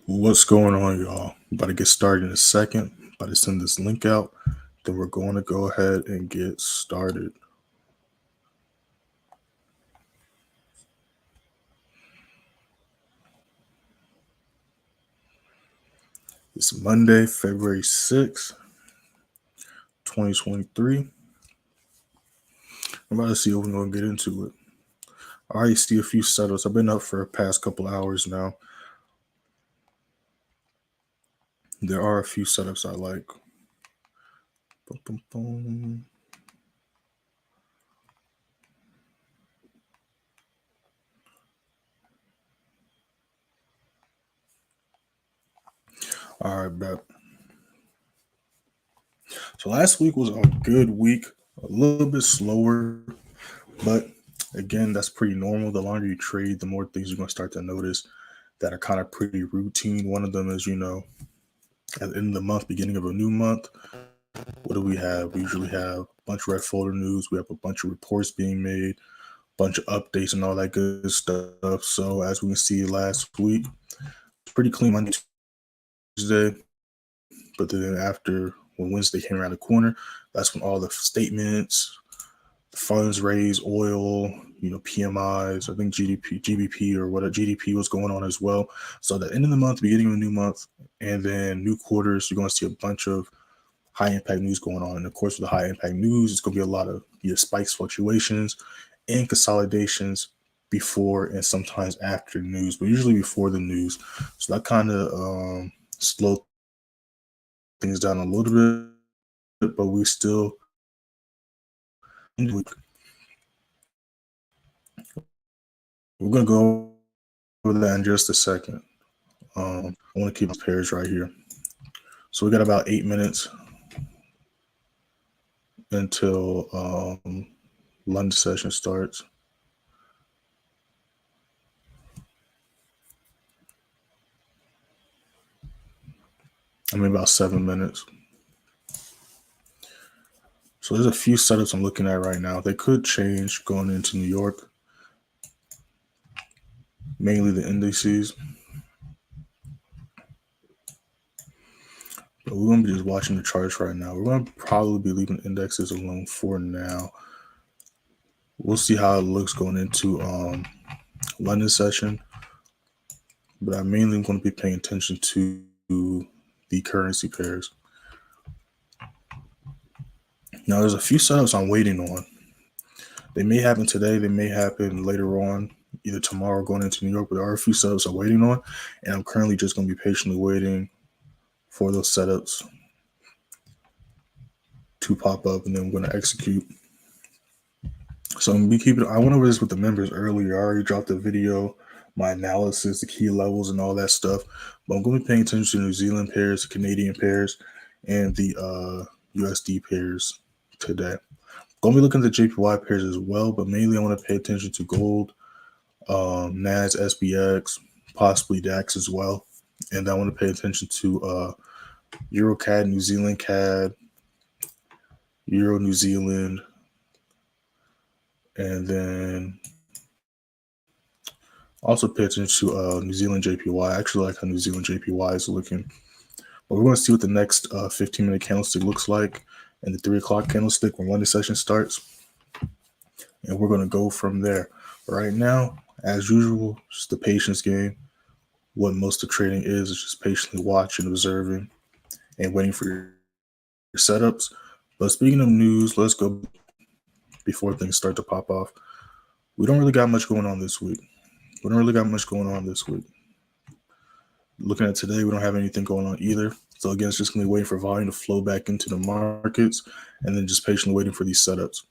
What's going on, y'all? About to get started in a second. About to send this link out. Then we're going to go ahead and get started. It's Monday, February 6th, 2023. I'm about to see if we're going to get into it. I already see a few setups. I've been up for the past couple hours now. There are a few setups I like. Boom, boom, boom. All right, bet. So last week was a good week, a little bit slower, but again, that's pretty normal. The longer you trade, the more things you're going to start to notice that are kind of pretty routine. One of them is, at the end of the month, beginning of a new month, what do we have? We usually have a bunch of red folder news. We have a bunch of reports being made, a bunch of updates and all that good stuff. So as we can see last week, it's pretty clean Monday, Tuesday. But then when Wednesday came around the corner, that's when all the statements, funds raised, oil, PMIs, I think GBP or whatever GDP was going on as well. So the end of the month, beginning of a new month, and then new quarters, you're going to see a bunch of high impact news going on. And of course, with the high impact news, it's going to be a lot of spikes, fluctuations, and consolidations before and sometimes after news, but usually before the news. So that kind of slowed things down a little bit, but we still we're going to go over that in just a second. I want to keep the pairs right here. So we got about 8 minutes until London session starts. About 7 minutes. So there's a few setups I'm looking at right now. They could change going into New York, mainly the indices. But we're going to be just watching the charts right now. We're going to probably be leaving indexes alone for now. We'll see how it looks going into London session. But I'm mainly going to be paying attention to the currency pairs. Now, there's a few setups I'm waiting on. They may happen today. They may happen later on, either tomorrow going into New York. But there are a few setups I'm waiting on. And I'm currently just going to be patiently waiting for those setups to pop up. And then I'm going to execute. So I'm going to be I went over this with the members earlier. I already dropped the video, my analysis, the key levels, and all that stuff. But I'm going to be paying attention to New Zealand pairs, the Canadian pairs, and the USD pairs today. Going to be looking at the JPY pairs as well, but mainly I want to pay attention to gold, NAS, SPX, possibly DAX as well. And I want to pay attention to Euro CAD, New Zealand CAD, Euro New Zealand, and then also pay attention to New Zealand JPY. I actually like how New Zealand JPY is looking. But we're going to see what the next 15-minute candlestick looks like and the 3 o'clock candlestick when London session starts. And we're going to go from there. But right now, as usual, just the patience game. What most of trading is just patiently watching, observing, and waiting for your setups. But speaking of news, let's go before things start to pop off. We don't really got much going on this week. Looking at today, we don't have anything going on either. So again, it's just going to be waiting for volume to flow back into the markets and then just patiently waiting for these setups.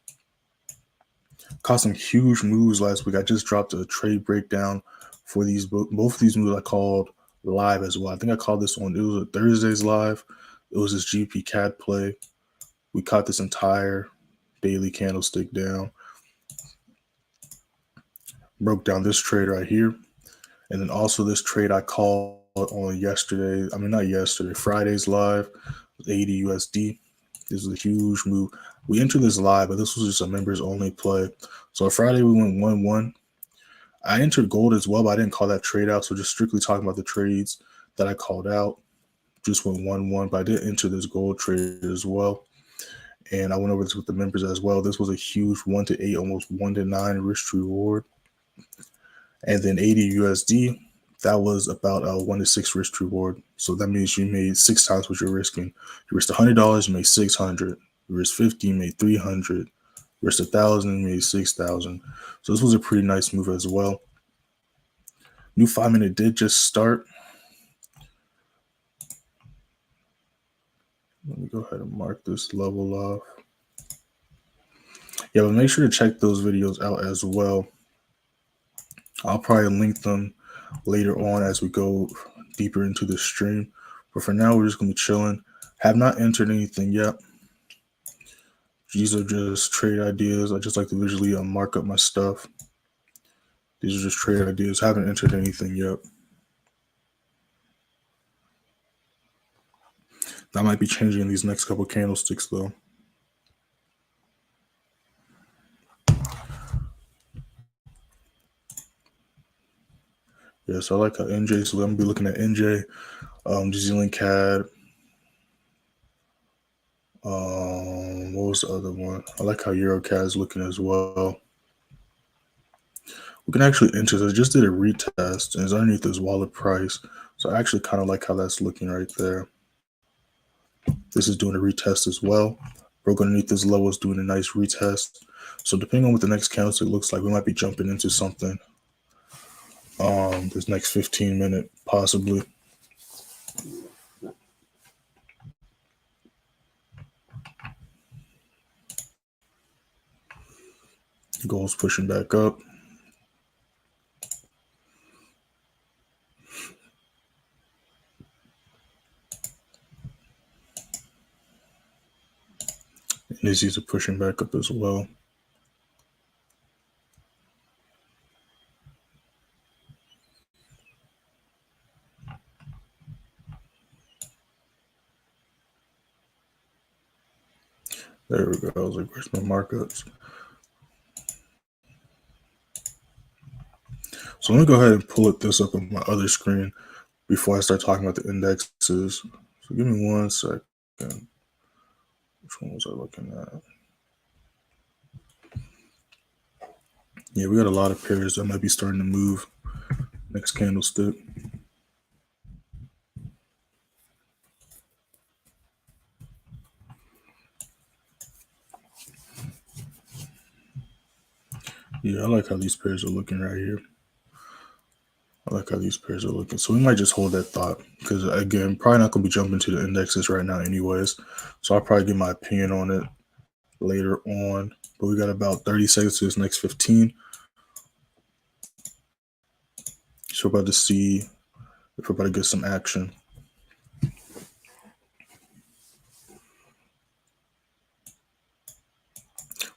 Caught some huge moves last week. I just dropped a trade breakdown for these. Both of these moves I called live as well. I think I called this one. It was a Thursday's live. It was this GP CAD play. We caught this entire daily candlestick down. Broke down this trade right here. And then also this trade I called on Friday's live, 80 USD. This was a huge move. We entered this live, but this was just a members only play. So Friday we went 1-1. I entered gold as well, but I didn't call that trade out. So just strictly talking about the trades. that I called out. Just went 1-1, but I did enter this gold trade as well. And I went over this with the members as well. This was a huge 1 to 8, almost 1 to 9 risk to reward. And then 80 USD, that was about a 1 to 6 risk to reward. So that means you made 6 times what you're risking. You risked $100, you made 600. You risked 50, you made 300. You risked 1,000, you made 6,000. So this was a pretty nice move as well. New 5-minute did just start. Let me go ahead and mark this level off. Yeah, but make sure to check those videos out as well. I'll probably link them later on as we go deeper into the stream. But for now, we're just going to be chilling. Have not entered anything yet. These are just trade ideas. I just like to visually mark up my stuff. These are just trade ideas. Haven't entered anything yet. That might be changing in these next couple candlesticks, though. Yeah, so I like how NJ, so I'm going to be looking at NJ, New Zealand CAD. What was the other one? I like how EuroCAD is looking as well. We can actually enter this. I just did a retest, and it's underneath this wallet price. So I actually kind of like how that's looking right there. This is doing a retest as well. Broke underneath this level is doing a nice retest. So depending on what the next candlestick looks like, we might be jumping into something. This next 15-minute, possibly. Gold's pushing back up. And these are pushing back up as well. There we go. I was like, where's my markups? So let me go ahead and pull this up on my other screen before I start talking about the indexes. So give me 1 second. Which one was I looking at? Yeah, we got a lot of pairs that might be starting to move next candlestick. Yeah, I like how these pairs are looking right here. I like how these pairs are looking. So we might just hold that thought because, again, probably not going to be jumping to the indexes right now anyways. So I'll probably give my opinion on it later on. But we got about 30 seconds to this next 15. So we're about to see if we're about to get some action.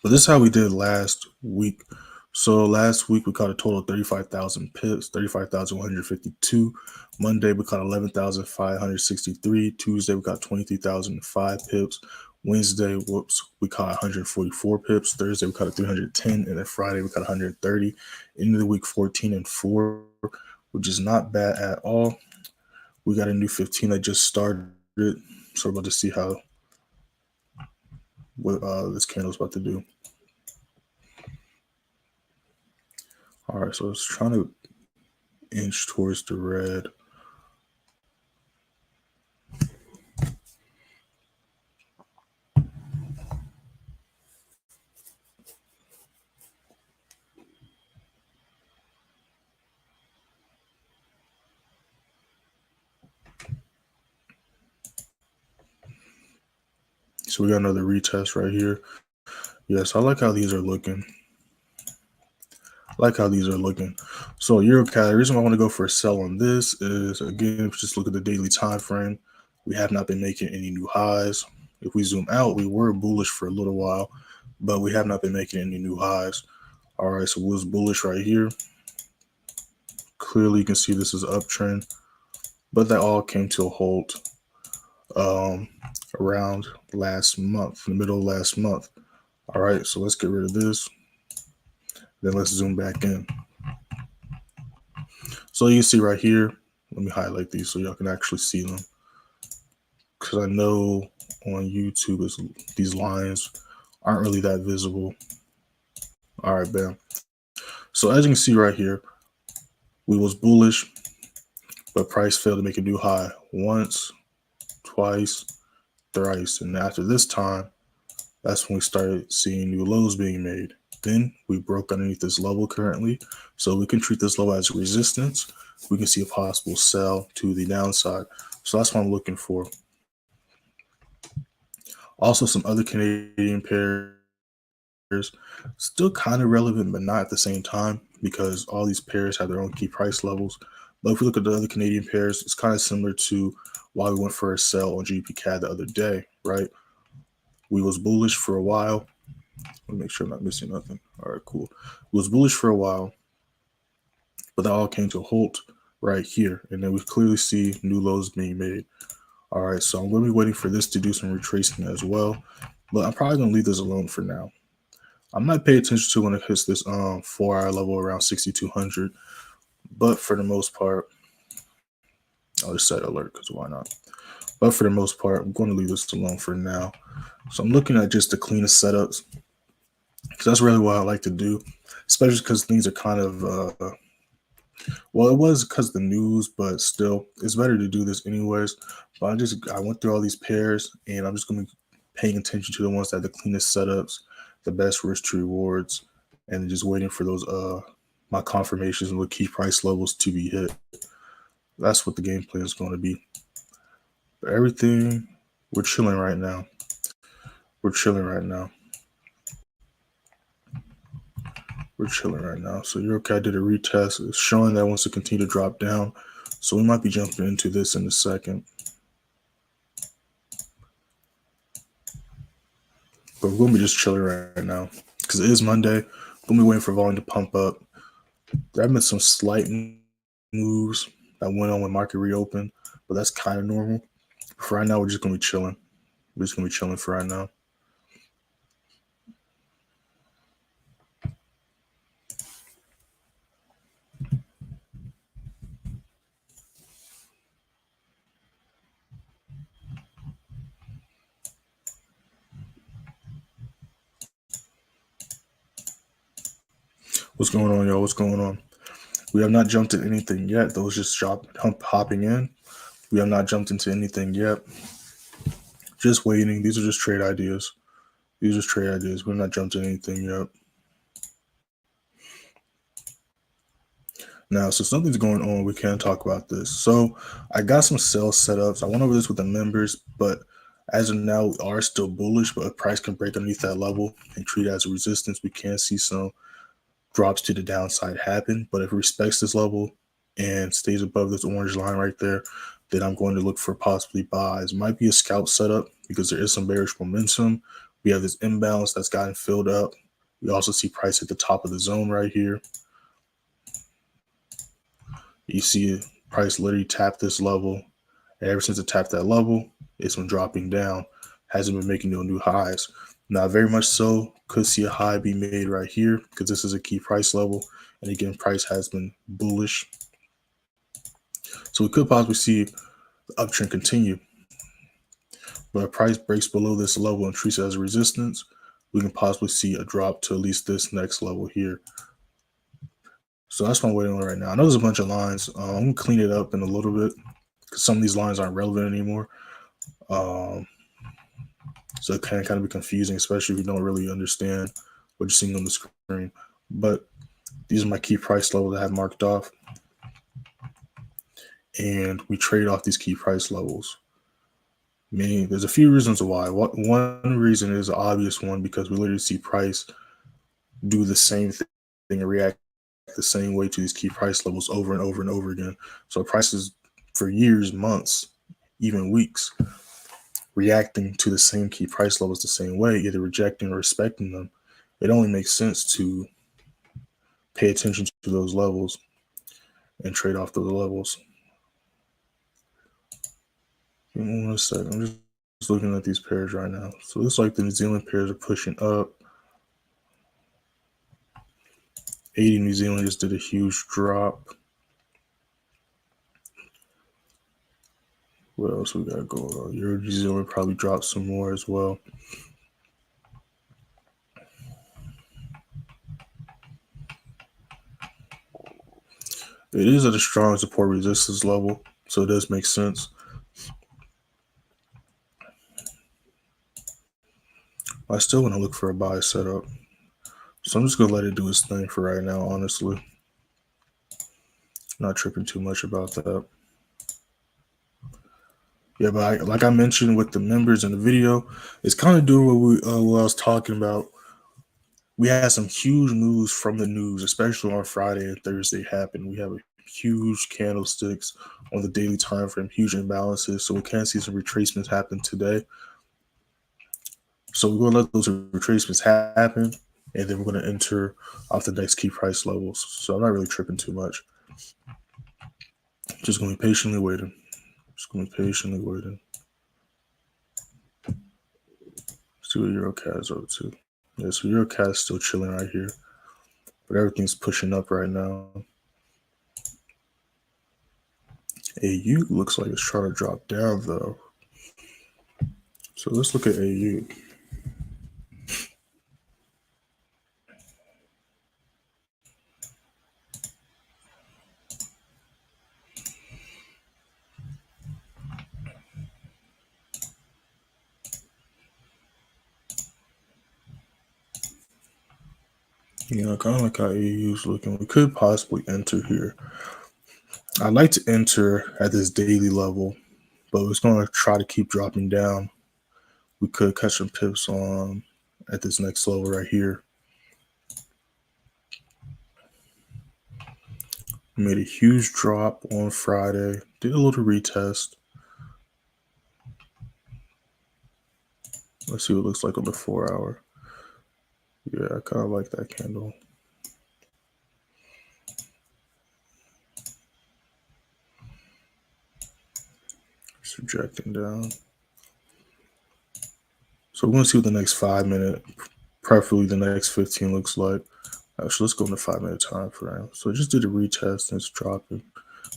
But this is how we did last week. So last week we caught a total of 35,000 pips, 35,152. Monday we caught 11,563. Tuesday we caught 23,005 pips. Wednesday, we caught 144 pips. Thursday we caught 310, and then Friday we caught 130. End of the week 14-4, which is not bad at all. We got a new 15 that just started, so we're about to see what this candle's about to do. All right, so it's trying to inch towards the red. So we got another retest right here. Yes, I like how these are looking. So EuroCAD, the reason why I want to go for a sell on this is, again, if you just look at the daily time frame, we have not been making any new highs. If we zoom out, we were bullish for a little while, but we have not been making any new highs. All right, so we was bullish right here. Clearly, you can see this is uptrend, but that all came to a halt around last month, in the middle of last month. All right, so let's get rid of this. Then let's zoom back in. So you see right here, Let me highlight these so y'all can actually see them. Because I know on YouTube these lines aren't really that visible. All right, bam. So as you can see right here, we was bullish, but price failed to make a new high once, twice, thrice. And after this time, that's when we started seeing new lows being made. Then we broke underneath this level currently. So we can treat this level as resistance. We can see a possible sell to the downside. So that's what I'm looking for. Also, some other Canadian pairs, still kind of relevant, but not at the same time, because all these pairs have their own key price levels. But if we look at the other Canadian pairs, it's kind of similar to why we went for a sell on GBPCAD the other day, right? We was bullish for a while. Let me make sure I'm not missing nothing. All right, cool. We was bullish for a while, but that all came to a halt right here. And then we clearly see new lows being made. All right, so I'm going to be waiting for this to do some retracement as well, but I'm probably going to leave this alone for now. I might pay attention to when it hits this 4-hour level around 6,200, but for the most part, I'll just set alert because why not? But for the most part, I'm going to leave this alone for now. So I'm looking at just the cleanest setups, because that's really what I like to do, especially because things are kind of well, it was because of the news, but still, it's better to do this anyways. But I went through all these pairs, and I'm just going to be paying attention to the ones that have the cleanest setups, the best risk to rewards, and just waiting for those my confirmations with key price levels to be hit. That's what the game plan is going to be. But everything, we're chilling right now. We're chilling right now. We're chilling right now. So Eurocat did a retest. It's showing that wants to continue to drop down. So we might be jumping into this in a second. But we're going to be just chilling right now because it is Monday. We're going to be waiting for volume to pump up. There have been some slight moves that went on when market reopened, but that's kind of normal. For right now, we're just going to be chilling. We're just going to be chilling for right now. What's going on, y'all? What's going on? We have not jumped at anything yet. Those just hopping in. We have not jumped into anything yet. Just waiting. These are just trade ideas. These are just trade ideas. We're not jumped to anything yet. Now, so something's going on. We can talk about this. So I got some sell setups. I went over this with the members, but as of now, we are still bullish, but if price can break underneath that level and treat it as a resistance, we can see some drops to the downside happen. But if it respects this level and stays above this orange line right there, then I'm going to look for possibly buys. Might be a scalp setup because there is some bearish momentum. We have this imbalance that's gotten filled up. We also see price at the top of the zone right here. You see price literally tap this level. And ever since it tapped that level, it's been dropping down. Hasn't been making no new highs. Now, very much so, could see a high be made right here because this is a key price level. And again, price has been bullish. So we could possibly see the uptrend continue. But if price breaks below this level and treats it as a resistance, we can possibly see a drop to at least this next level here. So that's what I'm waiting on right now. I know there's a bunch of lines. I'm going to clean it up in a little bit because some of these lines aren't relevant anymore. So it can kind of be confusing, especially if you don't really understand what you're seeing on the screen. But these are my key price levels that I have marked off. And we trade off these key price levels. Meaning there's a few reasons why. One reason is an obvious one because we literally see price do the same thing and react the same way to these key price levels over and over and over again. So prices for years, months, even weeks, reacting to the same key price levels the same way, either rejecting or respecting them. It only makes sense to pay attention to those levels and trade off those levels. Give me 1 second. I'm just looking at these pairs right now. So it looks like the New Zealand pairs are pushing up. 80 New Zealand just did a huge drop. What else we got going on? Euro New Zealand probably dropped some more as well. It is at a strong support resistance level, so it does make sense. I still want to look for a buy setup, so I'm just gonna let it do its thing for right now. Honestly, not tripping too much about that. Yeah, but like I mentioned with the members in the video, it's kind of doing what I was talking about. We had some huge moves from the news, especially on Friday and Thursday happen. We have a huge candlesticks on the daily time frame, huge imbalances. So we can see some retracements happen today. So we're gonna let those retracements happen, and then we're gonna enter off the next key price levels. So I'm not really tripping too much. Just gonna be patiently waiting. Just gonna be patiently waiting. See what EuroCAD is up to. Yeah, so EuroCAD is still chilling right here, but everything's pushing up right now. AU looks like it's trying to drop down though. So let's look at AU. Kind of like how AU is looking. We could possibly enter here. I'd like to enter at this daily level, but it's going to try to keep dropping down. We could catch some pips on at this next level right here. Made a huge drop on Friday. Did a little retest. Let's see what it looks like on the 4 hour. Yeah, I kind of like that candle. It's rejecting down. So we're going to see what the next 5 minute, preferably the next 15 looks like. Actually, let's go in the 5 minute time frame. So it just did a retest and it's dropping.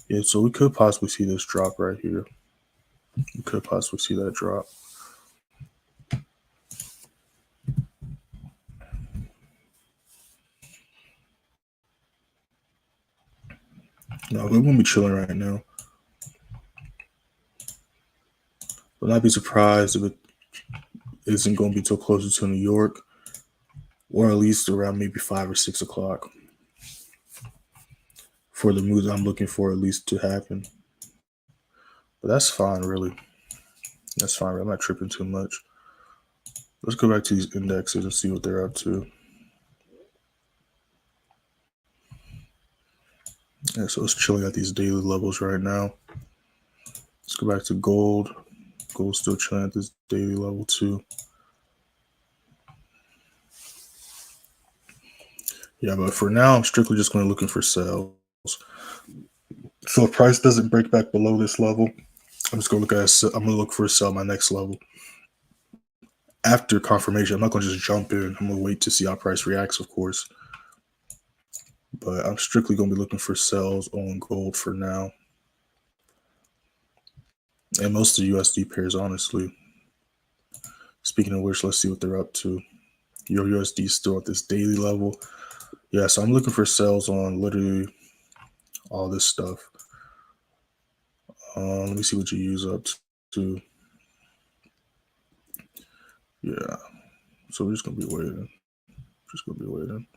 Yeah, so we could possibly see this drop right here. We could possibly see that drop. No, we won't be chilling right now. But I'd be surprised if it isn't going to be too closer to New York, or at least around maybe 5 or 6 o'clock for the moves I'm looking for at least to happen. But that's fine, really. That's fine. I'm not tripping too much. Let's go back to these indexes and see what they're up to. Yeah, so it's chilling at these daily levels right now. Let's go back to gold. Gold's still chilling at this daily level too. Yeah, but for now, I'm strictly just going to looking for sales. So if price doesn't break back below this level, I'm just going to I'm going to look for a sell my next level. After confirmation, I'm not going to just jump in. I'm going to wait to see how price reacts, of course. But I'm strictly going to be looking for sells on gold for now. And most of the USD pairs, honestly. Speaking of which, let's see what they're up to. Your USD is still at this daily level. Yeah, so I'm looking for sells on literally all this stuff. Let me see what you use up to. Yeah, so we're just going to be waiting. Just going to be waiting.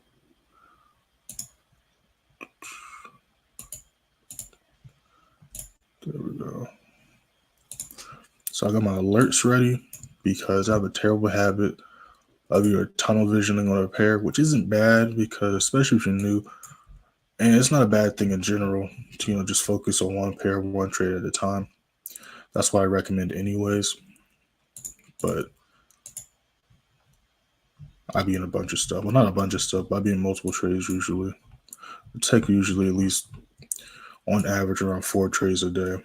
There we go. So I got my alerts ready because I have a terrible habit of your tunnel visioning on a pair, which isn't bad because especially if you're new, and it's not a bad thing in general to just focus on one pair, one trade at a time. That's why I recommend anyways. But I be in a bunch of stuff. Well, not a bunch of stuff, but I be in multiple trades usually. I take usually at least on average around 4 trades a day.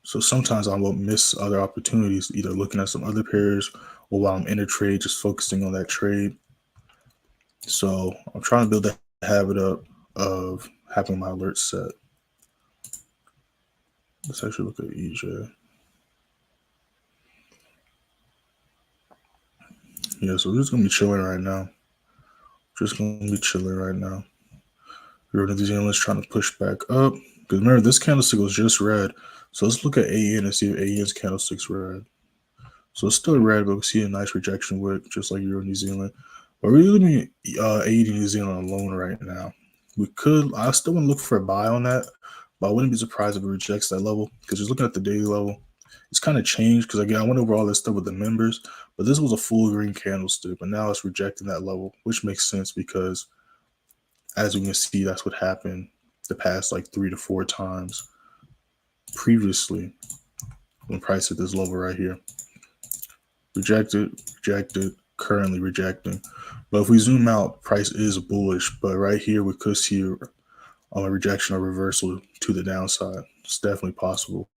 So sometimes I will miss other opportunities, either looking at some other pairs or while I'm in a trade, just focusing on that trade. So I'm trying to build that habit up of having my alerts set. Let's actually look at EJ. Yeah, so we're just gonna be chilling right now. Euro New Zealand's trying to push back up. Because remember, this candlestick was just red. So let's look at AN and see if AN's candlestick's red. So it's still red, but we see a nice rejection wick, just like Euro New Zealand. But we're looking at AD New Zealand alone right now. I still want to look for a buy on that, but I wouldn't be surprised if it rejects that level. Because just looking at the daily level, it's kind of changed. Because again, I went over all this stuff with the members, but this was a full green candlestick, but now it's rejecting that level, which makes sense because as we can see, that's what happened the past like 3 to 4 times previously when price at this level right here. Rejected, currently rejecting. But if we zoom out, price is bullish. But right here, we could see a rejection or reversal to the downside. It's definitely possible.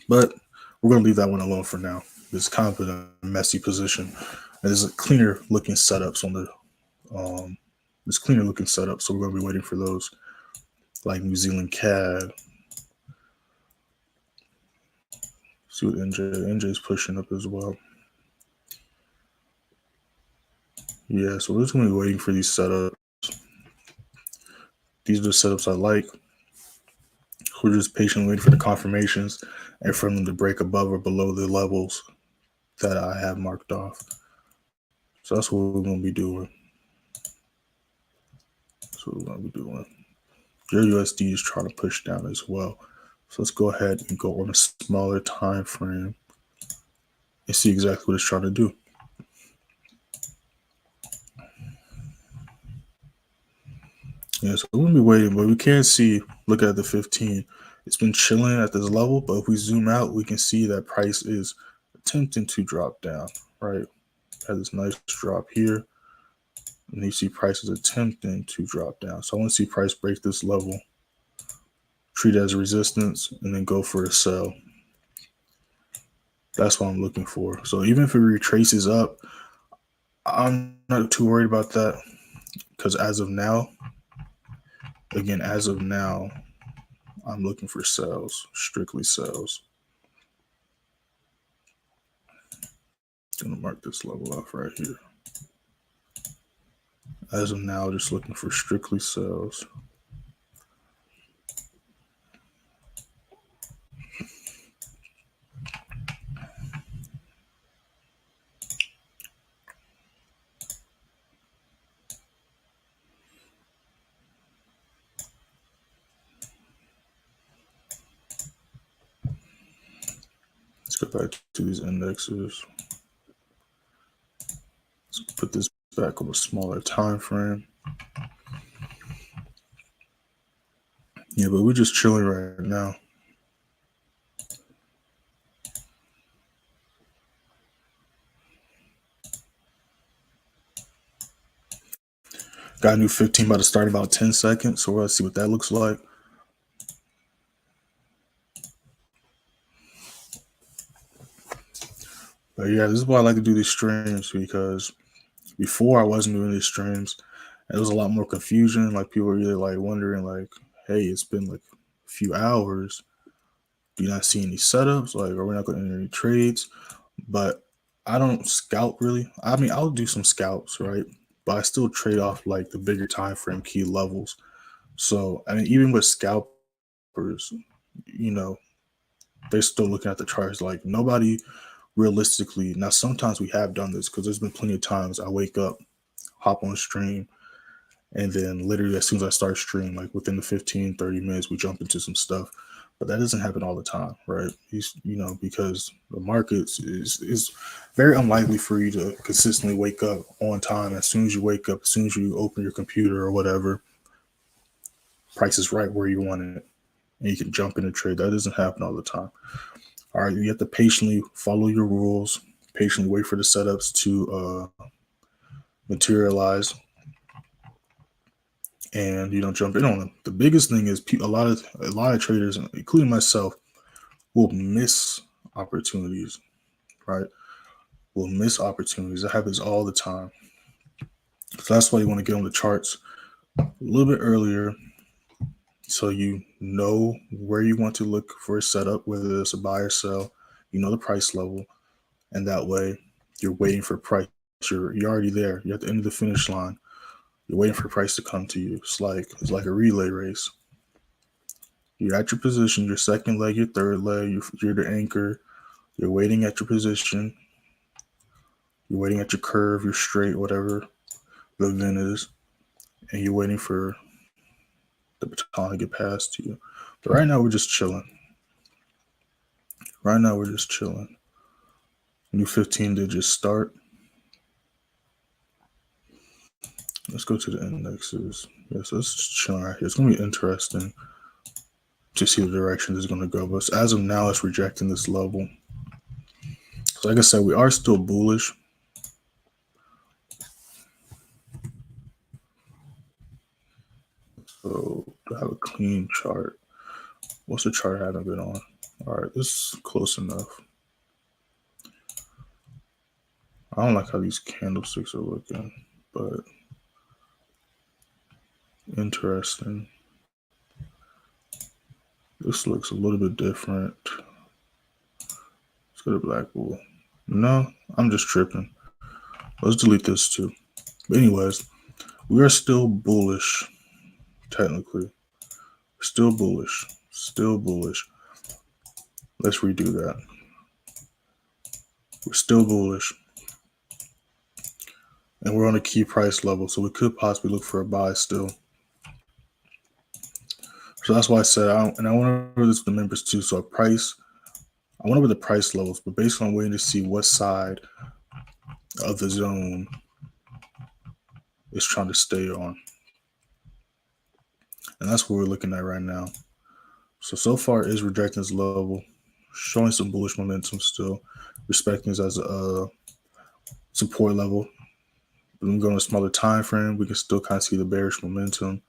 But we're going to leave that one alone for now. It's kind of in a messy position. And there's a cleaner looking setups on the there's cleaner looking setups, so we're going to be waiting for those, like New Zealand CAD. See what NJ is pushing up as well. Yeah, so we're just going to be waiting for these setups. These are the setups I like. We're just patiently waiting for the confirmations and for them to break above or below the levels that I have marked off. So that's what we're going to be doing. Your USD is trying to push down as well. So let's go ahead and go on a smaller time frame and see exactly what it's trying to do. Yeah, so we're going to be waiting, but we can't see, look at the 15. It's been chilling at this level, but if we zoom out, we can see that price is attempting to drop down, right? Had this nice drop here. And you see price is attempting to drop down. So I want to see price break this level, treat it as a resistance, and then go for a sell. That's what I'm looking for. So even if it retraces up, I'm not too worried about that because as of now, I'm looking for sells, strictly sells. I'm going to mark this level off right here. As of now, just looking for strictly sells. Let's go back to these indexes. Let's put this back on a smaller time frame. Yeah, but we're just chilling right now. Got a new 15 about to start in about 10 seconds. So we're going to see what that looks like. But yeah, this is why I like to do these streams because before I wasn't doing these streams, there was a lot more confusion. Like people were really like wondering, like, hey, it's been like a few hours. Do you not see any setups? Like, are we not going to enter any trades? But I don't scalp really. I mean, I'll do some scalps, right? But I still trade off like the bigger time frame key levels. So I mean, even with scalpers, you know, they're still looking at the charts. Like nobody realistically. Now, sometimes we have done this because there's been plenty of times I wake up, hop on stream, and then literally as soon as I start stream, like within the 15, 30 minutes, we jump into some stuff. But that doesn't happen all the time, right? Because the markets is very unlikely for you to consistently wake up on time. As soon as you wake up, as soon as you open your computer or whatever, price is right where you want it. And you can jump in a trade. That doesn't happen all the time. All right, you have to patiently follow your rules, patiently wait for the setups to materialize, and jump in on them. The biggest thing is a lot of traders, including myself, will miss opportunities. Right, will miss opportunities. That happens all the time. So that's why you want to get on the charts a little bit earlier. So you know where you want to look for a setup, whether it's a buy or sell. You know the price level, and that way you're waiting for price. You're already there. You're at the end of the finish line. You're waiting for price to come to you. It's like a relay race. You're at your position, your second leg, your third leg. You're the anchor. You're waiting at your position. You're waiting at your curve, your straight, whatever the event is, and you're waiting for the baton to get passed to you. But right now we're just chilling. Right now we're just chilling. New 15-digit start. Let's go to the indexes. Yes, let's just chill right here. It's going to be interesting to see the direction this is going to go. But as of now, it's rejecting this level. So like I said, we are still bullish. So I have a clean chart. What's the chart I haven't been on? All right, this is close enough. I don't like how these candlesticks are looking, but interesting. This looks a little bit different. Let's go to Black Bull. No, I'm just tripping. Let's delete this too. But anyways, we are still bullish, technically. Still bullish. Still bullish. Let's redo that. We're still bullish. And we're on a key price level, so we could possibly look for a buy still. So that's why I said, I went over this with the members too. So I went over the price levels, but basically I'm waiting to see what side of the zone is trying to stay on. And that's what we're looking at right now. So far is rejecting this level, showing some bullish momentum still, respecting this as a support level. But when we go on a smaller time frame, we can still kind of see the bearish momentum,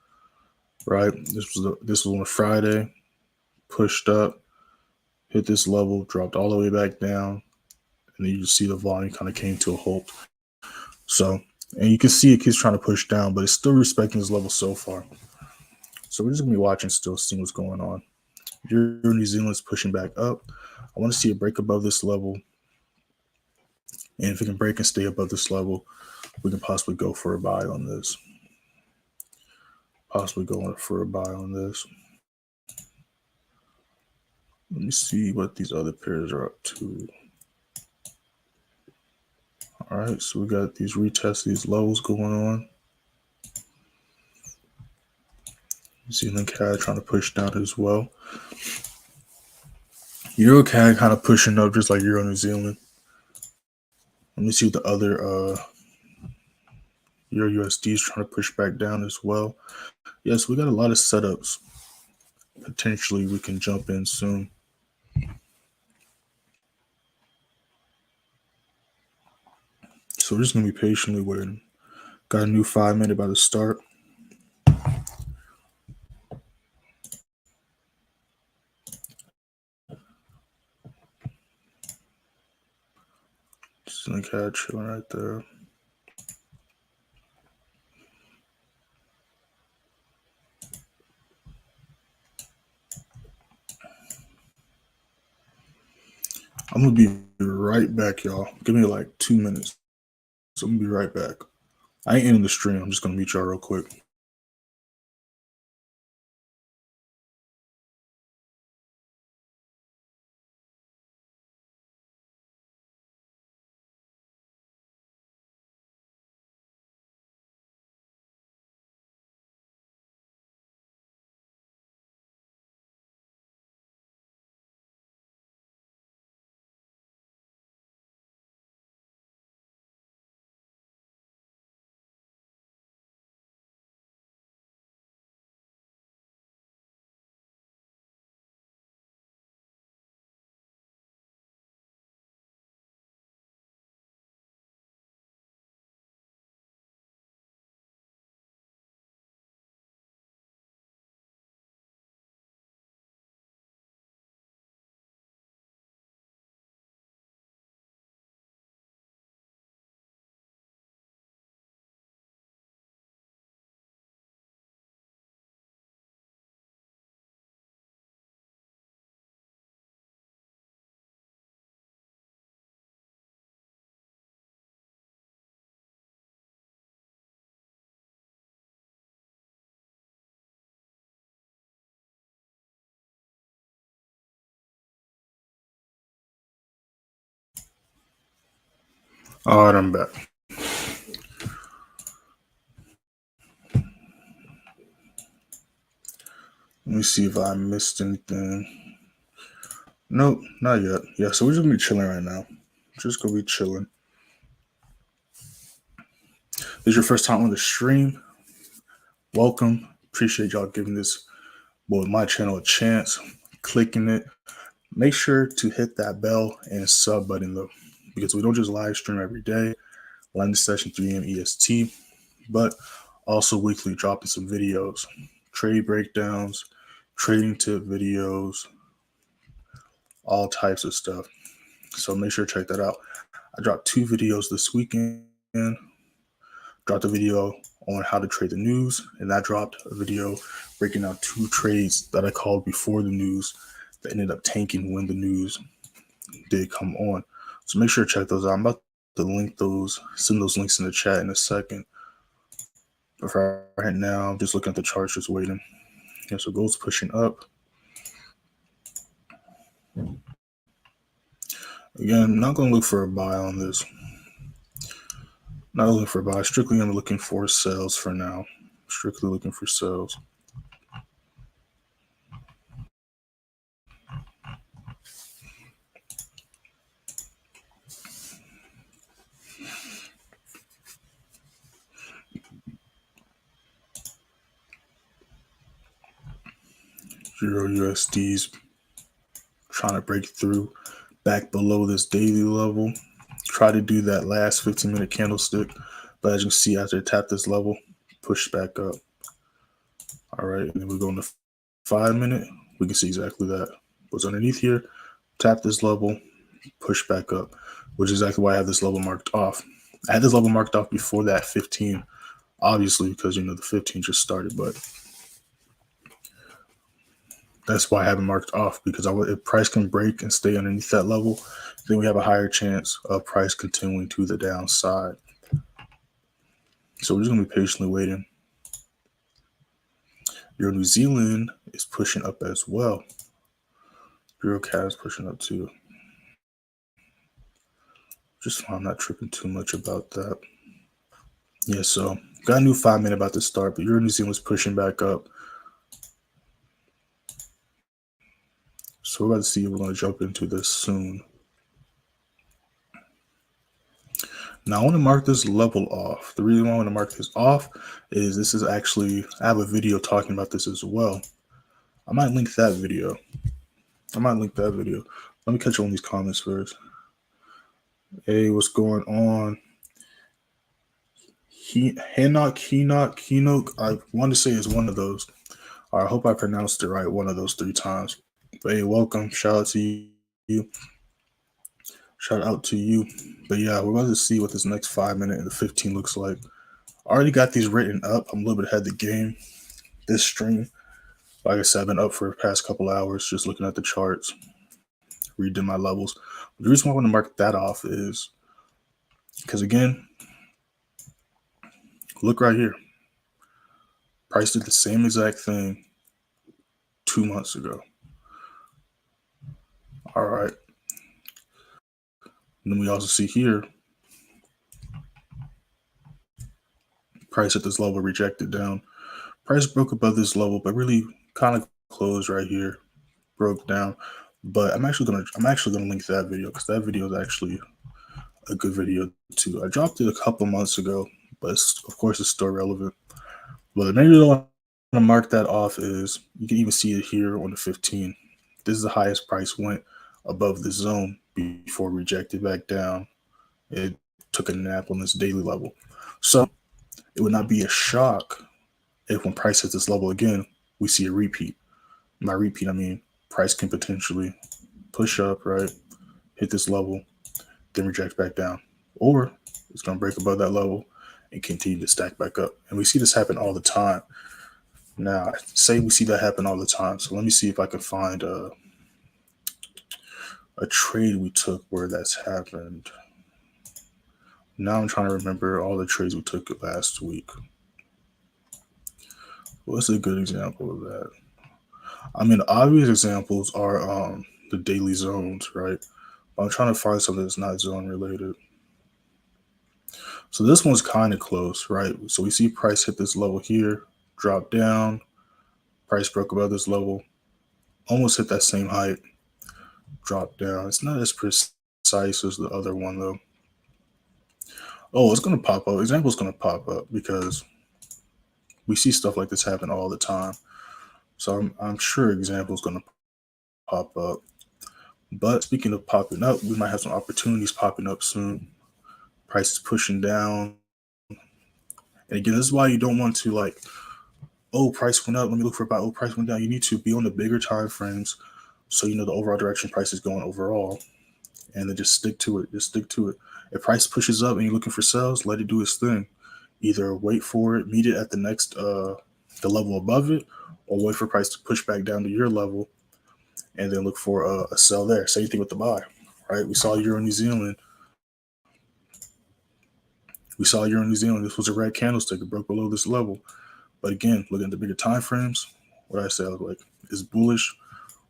right? This was on a Friday, pushed up, hit this level, dropped all the way back down, and then you just see the volume kind of came to a halt. So, and you can see it keeps trying to push down, but it's still respecting this level so far. So we're just gonna be watching still, seeing what's going on. Euro New Zealand's pushing back up. I want to see it break above this level. And if it can break and stay above this level, we can possibly go for a buy on this. Possibly going for a buy on this. Let me see what these other pairs are up to. All right, so we got these retests, these lows going on. New Zealand CAD trying to push down as well. Euro CAD kind of pushing up just like Euro New Zealand. Let me see what the other Euro USD is trying to push back down as well. Yes, we got a lot of setups. Potentially we can jump in soon. So we're just going to be patiently waiting. Got a new 5-minute about to start. Just like cat chilling right there. I'm going to be right back, y'all. Give me like 2 minutes. So I'm going to be right back. I ain't ending the stream. I'm just going to meet y'all real quick. All right, I'm back. Let me see if I missed anything. Nope, not yet. Yeah, so we're just gonna be chilling right now. Just gonna be chilling. This is your first time on the stream. Welcome. Appreciate y'all giving this my channel a chance, clicking it. Make sure to hit that bell and sub button though, because we don't just live stream every day, London session 3 a.m. EST, but also weekly dropping some videos, trade breakdowns, trading tip videos, all types of stuff. So make sure to check that out. I dropped 2 videos this weekend. Dropped a video on how to trade the news, and I dropped a video breaking down 2 trades that I called before the news that ended up tanking when the news did come on. So make sure to check those out. I'm about to link those, send those links in the chat in a second. But for right now, I'm just looking at the charts, just waiting. Yeah, so gold's pushing up. Again, I'm not going to look for a buy on this. Not looking for a buy. Strictly, I'm looking for sales for now. Strictly looking for sales. Euro USD's trying to break through back below this daily level. Try to do that last 15-minute candlestick, but as you can see, after it tapped this level, pushed back up. All right, and then we go into 5-minute. We can see exactly that. What's underneath here, tap this level, push back up, which is exactly why I have this level marked off. I had this level marked off before that 15, obviously, because the 15 just started, but that's why I have it marked off, because if price can break and stay underneath that level, then we have a higher chance of price continuing to the downside. So we're just going to be patiently waiting. Euro New Zealand is pushing up as well. Euro CAD is pushing up too. Just I'm not tripping too much about that. Yeah, so got a new 5-minute about to start, but Euro New Zealand was pushing back up. So we're about to see if we're going to jump into this soon. Now I want to mark this level off. The reason why I want to mark this off is this is actually, I have a video talking about this as well. I might link that video. Let me catch on these comments first. Hey, what's going on? Kenock. I want to say is one of those. I hope I pronounced it right one of those 3 times. But hey, welcome. Shout out to you. But yeah, we're about to see what this next 5-minute and the 15 looks like. I already got these written up. I'm a little bit ahead of the game. This stream, like I said, I've been up for the past couple hours just looking at the charts, reading my levels. The reason why I want to mark that off is because, again, look right here. Price did the same exact thing 2 months ago. All right. And then we also see here, price at this level rejected down. Price broke above this level, but really kind of closed right here, broke down. But I'm actually gonna link that video because that video is actually a good video too. I dropped it a couple months ago, but of course it's still relevant. But the main reason I want to mark that off is you can even see it here on the 15. This is the highest price went above the zone before rejected back down. It took a nap on this daily level. So it would not be a shock if when price hits this level again, we see a repeat. By repeat, I mean price can potentially push up, right? Hit this level, then reject back down. Or it's going to break above that level and continue to stack back up. And we see this happen all the time. Now, say we see that happen all the time. So let me see if I can find a trade we took where that's happened. Now I'm trying to remember all the trades we took last week. What's a good example of that? I mean, obvious examples are the daily zones, right? I'm trying to find something that's not zone related. So this one's kind of close, right? So we see price hit this level here, drop down, price broke above this level, almost hit that same height, drop down. It's not as precise as the other one though. Oh, it's going to pop up. Example's going to pop up because we see stuff like this happen all the time. So I'm sure example's going to pop up. But speaking of popping up, we might have some opportunities popping up soon. Price is pushing down. And again, this is why you don't want to like, oh, price went up, let me look for buy. Oh, price went down. You need to be on the bigger time frames so you know the overall direction price is going overall. And then just stick to it. Just stick to it. If price pushes up and you're looking for sales, let it do its thing. Either wait for it, meet it at the next the level above it, or wait for price to push back down to your level and then look for a sell there. Same thing with the buy, right? We saw Euro New Zealand. This was a red candlestick. It broke below this level. But again, looking at the bigger time frames, what I say, I was like, it's bullish.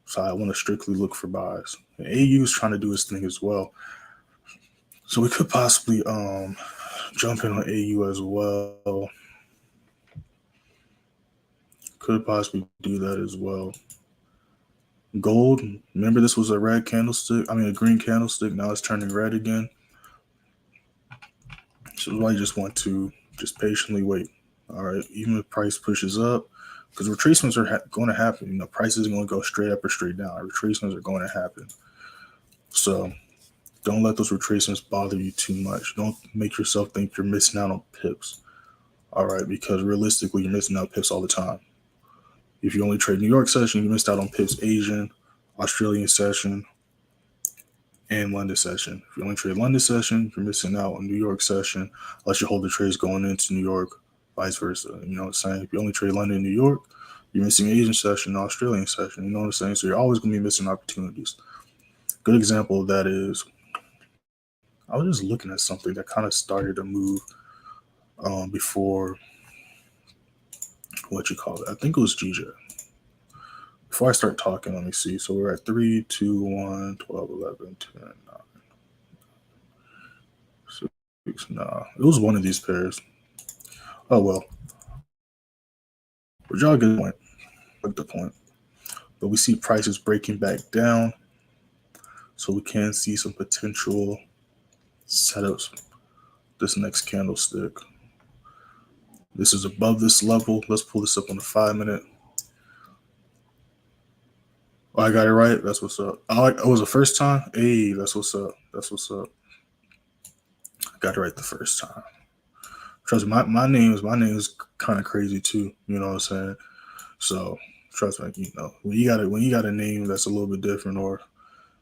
So I want to strictly look for buys. And AU is trying to do his thing as well. So we could possibly jump in on AU as well. Could possibly do that as well. Gold, remember this was a red candlestick, a green candlestick. Now it's turning red again. So I just want to just patiently wait. All right, even if price pushes up, because retracements are going to happen. You know, price isn't going to go straight up or straight down. Retracements are going to happen. So don't let those retracements bother you too much. Don't make yourself think you're missing out on pips. All right, because realistically, you're missing out pips all the time. If you only trade New York session, you missed out on pips Asian, Australian session, and London session. If you only trade London session, you're missing out on New York session, unless you hold the trades going into New York, vice versa. You know what I'm saying? If you only trade London and New York, you're missing Asian session, Australian session. You know what I'm saying? So you're always going to be missing opportunities. Good example of that is, I was just looking at something that kind of started to move before, what you call it? I think it was GJ. Before I start talking, let me see. So we're at 3, 2, 1, 12, 11, 10, 9, 6. Nah, it was one of these pairs. Oh, well. But y'all get the point. Like the point. But we see prices breaking back down. So we can see some potential setups this next candlestick. This is above this level. Let's pull this up on the 5-minute. Oh, I got it right. That's what's up. It was the first time. Hey, that's what's up. That's what's up. I got it right the first time. Trust me, my name is kind of crazy too. You know what I'm saying? So trust me, you know, when you got a name that's a little bit different, or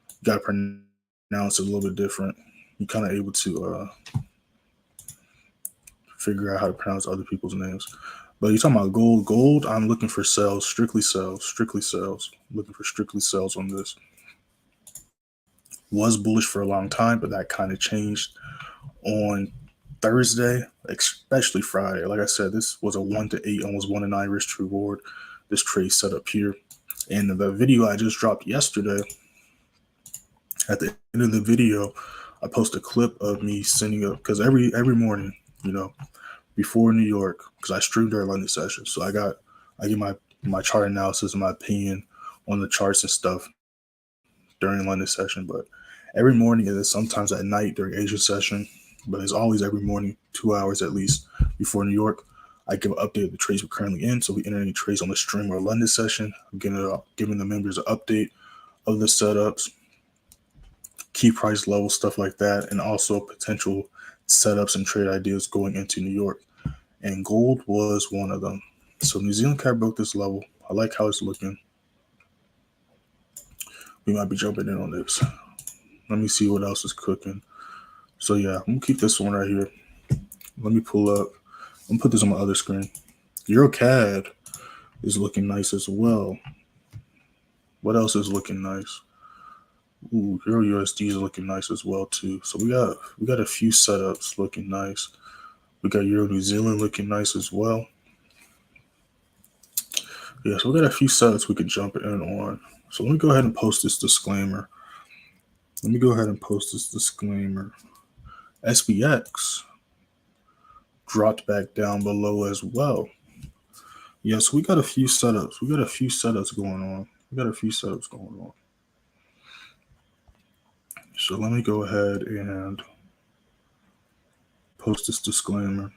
you got to pronounce it a little bit different, you're kind of able to figure out how to pronounce other people's names. But you're talking about gold. Gold, I'm looking for sales, strictly sales. Looking for strictly sales on this. Was bullish for a long time, but that kind of changed on Thursday, especially Friday. Like I said, this was a 1 to 8, almost 1 to 9 risk to reward. This trade set up here. And the video I just dropped yesterday, at the end of the video, I post a clip of me sending up, because every morning, you know, before New York, because I streamed during London session. So I get my chart analysis and my opinion on the charts and stuff during London session. But every morning, and then sometimes at night during Asia session, but it's always every morning, 2 hours at least before New York, I give an update of the trades we're currently in. So we enter any trades on the stream or London session. I'm giving the members an update of the setups, key price level, stuff like that, and also potential setups and trade ideas going into New York. And gold was one of them. So New Zealand CAD broke this level. I like how it's looking. We might be jumping in on this. Let me see what else is cooking. So yeah, I'm gonna keep this one right here. Let me pull up. I'm gonna put this on my other screen. Euro CAD is looking nice as well. What else is looking nice? Ooh, Euro USD is looking nice as well too. So we got a few setups looking nice. We got Euro New Zealand looking nice as well. Yeah, so we got a few setups we could jump in on. So let me go ahead and post this disclaimer. SPX dropped back down below as well. Yes, we got a few setups. We got a few setups going on. So let me go ahead and post this disclaimer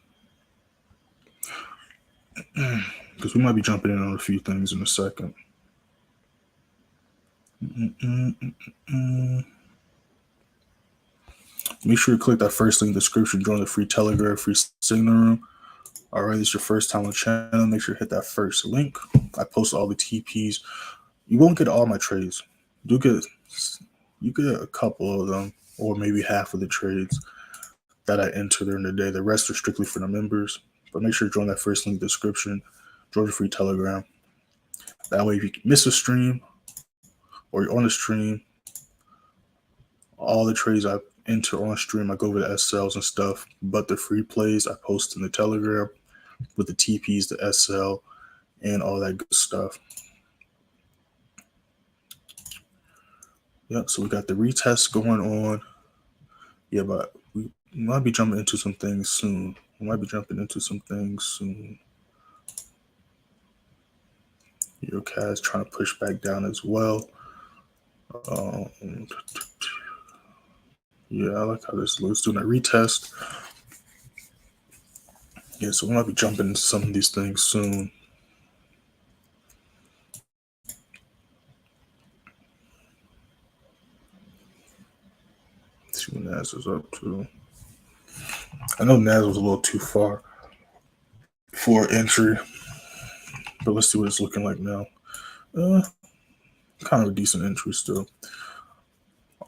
because we might be jumping in on a few things in a second. Make sure you click that first link in the description, join the free Telegram, free signal room. All right, this is your first time on the channel. Make sure you hit that first link. I post all the TPs. You won't get all my trades. You get a couple of them, or maybe half of the trades that I enter during the day. The rest are strictly for the members. But make sure you join that first link in the description, join the free Telegram. That way, if you miss a stream or you're on the stream, all the trades I enter on stream, I go over the SLs and stuff. But the free plays I post in the Telegram with the TPs, the SL, and all that good stuff. Yep, so we got the retest going on. Yeah, but we might be jumping into some things soon. Your cat's trying to push back down as well. Yeah, I like how this looks. Doing a retest. Yeah, so we might be jumping into some of these things soon. Let's see what NAS is up to. I know NAS was a little too far for entry, but let's see what it's looking like now. Kind of a decent entry still.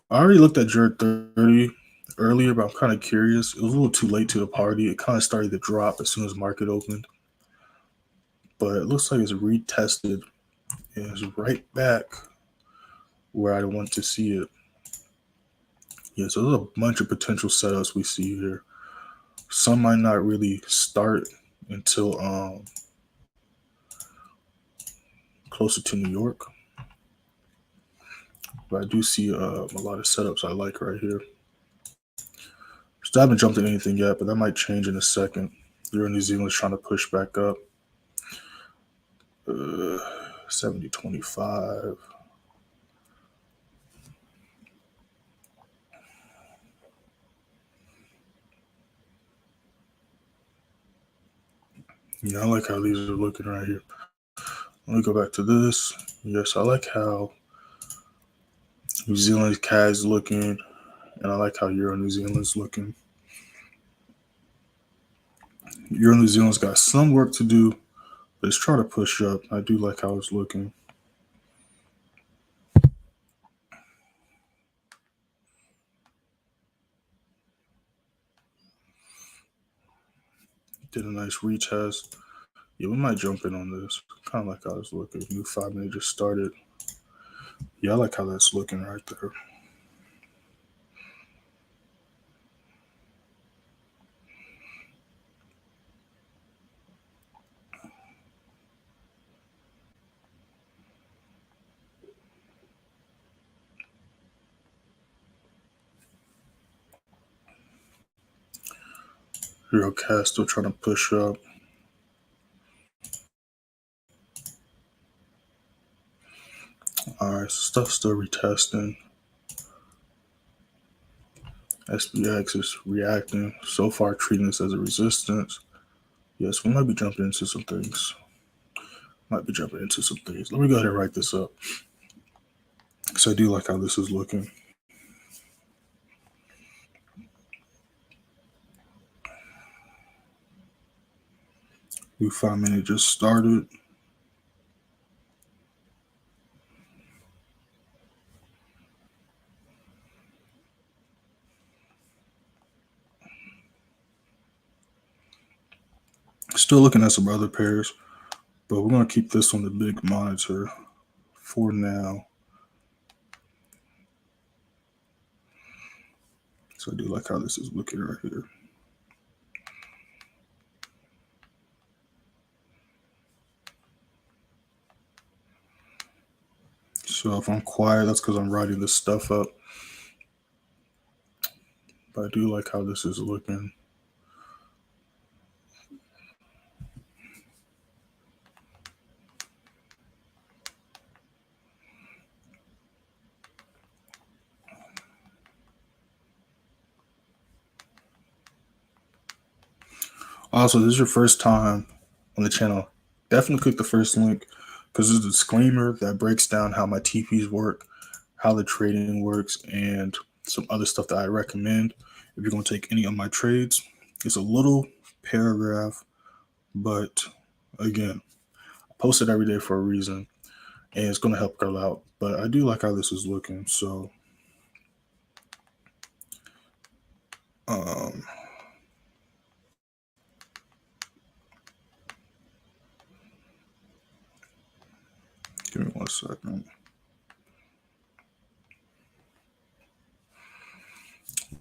I already looked at US30 earlier, but I'm kind of curious. It was a little too late to the party. It kind of started to drop as soon as market opened, but it looks like it's retested and it's right back where I want to see it. Yeah, so there's a bunch of potential setups we see here. Some might not really start until closer to New York, but I do see a lot of setups I like right here. Still haven't jumped in anything yet, but that might change in a second. Euro New Zealand's trying to push back up. 70.25. Yeah, I like how these are looking right here. Let me go back to this. Yes, I like how New Zealand's CAD is looking, and I like how Euro New Zealand's looking. Euro New Zealand's got some work to do, but it's trying to push up. I do like how it's looking. Did a nice retest. Yeah, we might jump in on this. Kind of like how it's looking. New 5 minute just started. Yeah, I like how that's looking right there. Euro CAD still trying to push up. Alright, so stuff still retesting. SPX is reacting. So far, treating this as a resistance. Yes, we might be jumping into some things. Let me go ahead and write this up, because I do like how this is looking. New 5 minute just started. Still looking at some other pairs, but we're going to keep this on the big monitor for now. So I do like how this is looking right here. So if I'm quiet, that's because I'm writing this stuff up. But I do like how this is looking. Also, this is your first time on the channel, definitely click the first link because there's a disclaimer that breaks down how my TPs work, how the trading works, and some other stuff that I recommend if you're going to take any of my trades. It's a little paragraph, but again, I post it every day for a reason, and it's going to help girl out. But I do like how this is looking, so give me 1 second.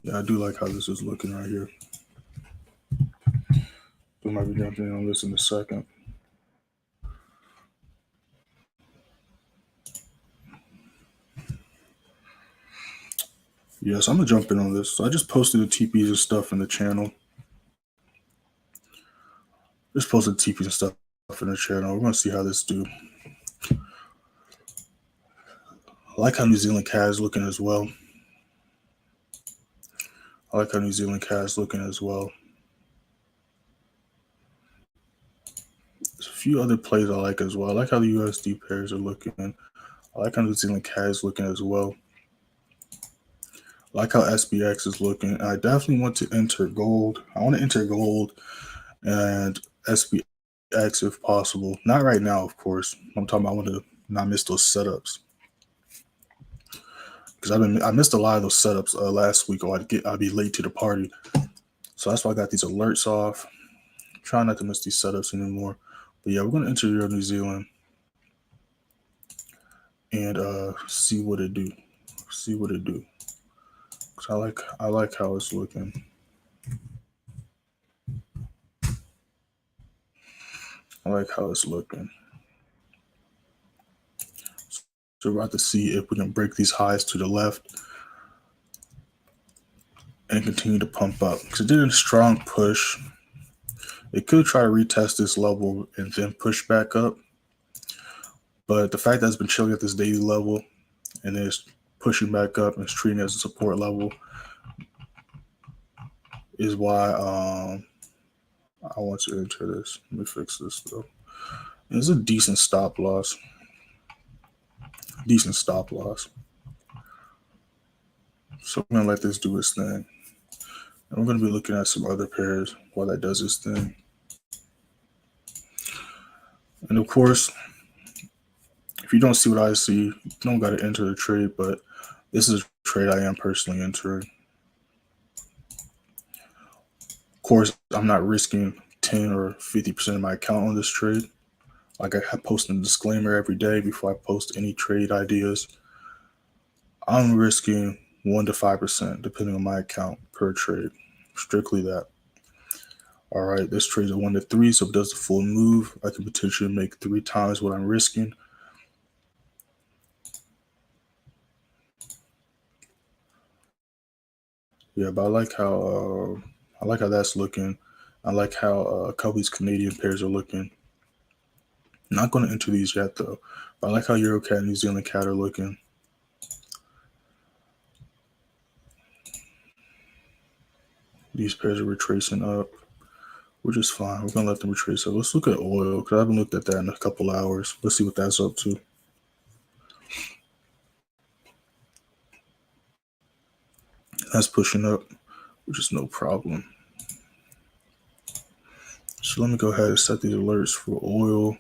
Yeah, I do like how this is looking right here. We might be jumping on this in a second. Yes, I'm gonna jump in on this. So I just posted the TPs and stuff in the channel. Just posted TPs and stuff in the channel. We're gonna see how this do. I like how New Zealand CAD is looking as well. There's a few other plays I like as well. I like how the USD pairs are looking. I like how New Zealand CAD is looking as well. I like how SPX is looking. And I definitely want to enter gold. I want to enter gold and SPX if possible. Not right now, of course. I'm talking about I want to not miss those setups. Because I missed a lot of those setups last week, or I'd be late to the party. So that's why I got these alerts off. I'm trying not to miss these setups anymore. But yeah, we're gonna enter Euro New Zealand and see what it do. Cause I like how it's looking. So we're about to see if we can break these highs to the left and continue to pump up. Because it did a strong push. It could try to retest this level and then push back up. But the fact that it's been chilling at this daily level and then it's pushing back up and it's treating it as a support level is why I want to enter this. Let me fix this though. It's a decent stop loss. So I'm gonna let this do its thing. And we're gonna be looking at some other pairs while that does its thing. And of course, if you don't see what I see, you don't gotta enter the trade, but this is a trade I am personally entering. Of course, I'm not risking 10 or 50% of my account on this trade. Like I post a disclaimer every day before I post any trade ideas. I'm risking 1 to 5% depending on my account per trade. Strictly that. All right, this trade's a 1 to 3, so if it does the full move, I can potentially make 3 times what I'm risking. Yeah, but I like how that's looking. I like how a couple of these Canadian pairs are looking. I'm not going to enter these yet though. But I like how EuroCAD and New Zealand CAD are looking. These pairs are retracing up, which is fine. We're going to let them retrace up. Let's look at oil because I haven't looked at that in a couple hours. Let's see what that's up to. That's pushing up, which is no problem. So let me go ahead and set these alerts for oil.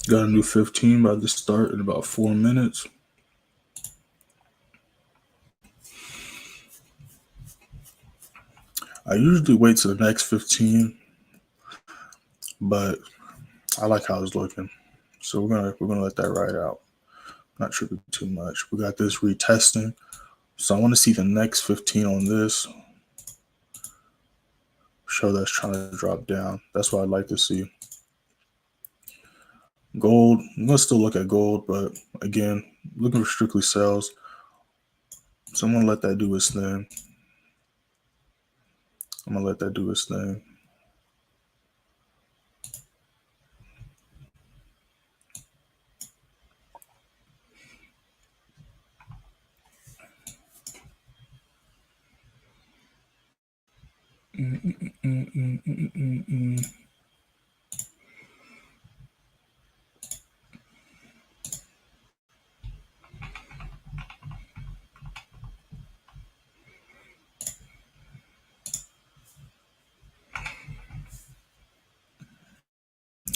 Got a new 15 about to start in about 4 minutes. I usually wait to the next 15, but I like how it's looking. So we're gonna let that ride out. Not tripping too much. We got this retesting. So I want to see the next 15 on this. Show that's trying to drop down. That's what I'd like to see. Gold, I'm gonna still look at gold, but again, looking for strictly sales. So I'm gonna let that do its thing. I'm gonna let that do its thing.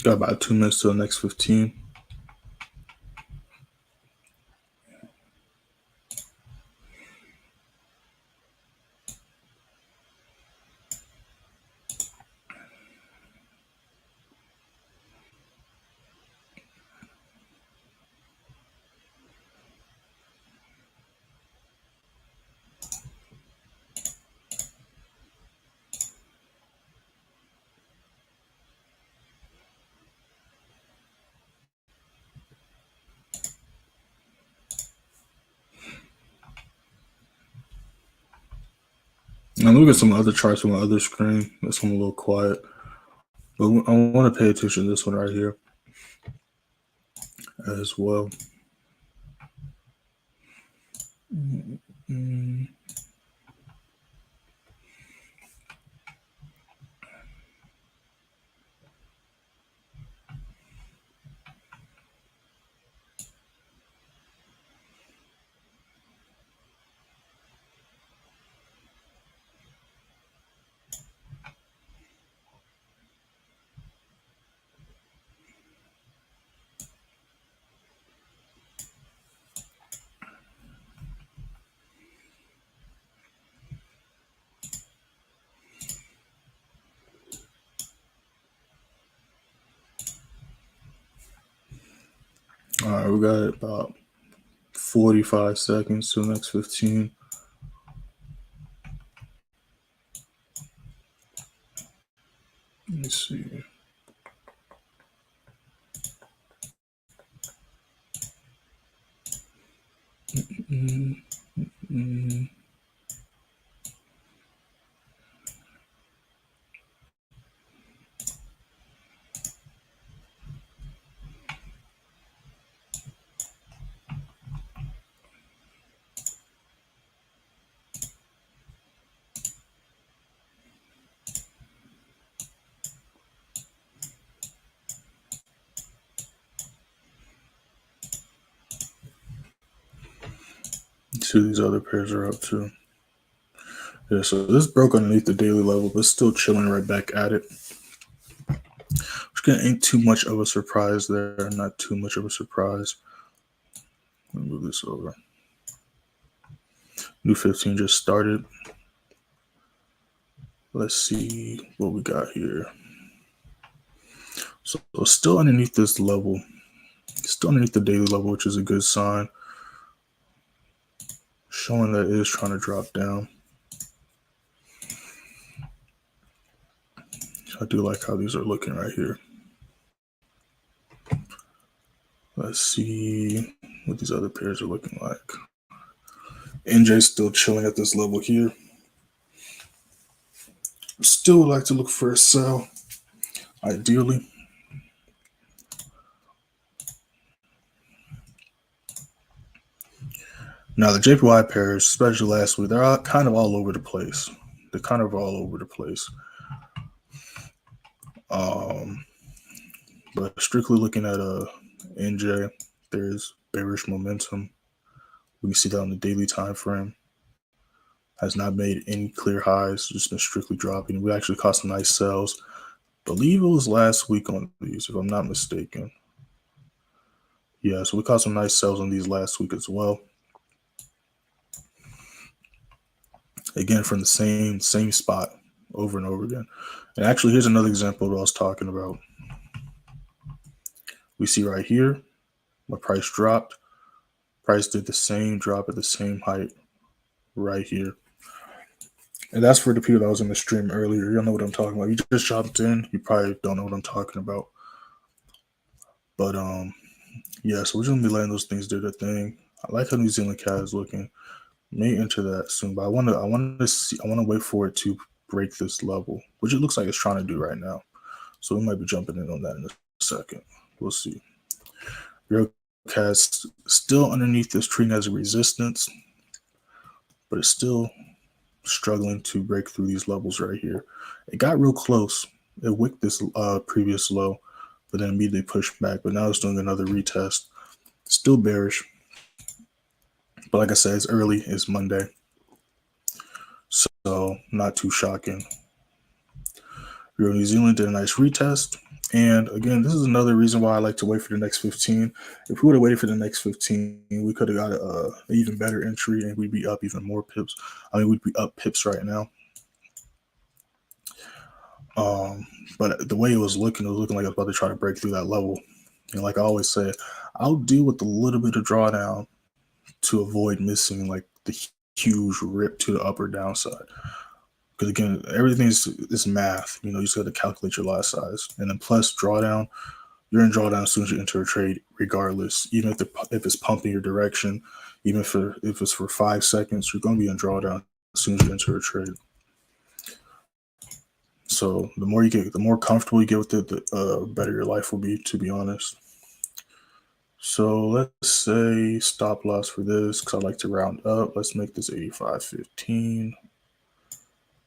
Got about 2 minutes till the next 15. And look at some other charts on my other screen. This one a little quiet. But I want to pay attention to this one right here as well. All right, we got about 45 seconds to the next 15. Let me see. See, these other pairs are up too. Yeah, so this broke underneath the daily level, but still chilling right back at it. Which ain't too much of a surprise there. Not too much of a surprise. Let me move this over. New 15 just started. Let's see what we got here. So still underneath this level. Still underneath the daily level, which is a good sign. Showing that it is trying to drop down. I do like how these are looking right here. Let's see what these other pairs are looking like. NJ's still chilling at this level here. Still would like to look for a sell, ideally. Now the JPY pairs, especially last week, they're kind of all over the place. They're kind of all over the place. But strictly looking at NJ, there's bearish momentum. We can see that on the daily time frame. Has not made any clear highs, just been strictly dropping. We actually caught some nice sells. Believe it was last week on these, if I'm not mistaken. Yeah, so we caught some nice sells on these last week as well. Again, from the same spot over and over again. And actually, here's another example of what I was talking about. We see right here, my price dropped. Price did the same drop at the same height right here. And that's for the people that was in the stream earlier. You don't know what I'm talking about. You just jumped in. You probably don't know what I'm talking about. But yeah, so we're just gonna be letting those things do their thing. I like how New Zealand CAD is looking. May enter that soon, but I want to wait for it to break this level, which it looks like it's trying to do right now. So we might be jumping in on that in a second. We'll see. Real cast still underneath this tree as a resistance, but it's still struggling to break through these levels right here. It got real close. It wicked this previous low, but then immediately pushed back. But now it's doing another retest. Still bearish. But like I said, it's early. It's Monday. So not too shocking. Euro New Zealand did a nice retest. And again, this is another reason why I like to wait for the next 15. If we would have waited for the next 15, we could have got an even better entry and we'd be up even more pips. I mean, we'd be up pips right now. But the way it was looking like I was about to try to break through that level. And like I always say, I'll deal with a little bit of drawdown to avoid missing like the huge rip to the up or downside. Because again, everything is math. You just got to calculate your lot size. And then plus drawdown, you're in drawdown as soon as you enter a trade, regardless. Even if it's pumping your direction, even if it's for 5 seconds, you're going to be in drawdown as soon as you enter a trade. So the more comfortable you get with it, the better your life will be, to be honest. So let's say stop loss for this, because I like to round up. Let's make this 85.15.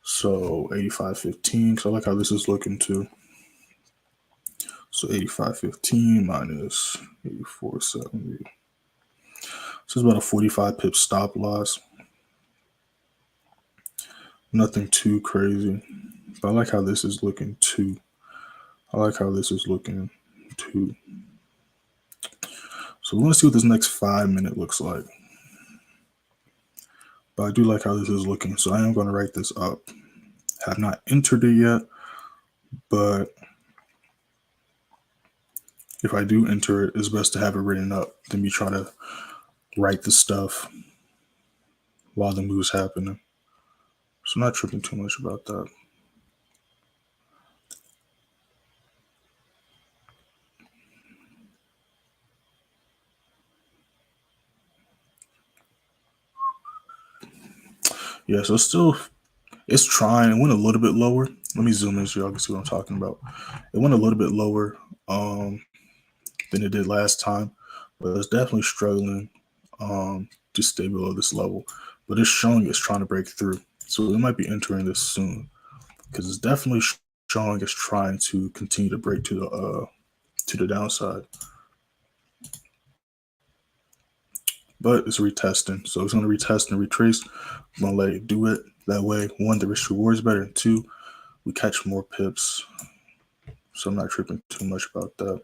So 85.15, because I like how this is looking too. So 85.15 minus 84.70. So it's about a 45 pip stop loss. Nothing too crazy. But I like how this is looking too. So we want to see what this next 5 minute looks like. But I do like how this is looking. So I am going to write this up. Have not entered it yet, but if I do enter it, it's best to have it written up than me try to write the stuff while the move's happening. So I'm not tripping too much about that. Yeah, so it's trying. It went a little bit lower. Let me zoom in so y'all can see what I'm talking about. It went a little bit lower than it did last time, but it's definitely struggling to stay below this level. But it's showing it's trying to break through. So we might be entering this soon because it's definitely showing it's trying to continue to break to the downside. But it's retesting. So it's going to retest and retrace. I'm going to let it do it. That way, 1, the risk reward is better, and 2, we catch more pips. So I'm not tripping too much about that.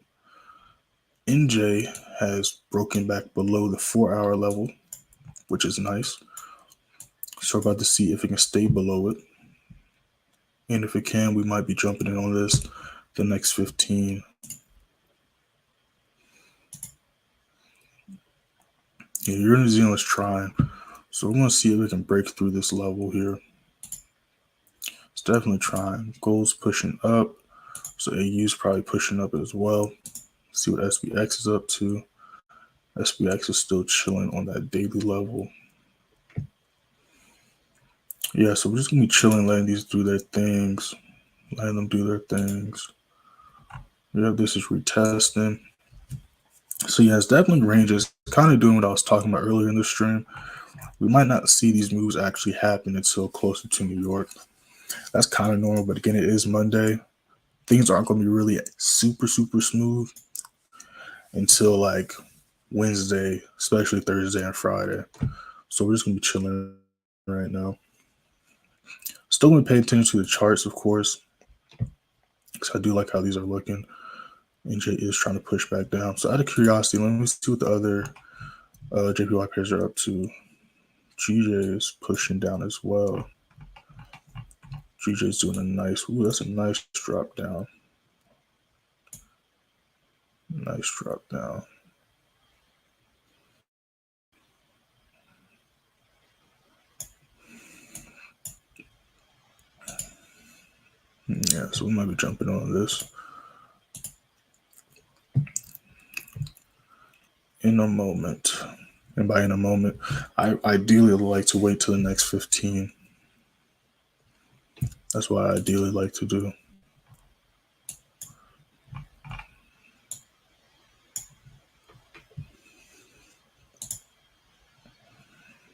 NJ has broken back below the 4-hour level, which is nice. So we're about to see if it can stay below it. And if it can, we might be jumping in on this the next 15. Yeah, Euro New Zealand's trying. So we're going to see if we can break through this level here. It's definitely trying. Gold's pushing up. So AU's probably pushing up as well. See what SPX is up to. SPX is still chilling on that daily level. Yeah, so we're just going to be chilling, letting these do their things. Letting them do their things. Yeah, this is retesting. So yeah, it's definitely ranges. Kind of doing what I was talking about earlier in the stream. We might not see these moves actually happen until closer to New York. That's kind of normal, but again, it is Monday. Things aren't going to be really super, super smooth until like Wednesday, especially Thursday and Friday. So we're just going to be chilling right now. Still going to pay attention to the charts, of course, because I do like how these are looking. NJ is trying to push back down. So out of curiosity, let me see what the other JPY pairs are up to. GJ is pushing down as well. GJ is doing a nice, that's a nice drop down. Nice drop down. Yeah, so we might be jumping on this in a moment. And by in a moment, I ideally like to wait till the next 15. That's what I ideally like to do.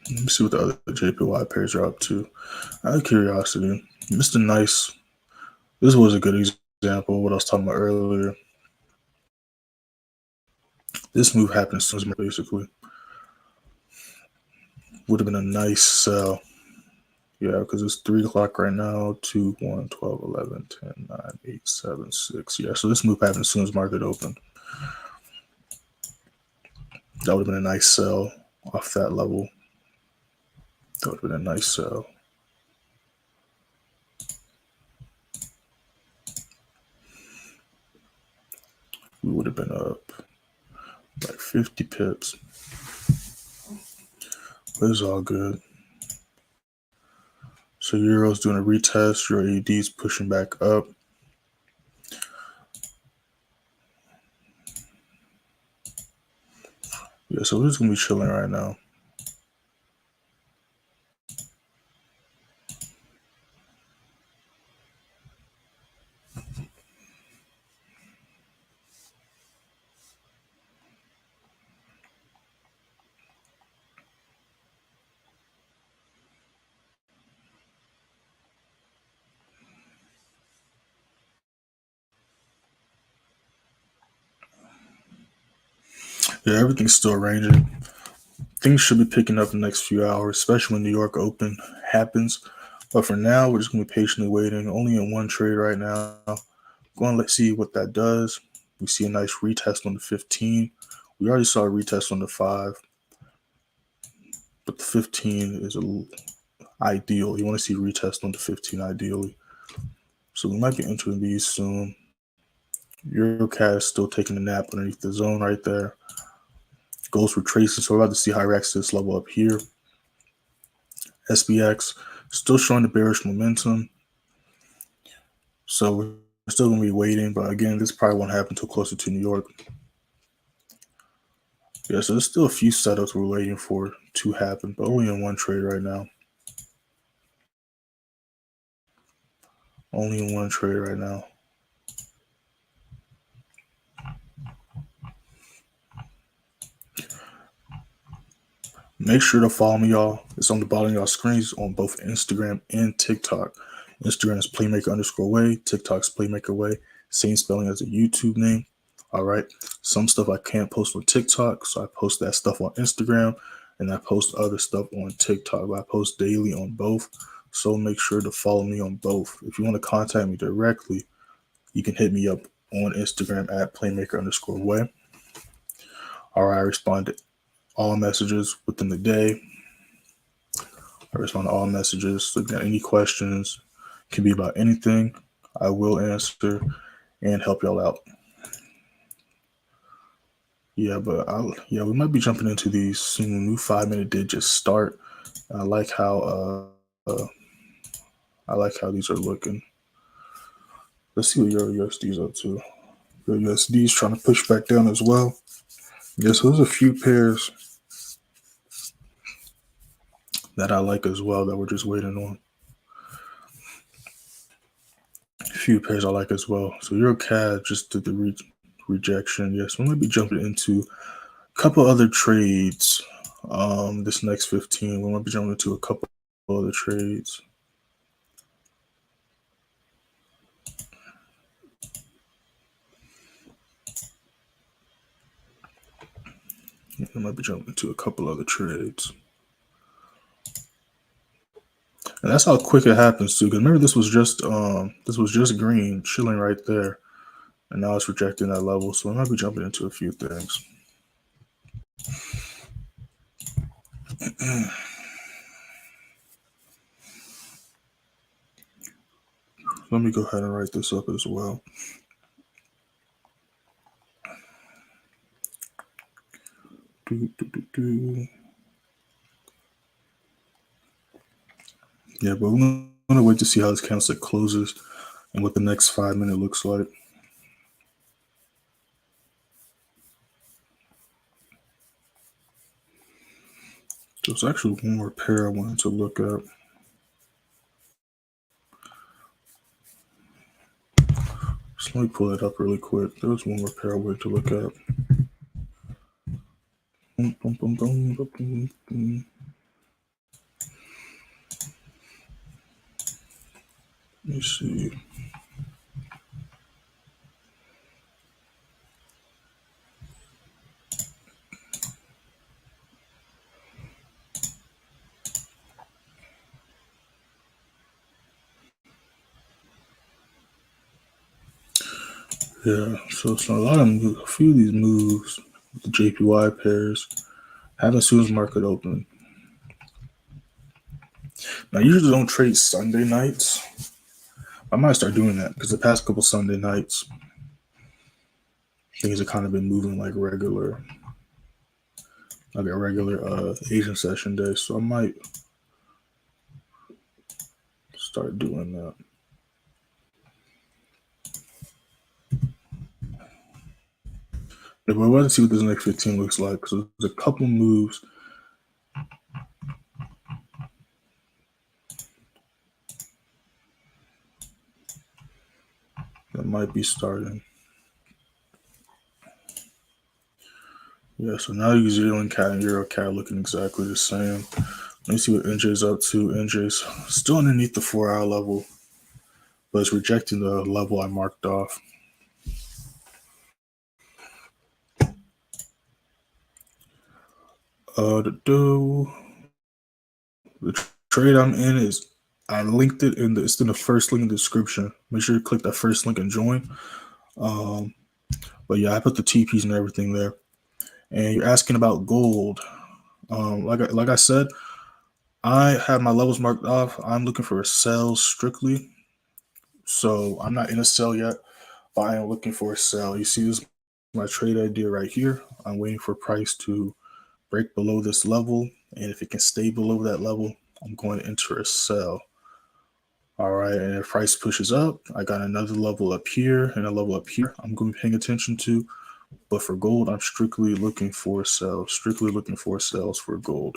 Let me see what the other JPY pairs are up to. Out of curiosity, Mr. Nice, this was a good example of what I was talking about earlier. This move happened as soon as basically. Would have been a nice sell. Yeah, because it's 3 o'clock right now. 2, 1, 12, 11, 10, 9, 8, 7, 6. Yeah, so this move happened as soon as market opened. That would have been a nice sell off that level. That would have been a nice sell. We would have been up like 50 pips. But it's all good. So Euro's doing a retest. Your AD's pushing back up. Yeah, so we're just going to be chilling right now. Yeah, everything's still ranging. Things should be picking up in the next few hours, especially when New York Open happens. But for now, we're just going to be patiently waiting. Only in one trade right now. Going to see what that does. We see a nice retest on the 15. We already saw a retest on the 5. But the 15 is ideal. You want to see a retest on the 15 ideally. So we might be entering these soon. Eurocat is still taking a nap underneath the zone right there. Goes retracing, so we're about to see how it reacts to this level up here. SPX still showing the bearish momentum. So we're still going to be waiting, but again, this probably won't happen until closer to New York. Yeah, so there's still a few setups we're waiting for to happen, but only in one trade right now. Only in one trade right now. Make sure to follow me, y'all. It's on the bottom of y'all screens on both Instagram and TikTok. Instagram is playmaker_way. TikTok's playmaker_way. Same spelling as a YouTube name. All right. Some stuff I can't post on TikTok, so I post that stuff on Instagram, and I post other stuff on TikTok. I post daily on both, so make sure to follow me on both. If you want to contact me directly, you can hit me up on Instagram at playmaker_way. All right, I respond to all messages within the day. I respond to all messages. So if you got any questions, it can be about anything, I will answer and help y'all out. Yeah, but we might be jumping into these soon. New 5-minute did just start. I like how these are looking. Let's see what Euro USD is up to. Euro USD is trying to push back down as well. Yeah, so there's a few pairs that I like as well that we're just waiting on. A few pairs I like as well. So Euro CAD just did the rejection. Yes, we might be jumping into a couple other trades. This next 15, we might be jumping into a couple other trades. I might be jumping into a couple other trades. And that's how quick it happens too. Because remember, this was just green chilling right there, and now it's rejecting that level. So I might be jumping into a few things. Let me go ahead and write this up as well. Yeah, but we're gonna wait to see how this candlestick closes and what the next 5-minute looks like. There's actually one more pair I wanted to look at. Let me pull it up really quick. There was one more pair I wanted to look at. Boom, boom, boom, boom, boom, boom, boom. Let me see. Yeah, so a few of these moves, the JPY pairs, haven't seen this market open. Now, I usually don't trade Sunday nights. I might start doing that because the past couple Sunday nights, things have kind of been moving like a regular Asian session day. So I might start doing that. Yeah, but I want to see what this next 15 looks like because there's a couple moves that might be starting. Yeah, so now New Zealand CAD and Euro CAD looking exactly the same. Let me see what NJ's up to. NJ's still underneath the 4-hour level, but it's rejecting the level I marked off. The trade I'm in is I linked it it's in the first link in the description. Make sure you click that first link and join. But yeah, I put the TPs and everything there. And you're asking about gold. Like I said, I have my levels marked off. I'm looking for a sell strictly. So I'm not in a sell yet, but I am looking for a sell. You see this my trade idea right here. I'm waiting for price to break below this level. And if it can stay below that level, I'm going to enter a sell. All right, and if price pushes up, I got another level up here and a level up here I'm going to be paying attention to. But for gold, I'm strictly looking for sales, for gold.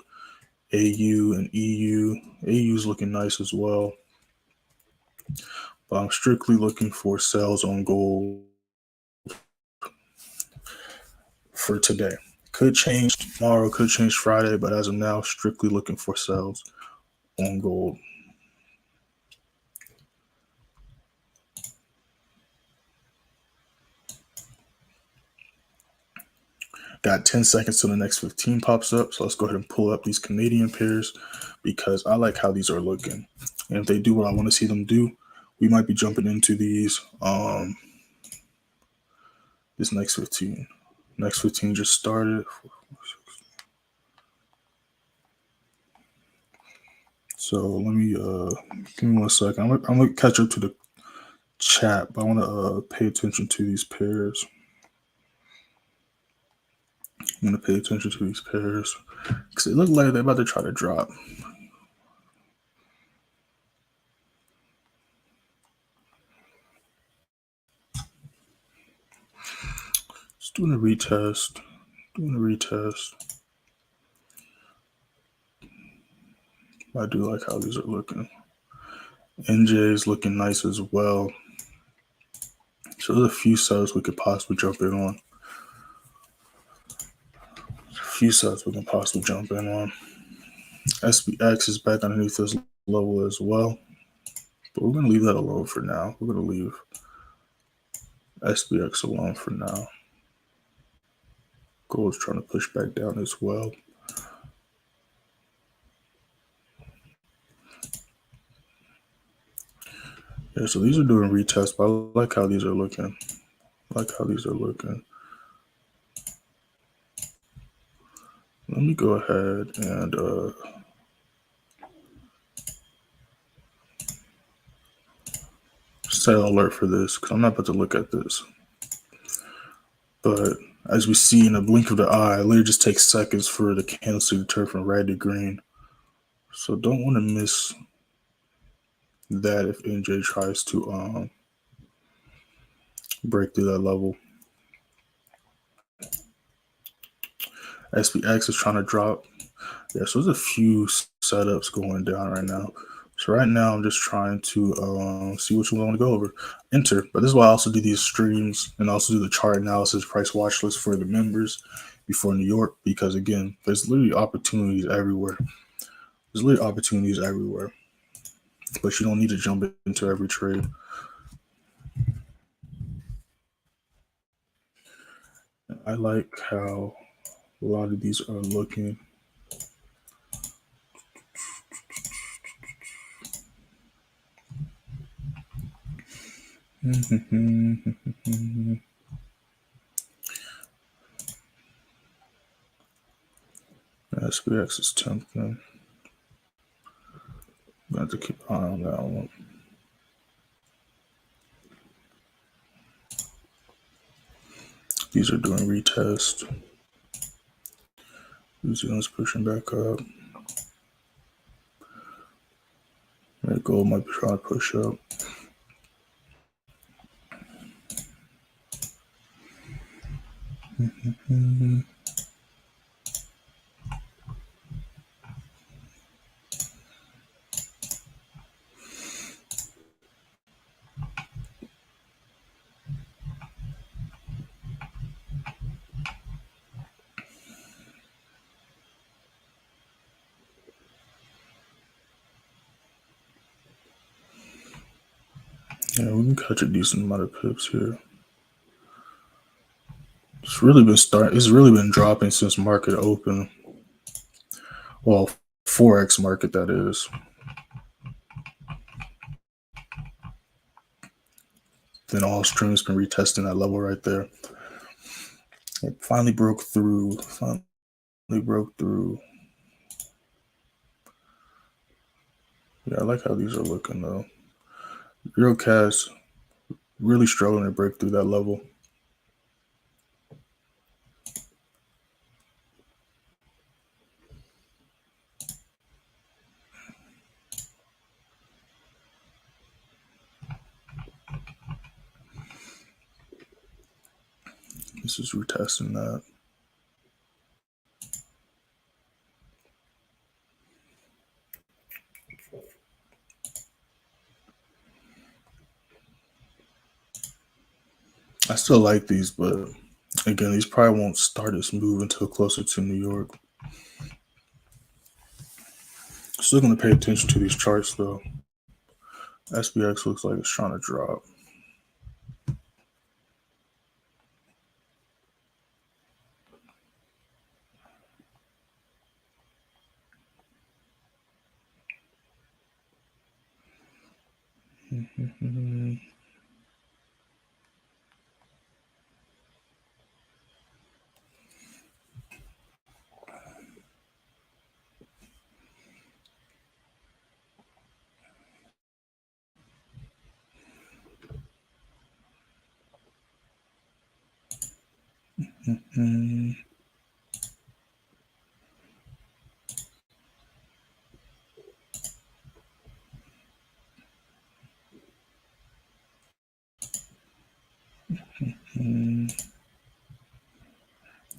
AU and EU. AU is looking nice as well. But I'm strictly looking for sales on gold for today. Could change tomorrow, could change Friday, but as of now, strictly looking for sales on gold. Got 10 seconds till the next 15 pops up. So let's go ahead and pull up these Canadian pairs because I like how these are looking. And if they do what I want to see them do, we might be jumping into these this next 15. Next 15 just started. So let me give me 1 second. I'm gonna catch up to the chat, but I want to pay attention to these pairs. I'm gonna pay attention to these pairs because they look like they're about to try to drop. Just doing a retest. I do like how these are looking. NJ is looking nice as well. So there's a few subs we could possibly jump in on. SPX is back underneath this level as well. But we're going to leave that alone for now. We're going to leave SPX alone for now. Gold's trying to push back down as well. Yeah, so these are doing retests, but I like how these are looking. Let me go ahead and set an alert for this because I'm not about to look at this. But as we see in a blink of the eye, it literally just takes seconds for the candlestick to turn from red to green. So don't want to miss that if NJ tries to break through that level. SPX is trying to drop. Yeah, so there's a few setups going down right now. So right now I'm just trying to see which one I want to go over. Enter. But this is why I also do these streams and also do the chart analysis, price watch list for the members before New York, because again, there's literally opportunities everywhere. There's literally opportunities everywhere. But you don't need to jump into every trade. I like how a lot of these are looking. SPX is tempting. I have to keep an eye on that one. These are doing retest. New Zealand's pushing back up. Red gold might be trying to push up. Yeah, we can catch a decent amount of pips here. It's really been dropping since market open. Well, Forex market, that is. Then all streams been retesting that level right there. It finally broke through. Yeah, I like how these are looking though. Eurocast really struggling to break through that level. This is retesting that. I still like these, but again, these probably won't start its move until closer to New York. Still going to pay attention to these charts though. SPX looks like it's trying to drop.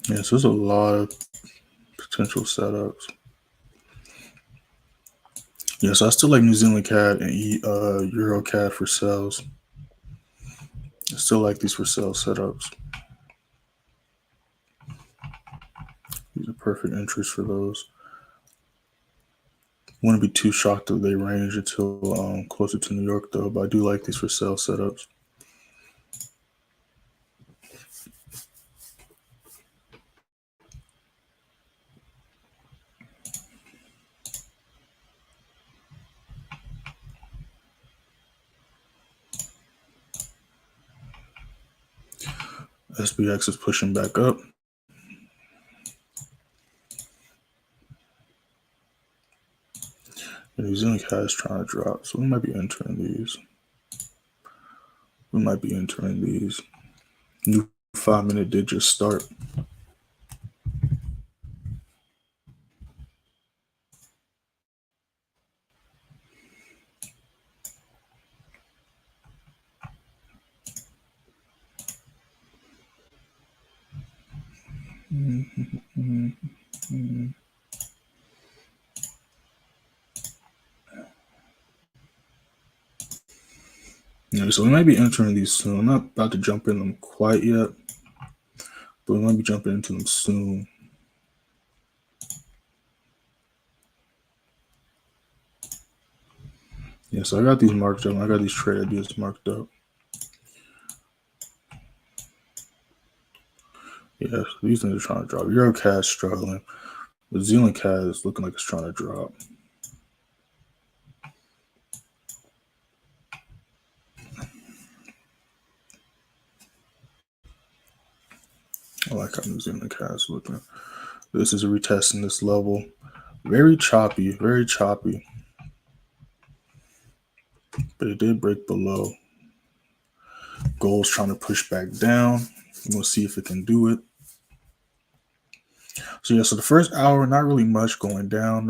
Yes, there's a lot of potential setups. Yes, I still like New Zealand CAD and Euro CAD for sales. I still like these for sale setups. These are perfect entries for those. Wouldn't be too shocked if they range until closer to New York though, but I do like these for sale setups. SPX is pushing back up. And New Zealand CAD is trying to drop, so we might be entering these. New 5-minute did just start. so we might be entering these soon. I'm not about to jump in them quite yet, but we might be jumping into them soon. Yeah, so I got these marked up. I got these trade ideas marked up. Yeah, so these things are trying to drop. Euro CAD struggling. The Zealand CAD is looking like it's trying to drop. I like how New Zealand CAD is looking. This is a retesting this level. Very choppy, very choppy. But it did break below. Gold's trying to push back down. We'll see if it can do it. So yeah, so the first hour, not really much going down.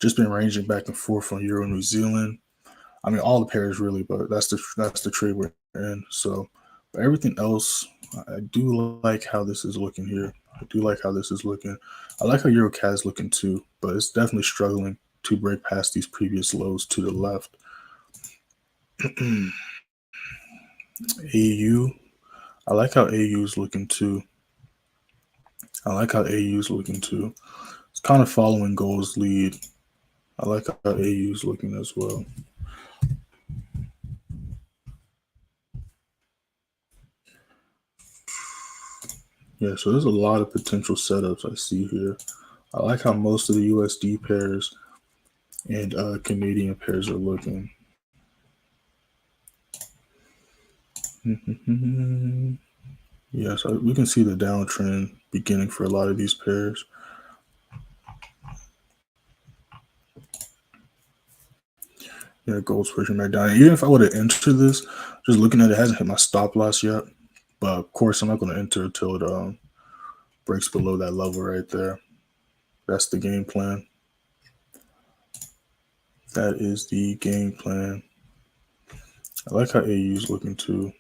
Just been ranging back and forth on Euro New Zealand. I mean, all the pairs really, but that's the trade we're in. So, but everything else, I do like how this is looking here. I like how Euro CAD is looking too, but it's definitely struggling to break past these previous lows to the left. AU, I like how AU is looking too. It's kind of following gold's lead. I like how AU is looking as well. Yeah, so there's a lot of potential setups I see here. I like how most of the USD pairs and Canadian pairs are looking. Yeah, so we can see the downtrend beginning for a lot of these pairs. Yeah, gold's pushing back down. Even if I would have entered this, just looking at it, hasn't hit my stop loss yet. But of course, I'm not going to enter until it breaks below that level right there. That's the game plan. That is the game plan. I like how AU is looking too.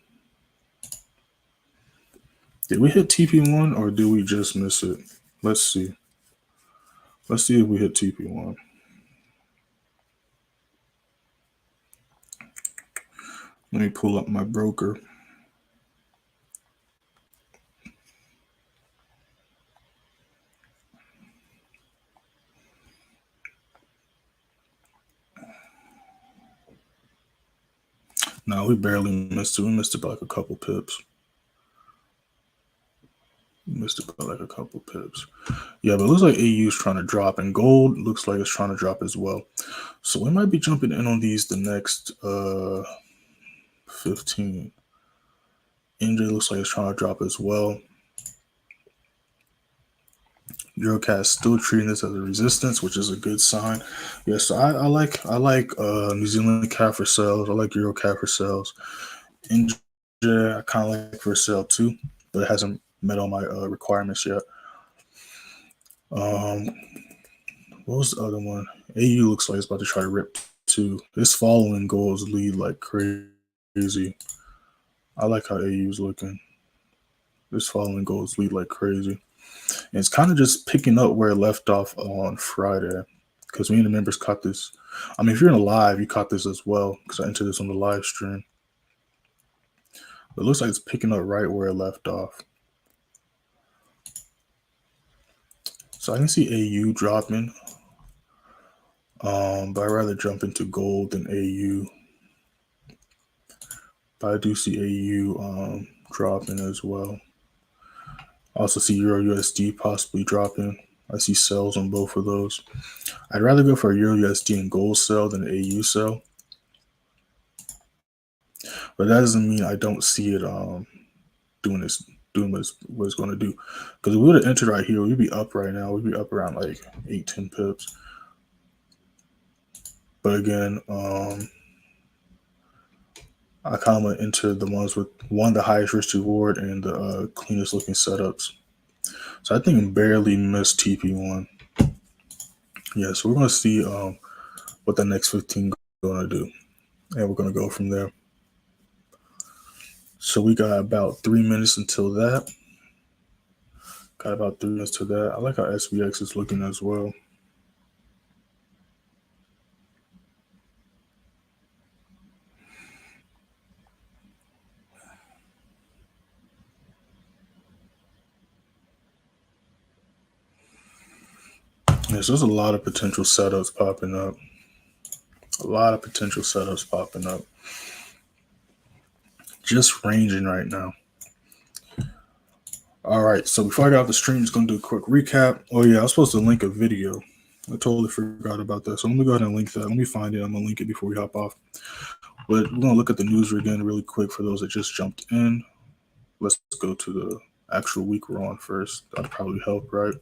Did we hit TP1 or did we just miss it? Let's see. Let's see if we hit TP1. Let me pull up my broker. No, we barely missed it. We missed it by like a couple pips. Yeah, but it looks like AU is trying to drop, and gold looks like it's trying to drop as well. So we might be jumping in on these the next 15. NJ looks like it's trying to drop as well. Eurocast still treating this as a resistance, which is a good sign. Yeah, so I like New Zealand CAD for sales. I like Eurocast for sales. NJ I kind of like for sale too, but it hasn't met all my requirements yet. What was the other one? AU looks like it's about to try to rip too. It's following gold's lead like crazy. I like how AU is looking. It's following gold's lead like crazy. And it's kind of just picking up where it left off on Friday. Because me and the members caught this. I mean, if you're in a live, you caught this as well. Because I entered this on the live stream. But it looks like it's picking up right where it left off. So I can see AU dropping. But I'd rather jump into gold than AU. But I do see AU dropping as well. I also see Euro USD possibly dropping. I see sells on both of those. I'd rather go for a Euro USD and gold sell than an AU sell. But that doesn't mean I don't see it doing what it's going to do. Because if we would have entered right here, we'd be up right now. We'd be up around like 8-10 pips. But again, I kind of want to enter the ones with the highest risk reward and the cleanest looking setups. So I think I barely missed TP1. Yeah, so we're going to see what the next 15 going to do. And we're going to go from there. So we got about 3 minutes until that. I like how SPX is looking as well. Yes, there's a lot of potential setups popping up. A lot of potential setups popping up. Just ranging right now. All right, so before I get off the stream, just going to do a quick recap. Oh, yeah, I was supposed to link a video. I totally forgot about that. So let me go ahead and link that. Let me find it. I'm going to link it before we hop off. But we're going to look at the news again really quick for those that just jumped in. Let's go to the actual week we're on first. That'll probably help, right?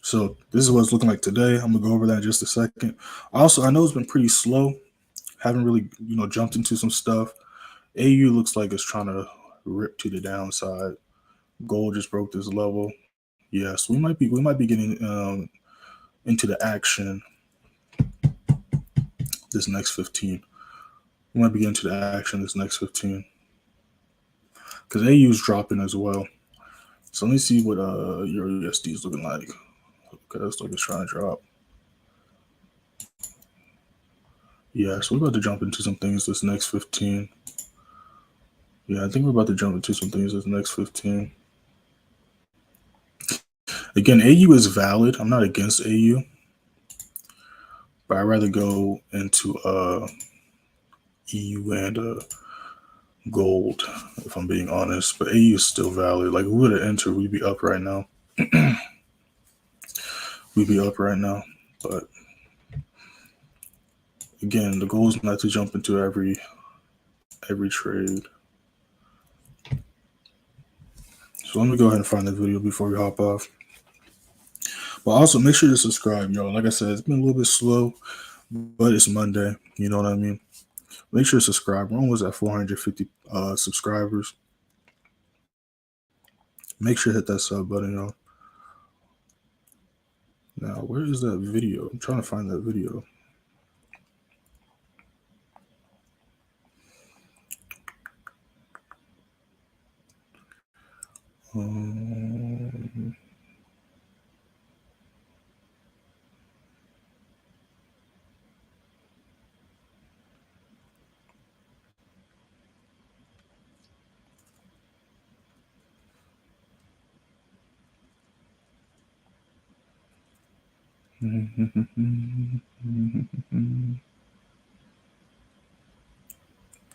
So this is what it's looking like today. I'm going to go over that in just a second. Also, I know it's been pretty slow. Haven't really, jumped into some stuff. AU looks like it's trying to rip to the downside. Gold just broke this level. Yes, we might be getting into the action this next 15. We might be getting to the action this next 15 because AU is dropping as well. So let me see what your USD is looking like. Okay, that's like it's trying to drop. Yeah, so we're about to jump into some things this next 15. Yeah, I think we're about to jump into some things this next 15. Again, AU is valid. I'm not against AU, but I'd rather go into EU and gold, if I'm being honest. But AU is still valid. Like, if we would have entered, we'd be up right now. We'd be up right now. But again, the goal is not to jump into every trade. So let me go ahead and find the video before we hop off. But also make sure to subscribe, y'all. Like I said, it's been a little bit slow, but it's Monday. You know what I mean? Make sure to subscribe. We're almost at 450 subscribers. Make sure to hit that sub button, y'all. Now, where is that video? I'm trying to find that video.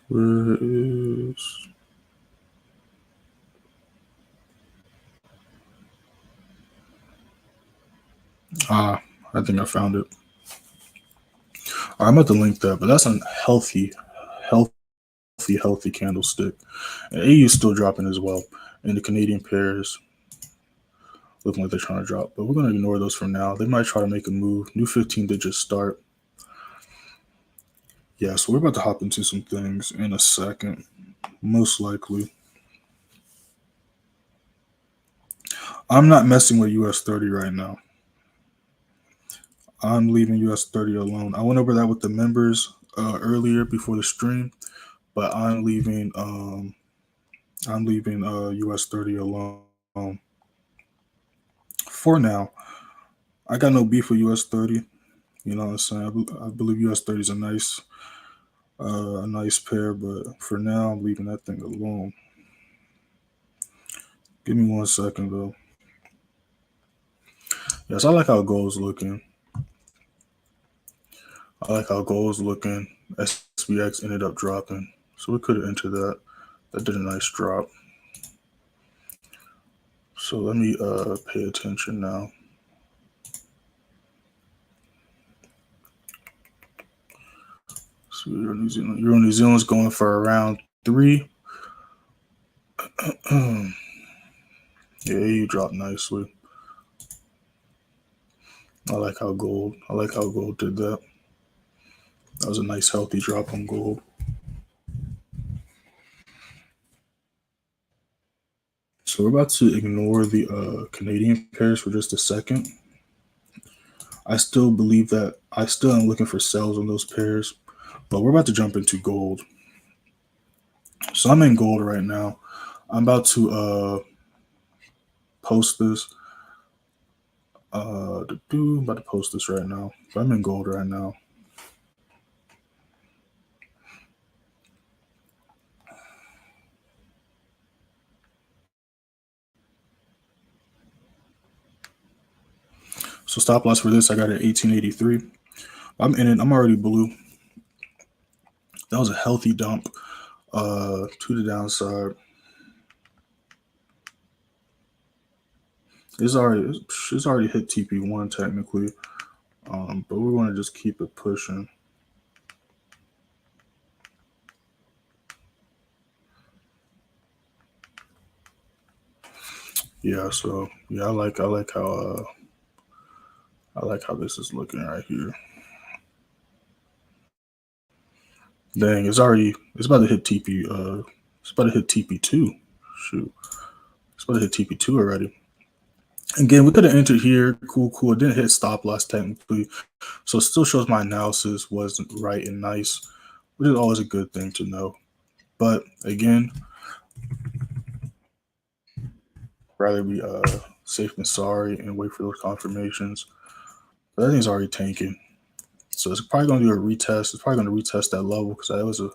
Where is... I think I found it. I'm about to link that, but that's a healthy candlestick. And AU is still dropping as well. And the Canadian pairs looking like they're trying to drop. But we're going to ignore those for now. They might try to make a move. New 15 did just start. Yeah, so we're about to hop into some things in a second, most likely. I'm not messing with US30 right now. I'm leaving US30 alone. I went over that with the members earlier before the stream, but I'm leaving US30 alone for now. I got no beef with US30. You know what I'm saying? I believe US30 is a nice pair, but for now I'm leaving that thing alone. Give me 1 second though. Yes, I like how gold's looking. SPX ended up dropping, so we could have entered that. That did a nice drop. So let me pay attention now. So Euro New Zealand's going for around 3. Yeah, you dropped nicely. I like how gold did that. That was a nice healthy drop on gold. So we're about to ignore the Canadian pairs for just a second. I still believe that I still am looking for sells on those pairs, but we're about to jump into gold. So I'm in gold right now. I'm about to post this. I'm about to post this right now. But I'm in gold right now. So stop loss for this, I got it at 1883. I'm in it. I'm already blue. That was a healthy dump to the downside. It's already hit TP1 technically, but we want to just keep it pushing. Yeah, so yeah, I like how this is looking right here. Dang, it's about to hit TP. It's about to hit TP2. Shoot, it's about to hit TP2 already. Again, we could have entered here. Cool. It didn't hit stop loss technically, so it still shows my analysis wasn't right and nice, which is always a good thing to know. But again, rather be safe than sorry and wait for those confirmations. But that thing's already tanking, so it's probably going to do a retest. It's probably going to retest that level because that was a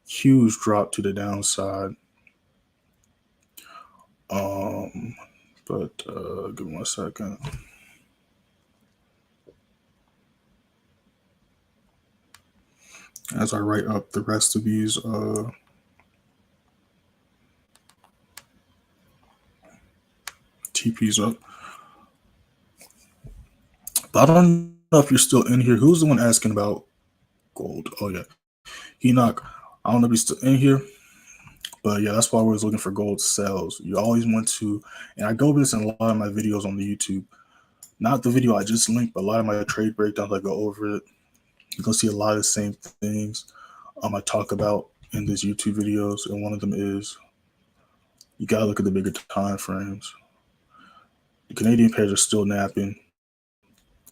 huge drop to the downside. But give me 1 second. As I write up the rest of these TPs up. But I don't know if you're still in here. Who's the one asking about gold? Oh yeah, Enoch. I don't know if he's still in here. But yeah, that's why we're always looking for gold sells. You always want to, and I go over this in a lot of my videos on the YouTube. Not the video I just linked, but a lot of my trade breakdowns, I go over it. You're going to see a lot of the same things I talk about in these YouTube videos. And one of them is you got to look at the bigger time frames. The Canadian pairs are still napping.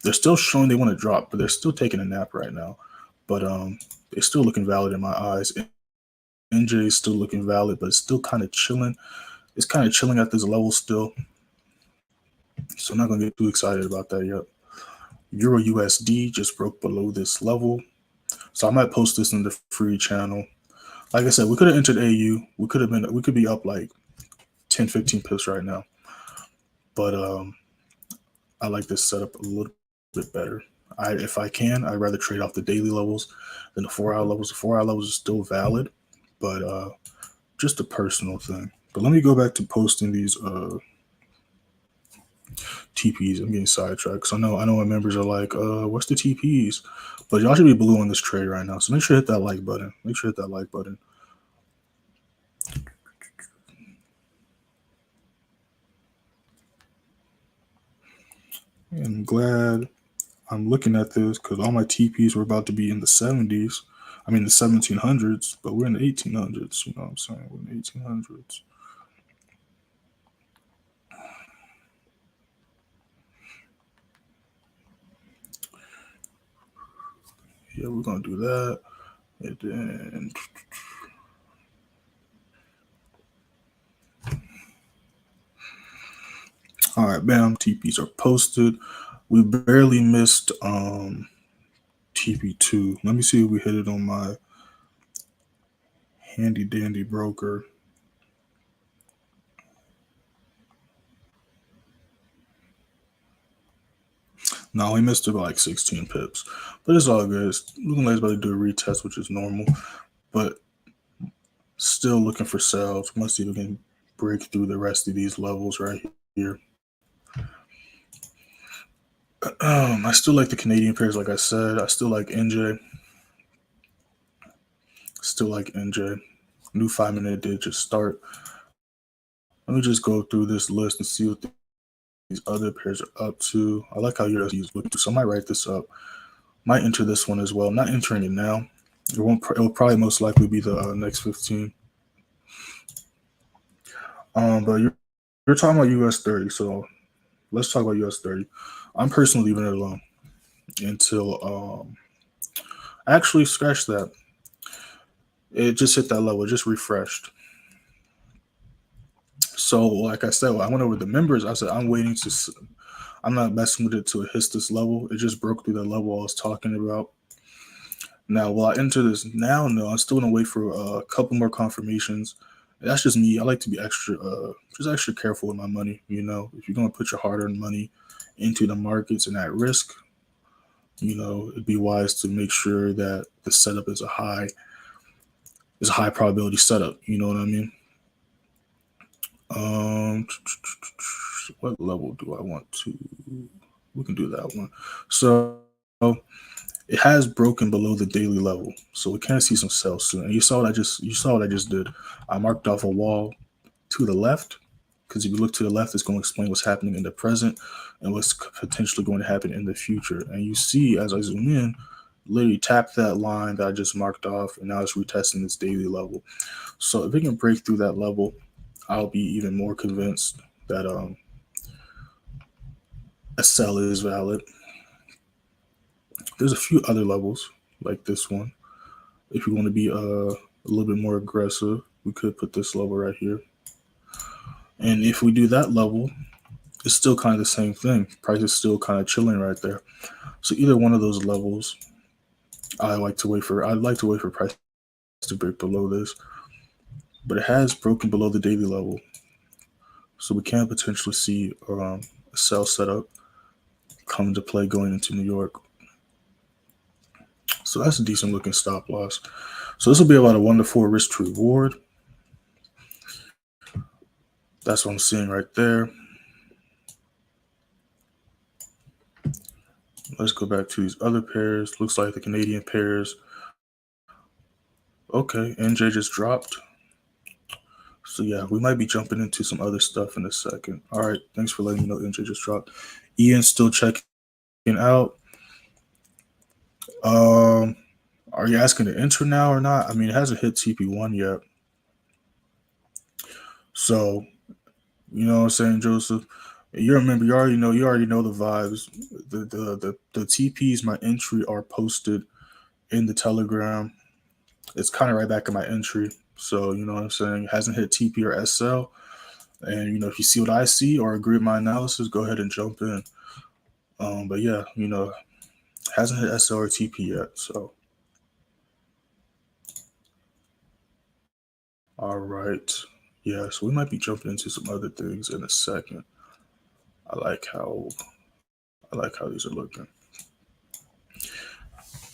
They're still showing they want to drop, but they're still taking a nap right now. But they're still looking valid in my eyes. NJ is still looking valid, but it's still kind of chilling. It's kind of chilling at this level still. So I'm not going to get too excited about that yet. Euro USD just broke below this level. So I might post this in the free channel. Like I said, we could have entered AU. We could be up like 10, 15 pips right now. But I like this setup a little bit better. If I can, I'd rather trade off the daily levels than the 4-hour levels. The 4-hour levels are still valid, but just a personal thing. But let me go back to posting these TPs. I'm getting sidetracked. So I know my members are like, what's the TPs? But y'all should be blue on this trade right now. So make sure to hit that like button. Make sure to hit that like button. And I'm glad I'm looking at this because all my TPs were about to be in the 70s. I mean the 1700s, but we're in the 1800s. You know what I'm saying? We're in the 1800s. Yeah, we're gonna do that, and then all right, bam. TPs are posted. We barely missed TP2. Let me see if we hit it on my handy dandy broker. No, we missed it by like 16 pips, but it's all good. It's looking like it's about to do a retest, which is normal, but still looking for sales. Let's see if we can break through the rest of these levels right here. I still like the Canadian pairs, like I said. I still like NJ. Still like NJ. New 5-minute did just start. Let me just go through this list and see what these other pairs are up to. I like how USD is looking, so I might write this up. Might enter this one as well. I'm not entering it now. It will probably most likely be the next 15. But you're talking about US30, so let's talk about US30. I'm personally leaving it alone until actually scratch that. It just hit that level. It just refreshed. So, like I said, when I went over the members. I said I'm waiting to. I'm not messing with it till it hits this level. It just broke through the level I was talking about. Now, will I enter this now? No, I'm still gonna wait for a couple more confirmations. That's just me. I like to be just extra careful with my money. You know, if you're going to put your hard-earned money into the markets and at risk, you know, it'd be wise to make sure that the setup is a high probability setup. You know what I mean? What level do I want to? We can do that one. So it has broken below the daily level, so we can see some sales soon. And you saw what I just did. I marked off a wall to the left, because if you look to the left, it's going to explain what's happening in the present and what's potentially going to happen in the future. And you see, as I zoom in, literally tap that line that I just marked off, and now it's retesting its daily level. So if it can break through that level, I'll be even more convinced that a sell is valid. There's a few other levels like this one. If you want to be a little bit more aggressive, we could put this level right here. And if we do that level, it's still kind of the same thing. Price is still kind of chilling right there. So either one of those levels, I'd like to wait for price to break below this. But it has broken below the daily level. So we can potentially see a sell setup come into play going into New York. So that's a decent looking stop loss. So this will be about a 1 to 4 risk to reward. That's what I'm seeing right there. Let's go back to these other pairs. Looks like the Canadian pairs. Okay, NJ just dropped. So yeah, we might be jumping into some other stuff in a second. All right, thanks for letting me know NJ just dropped. Ian's still checking out. Are you asking to enter now or not? I mean, it hasn't hit TP1 yet. So, you know what I'm saying, Joseph? You remember, you already know the vibes. The TPs, my entry, are posted in the Telegram. It's kind of right back in my entry. So, you know what I'm saying? It hasn't hit TP or SL. And, you know, if you see what I see or agree with my analysis, go ahead and jump in. But yeah, you know, hasn't hit SL or TP yet. So, all right. Yeah, so we might be jumping into some other things in a second. I like how these are looking.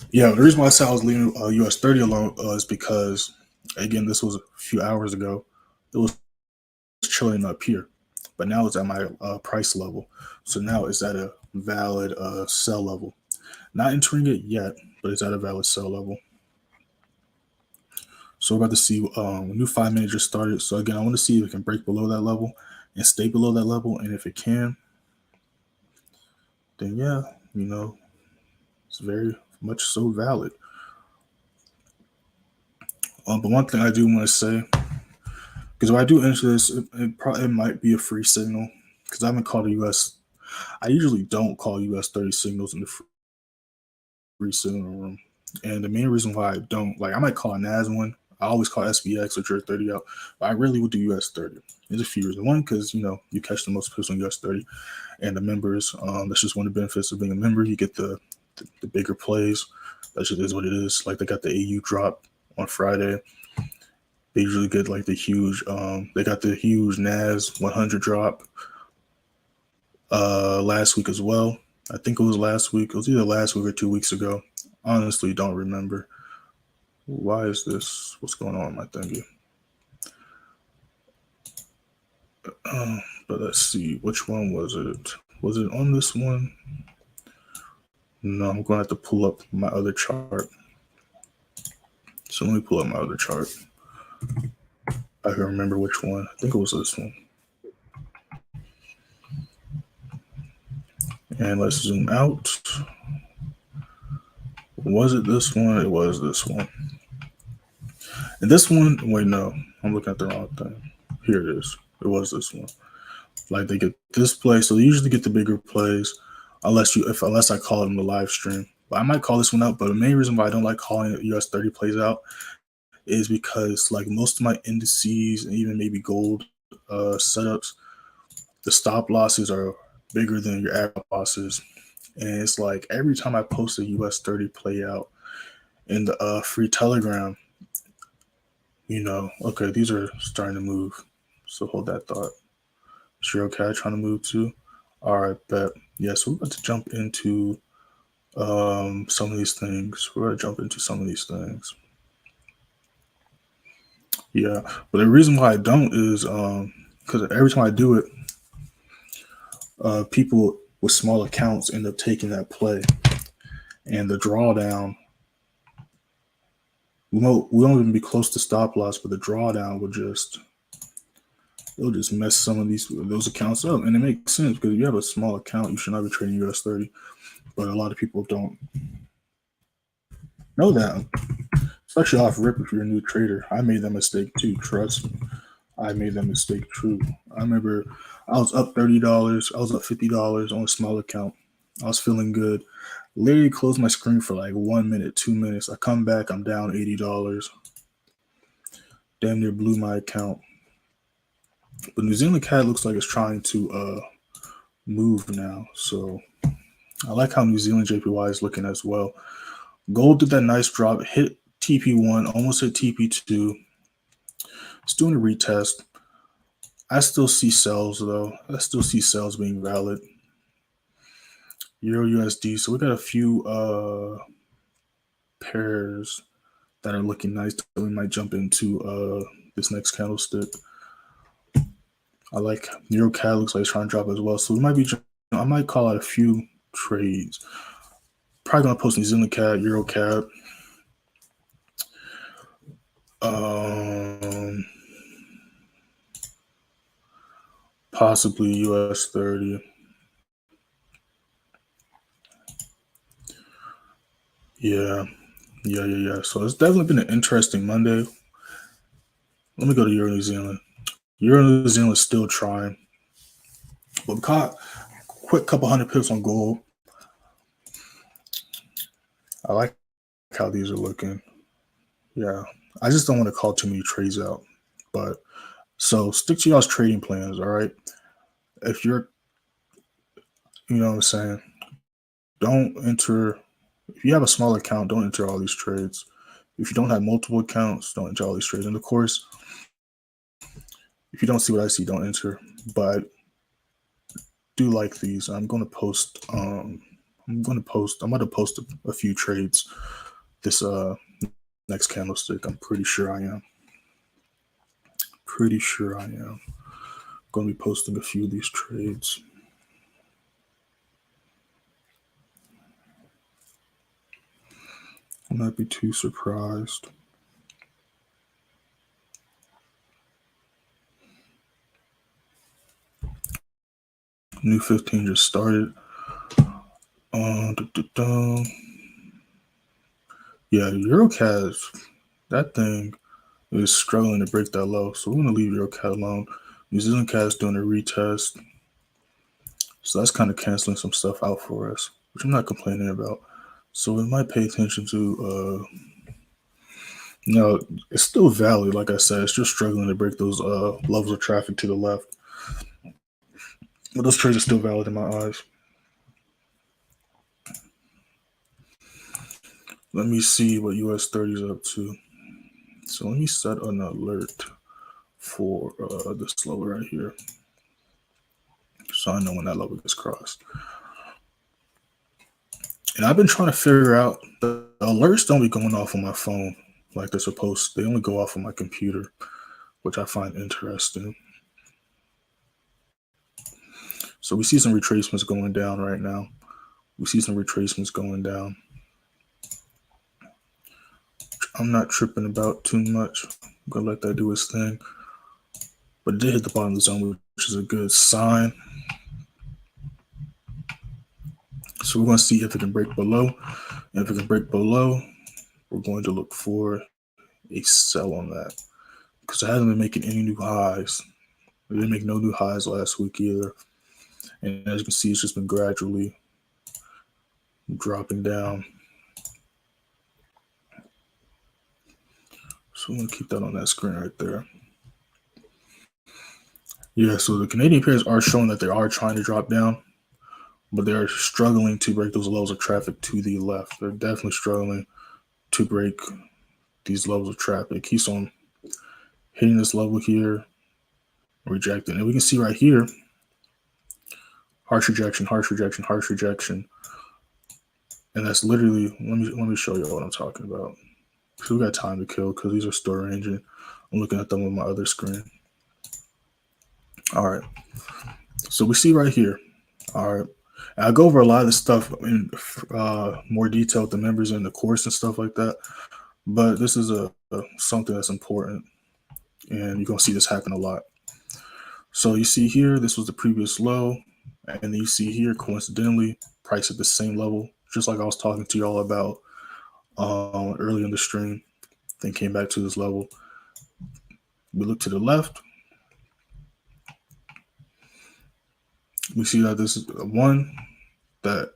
Yeah, the reason why I said I was leaving US30 alone is because, again, this was a few hours ago. It was chilling up here, but now it's at my price level. So now it's at a valid sell level. Not entering it yet, but it's at a valid sell level. So we're about to see a new 5 minute just started. So again, I want to see if it can break below that level and stay below that level. And if it can, then yeah, you know, it's very much so valid. But one thing I do want to say, because if I do enter this, it might be a free signal, because I haven't called a US. I usually don't call US30 signals in the free signal room. And the main reason why I don't, like, I might call a NAS one. I always call SPX or GBPJPY out, but I really would do US30. There's a few reasons. One, because, you know, you catch the most pips on US30, and the members. That's just one of the benefits of being a member. You get the bigger plays. That just is what it is. Like, they got the AU drop on Friday. They usually get like the huge. They got the huge NAS100 drop last week as well. I think it was last week. It was either last week or 2 weeks ago. Honestly, don't remember. Why is this? What's going on with my thingy? But let's see. Which one was it? Was it on this one? No, I'm going to have to pull up my other chart. So let me pull up my other chart. I can remember which one. I think it was this one. And let's zoom out. Was it this one? It was this one. And this one, wait, no, I'm looking at the wrong thing. Here it is. It was this one. Like, they get this play, so they usually get the bigger plays, unless I call it in the live stream. But I might call this one out. But the main reason why I don't like calling it US30 plays out is because, like, most of my indices and even maybe gold setups, the stop losses are bigger than your average losses. And it's like every time I post a US30 play out in the free Telegram, Okay, these are starting to move. So hold that thought. Zero CAD trying to move too. All right, bet. Yeah, so we're about to jump into some of these things. We're going to jump into some of these things. Yeah, but the reason why I don't is because every time I do it, people with small accounts end up taking that play, and the drawdown. We won't even be close to stop loss, but the drawdown will it'll just mess some of those accounts up, and it makes sense because if you have a small account, you should not be trading US30. But a lot of people don't know that. It's actually off rip if you're a new trader. I made that mistake too. Trust me, I made that mistake too. I remember I was up $30. I was up $50 on a small account. I was feeling good. Literally closed my screen for like 1 minute, 2 minutes. I come back, I'm down $80. Damn near blew my account. But New Zealand CAD looks like it's trying to move now. So I like how New Zealand JPY is looking as well. Gold did that nice drop, hit TP1, almost hit TP2. It's doing a retest. I still see sells though. I still see sells being valid. Euro USD. So we got a few pairs that are looking nice that we might jump into this next candlestick. I like Euro CAD looks like it's trying to drop as well. So we might be. I might call out a few trades. Probably gonna post New Zealand CAD, Euro CAD. Possibly US30. Yeah. So it's definitely been an interesting Monday. Let me go to Euro New Zealand. Euro New Zealand is still trying. But we caught a quick couple hundred pips on gold. I like how these are looking. Yeah. I just don't want to call too many trades out. But so stick to y'all's trading plans, all right? If you're, you know what I'm saying, don't enter. If you have a small account, don't enter all these trades. If you don't have multiple accounts, don't enter all these trades. And of course, if you don't see what I see, don't enter. But do like these. I'm going to post. I'm about to post a few trades this next candlestick. I'm pretty sure I am. Going to be posting a few of these trades. I might be too surprised. New 15 just started. Yeah, EuroCAD, that thing is struggling to break that low. So we're going to leave EuroCAD alone. New Zealand CAD is doing a retest. So that's kind of canceling some stuff out for us, which I'm not complaining about. So we might pay attention to, it's still valid. Like I said, it's just struggling to break those levels of traffic to the left. But those trades are still valid in my eyes. Let me see what US30 is up to. So let me set an alert for this level right here. So I know when that level gets crossed. And I've been trying to figure out, the alerts don't be going off on my phone like they're supposed to. They only go off on my computer, which I find interesting. So we see some retracements going down right now. I'm not tripping about too much. I'm going to let that do its thing. But it did hit the bottom of the zone, which is a good sign. So we're going to see if it can break below. And if it can break below, we're going to look for a sell on that. Because it hasn't been making any new highs. It didn't make no new highs last week either. And as you can see, it's just been gradually dropping down. So I'm going to keep that on that screen right there. Yeah, so the Canadian pairs are showing that they are trying to drop down, but they're struggling to break those levels of traffic to the left. They're definitely struggling to break these levels of traffic. Keeps on hitting this level here, rejecting. And we can see right here, harsh rejection, harsh rejection, harsh rejection. And that's literally, let me show you what I'm talking about. So we got time to kill because these are store ranging. I'm looking at them on my other screen. All right. So we see right here. All right. And I go over a lot of this stuff in more detail with the members in the course and stuff like that. But this is something that's important. And you're going to see this happen a lot. So you see here, this was the previous low. And then you see here, coincidentally, price at the same level, just like I was talking to y'all about early in the stream. Then came back to this level. We look to the left. We see that this is one that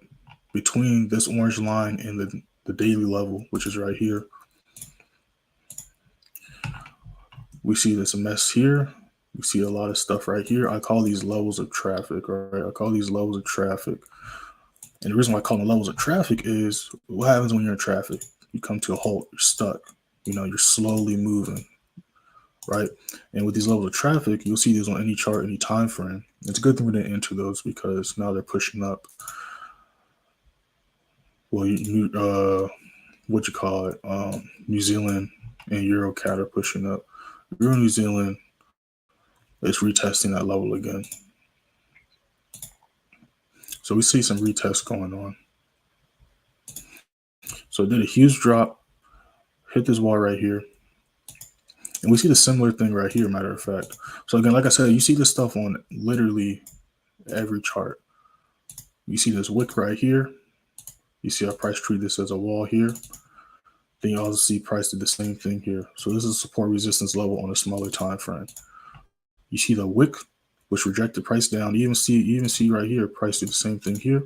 between this orange line and the daily level, which is right here, we see this mess here. We see a lot of stuff right here. I call these levels of traffic, right? I call these levels of traffic. And the reason why I call them levels of traffic is what happens when you're in traffic? You come to a halt, you're stuck. You know, you're slowly moving, right? And with these levels of traffic, you'll see these on any chart, any time frame. It's a good thing we didn't enter those because now they're pushing up. Well, what you call it? New Zealand and Eurocat are pushing up. Euro New Zealand is retesting that level again. So we see some retests going on. So it did a huge drop, hit this wall right here. And we see the similar thing right here, matter of fact. So again, like I said, you see this stuff on literally every chart. You see this wick right here. You see how price treat this as a wall here. Then you also see price did the same thing here. So this is support resistance level on a smaller time frame. You see the wick, which rejected price down. You even see right here, price did the same thing here.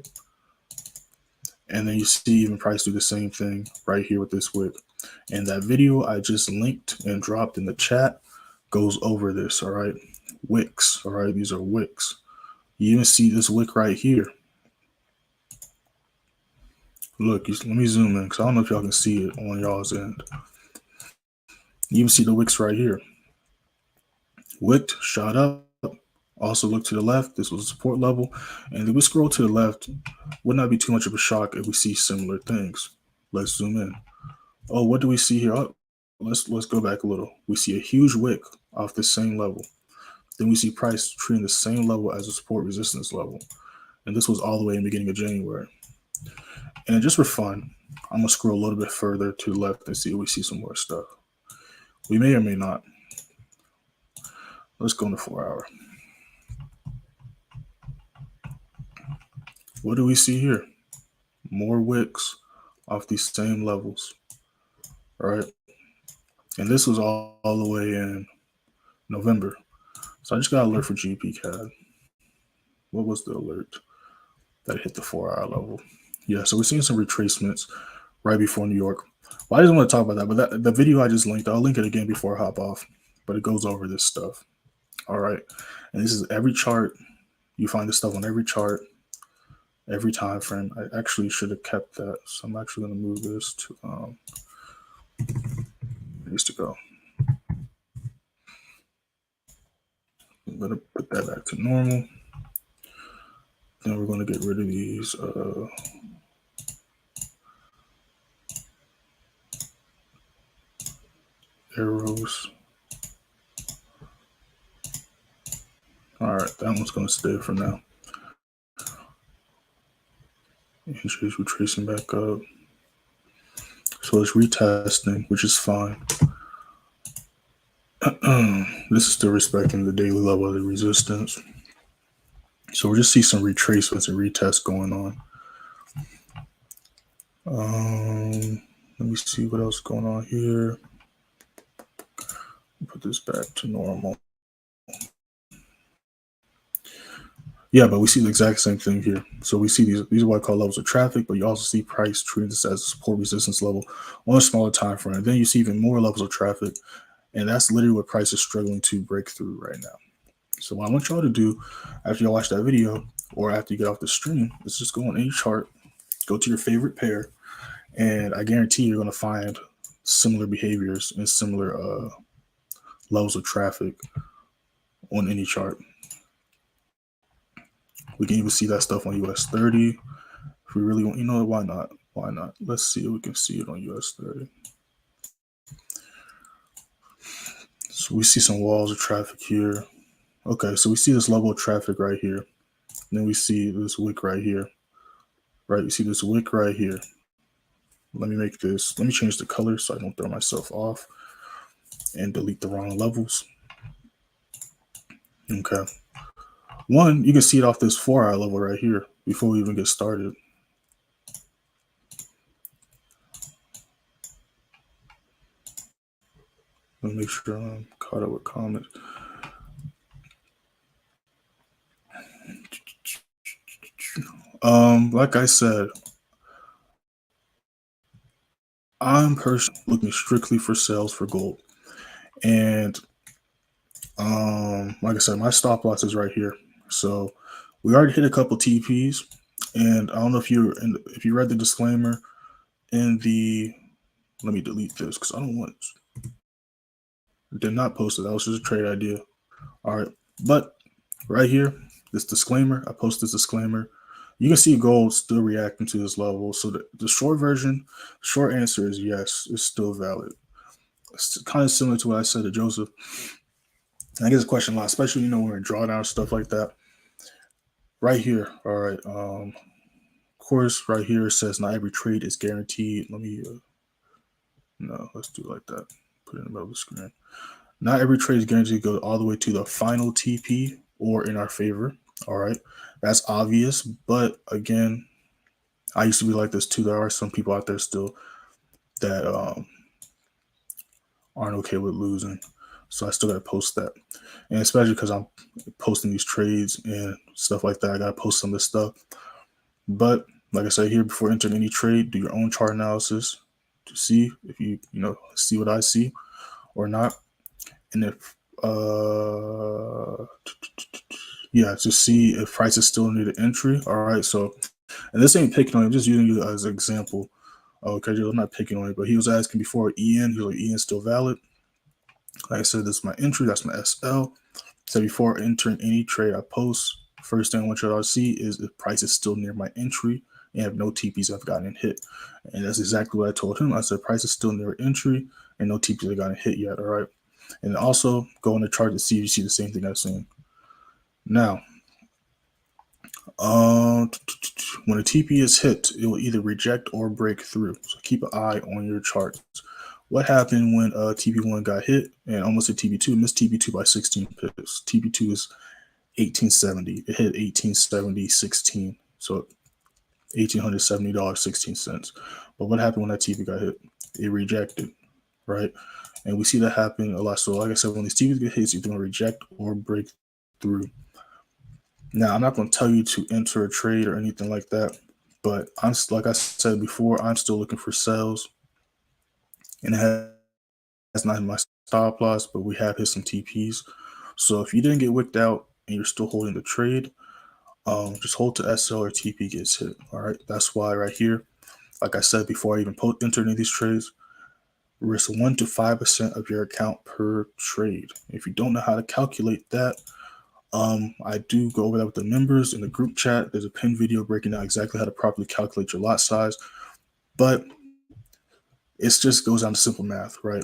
And then you see even price do the same thing right here with this wick. And that video I just linked and dropped in the chat goes over this, all right? Wicks, all right? These are wicks. You even see this wick right here. Look, let me zoom in because I don't know if y'all can see it on y'all's end. You even see the wicks right here. Wicked, shot up. Also look to the left. This was a support level. And if we scroll to the left, would not be too much of a shock if we see similar things. Let's zoom in. Oh, what do we see here? Oh, let's go back a little. We see a huge wick off the same level. Then we see price treating the same level as a support resistance level. And this was all the way in the beginning of January. And just for fun, I'm going to scroll a little bit further to the left and see if we see some more stuff. We may or may not. Let's go in the 4 hour. What do we see here? More wicks off these same levels, right? And this was all the way in November. So I just got an alert for GPCAD. What was the alert that hit the 4 hour level? Yeah, so we're seeing some retracements right before New York. Well, I just want to talk about that, but the video I just linked, I'll link it again before I hop off, but it goes over this stuff. All right. And this is every chart. You find this stuff on every chart, every time frame. I actually should have kept that. So I'm actually going to move this to, it needs to go. I'm going to put that back to normal. Then we're going to get rid of these arrows. All right, that one's going to stay for now. Entries we're tracing back up. So it's retesting, which is fine. This is still respecting the daily level of the resistance. So we'll just see some retracements and retests going on. Let me see what else is going on here. Put this back to normal. Yeah, but we see the exact same thing here. So we see these are what I call levels of traffic, but you also see price treating this as a support resistance level on a smaller time frame. Then you see even more levels of traffic, and that's literally what price is struggling to break through right now. So what I want y'all to do after y'all watch that video or after you get off the stream is just go on any chart, go to your favorite pair, and I guarantee you're going to find similar behaviors and similar levels of traffic on any chart. We can even see that stuff on US30. If we really want, why not? Why not? Let's see if we can see it on US30. So we see some walls of traffic here. Okay, so we see this level of traffic right here. And then we see this wick right here. Right, you see this wick right here. Let me change the color so I don't throw myself off and delete the wrong levels. Okay. One, you can see it off this 4-hour level right here before we even get started. Let me make sure I'm caught up with comments. Like I said, I'm personally looking strictly for sales for gold. And like I said, my stop loss is right here. So we already hit a couple TPs, and I don't know if you read the disclaimer in the. Let me delete this because I don't want. Did not post it. That was just a trade idea. All right, but right here, this disclaimer. I post this disclaimer. You can see gold still reacting to this level. So the short version, short answer is yes, it's still valid. It's kind of similar to what I said to Joseph. And I get this question a lot, especially when we're in drawdown stuff like that. Right here, all right. Of course, right here it says not every trade is guaranteed. Let me no, let's do it like that. Put it in the middle of the screen. Not every trade is guaranteed to go all the way to the final TP or in our favor. All right, that's obvious. But again, I used to be like this too. There are some people out there still that aren't okay with losing. So I still got to post that. And especially because I'm posting these trades and stuff like that, I got to post some of this stuff. But like I said here, before entering any trade, do your own chart analysis to see if you see what I see or not. And if to see if price is still near the entry. All right, so, and this ain't picking on it, I'm just using you as an example. Okay, I'm not picking on it, but he was asking before EN. He was like, EN still valid? Like I said, this is my entry, that's my SL. So before entering any trade I post, first thing I want you to see is if price is still near my entry and have no TPs have gotten hit. And that's exactly what I told him. I said price is still near entry and no TPs have gotten hit yet. All right. And also go on the chart to see if you see the same thing I'm saying. Now, when a TP is hit, it will either reject or break through. So keep an eye on your charts. What happened when TP1 got hit and almost hit TP2? Missed TP2 by 16 pips. TP2 is 1870. It hit 1870.16. So $1,870.16. But what happened when that TP got hit? It rejected, right? And we see that happen a lot. So like I said, when these TPs get hit, it's either going to reject or break through. Now, I'm not going to tell you to enter a trade or anything like that, but I'm like I said before, I'm still looking for sales. And it has not hit my stop loss, but we have hit some TPs. So if you didn't get wicked out and you're still holding the trade, just hold to SL or TP gets hit. All right, that's why right here, like I said before I even enter any of these trades, risk 1 to 5% of your account per trade. If you don't know how to calculate that, I do go over that with the members in the group chat. There's a pinned video breaking down exactly how to properly calculate your lot size, but it just goes down to simple math, right?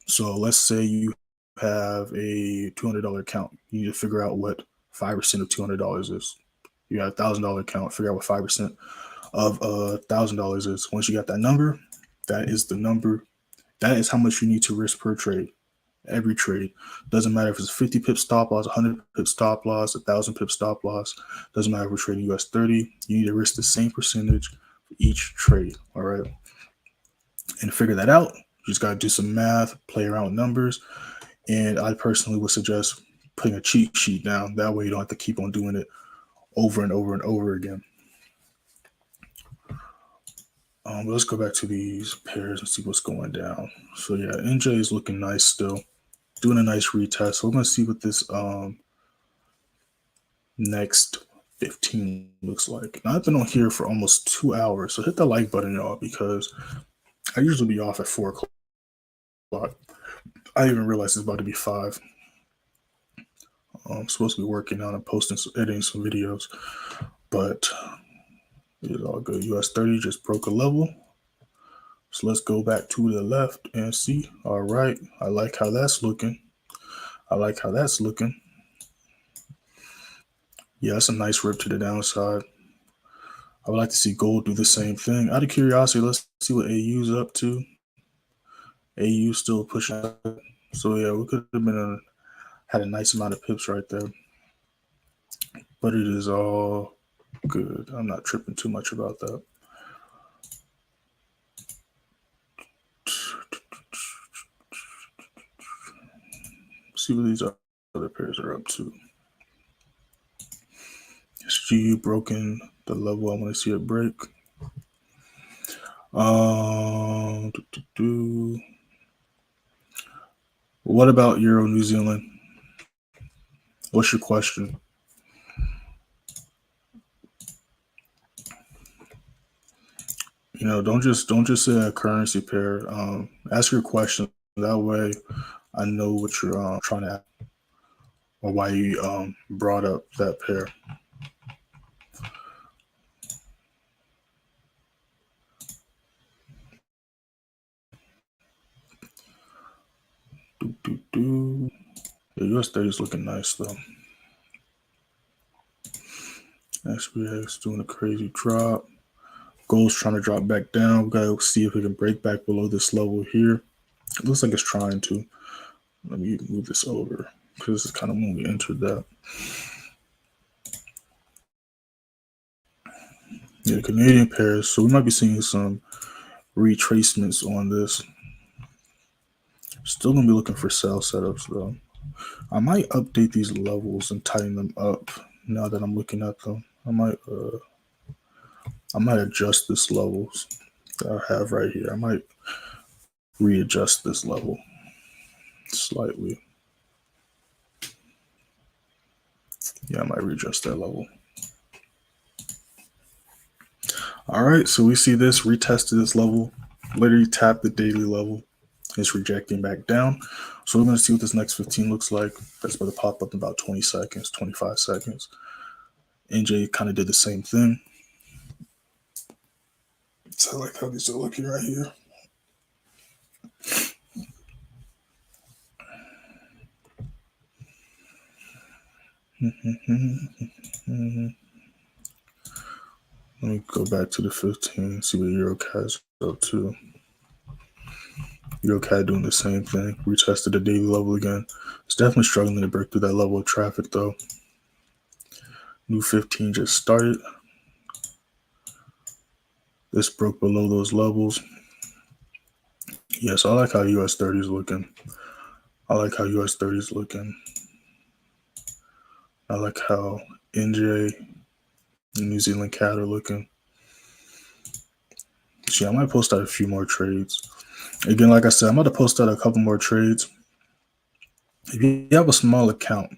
So let's say you have a $200 account. You need to figure out what 5% of $200 is. You got a $1,000 account. Figure out what 5% of $1,000 is. Once you got that number, that is the number. That is how much you need to risk per trade. Every trade. Doesn't matter if it's 50 pip stop loss, 100 pip stop loss, 1,000 pip stop loss. Doesn't matter if we're trading US30. You need to risk the same percentage for each trade. All right. And to figure that out, you just got to do some math, play around with numbers. And I personally would suggest putting a cheat sheet down. That way you don't have to keep on doing it over and over and over again. But let's go back to these pairs and see what's going down. So yeah, NJ is looking nice still. Doing a nice retest. So we're going to see what this next 15 looks like. Now, I've been on here for almost 2 hours. So hit the like button, y'all, because I usually be off at 4 o'clock. I didn't even realize it's about to be 5. I'm supposed to be working on and posting, editing some videos, but it's all good. US30 just broke a level. So let's go back to the left and see. All right. I like how that's looking. Yeah, that's a nice rip to the downside. I would like to see gold do the same thing. Out of curiosity, let's see what AU's up to. AU still pushing up. So yeah, we could have been had a nice amount of pips right there. But it is all good. I'm not tripping too much about that. See what these other pairs are up to. SGU broken the level I want to see it break. What about Euro New Zealand? What's your question? You know, don't just say a currency pair. Ask your question. That way, I know what you're trying to ask or why you brought up that pair. The US30 is looking nice though. SPX doing a crazy drop. Gold's trying to drop back down. We gotta see if we can break back below this level here. It looks like it's trying to. Let me move this over because this is kind of when we entered that. Yeah, Canadian pairs. So we might be seeing some retracements on this. Still gonna be looking for sell setups though. I might update these levels and tighten them up now that I'm looking at them. I might adjust this levels that I have right here. I might readjust this level slightly. Yeah, I might readjust that level. All right, so we see this retested this level, literally tapped the daily level. It's rejecting back down. So we're going to see what this next 15 looks like. That's going to pop up in about 20 seconds, 25 seconds. NJ kind of did the same thing. So I like how these are looking right here. Let me go back to the 15, see what EuroCAD's up to. EuroCAD doing the same thing. Retested the daily level again. It's definitely struggling to break through that level of traffic though. New 15 just started. This broke below those levels. Yes, I like how US30 is looking. I like how NJ and New Zealand CAD are looking. See, I might post out a few more trades. Again, like I said, I'm going to post out a couple more trades. If you have a small account,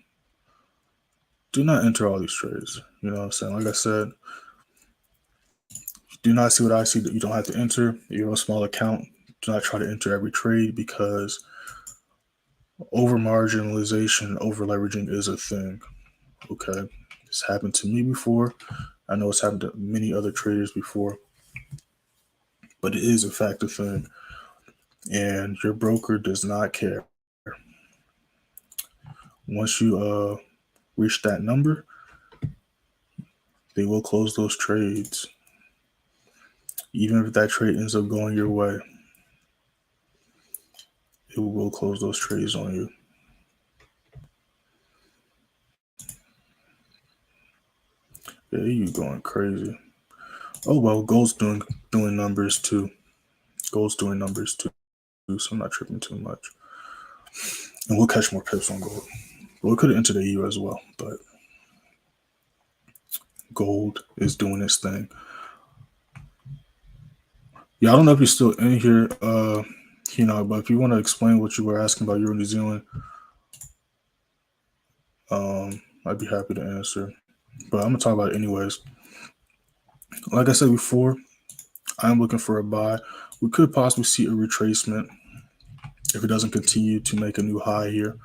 do not enter all these trades. You know what I'm saying? Like I said, do not see what I see that you don't have to enter. If you have a small account, do not try to enter every trade because over marginalization, over leveraging is a thing. Okay. It's happened to me before. I know it's happened to many other traders before, but it is in fact a thing. And your broker does not care. Once you reach that number, they will close those trades. Even if that trade ends up going your way, it will close those trades on you. Yeah, you going crazy. Oh well, gold's doing numbers too. So I'm not tripping too much. And we'll catch more pips on gold. We could have entered the EU as well, but gold is doing its thing. Yeah, I don't know if you're still in here, but if you want to explain what you were asking about Euro New Zealand, I'd be happy to answer. But I'm gonna talk about it anyways. Like I said before, I'm looking for a buy. We could possibly see a retracement. if it doesn't continue to make a new high here,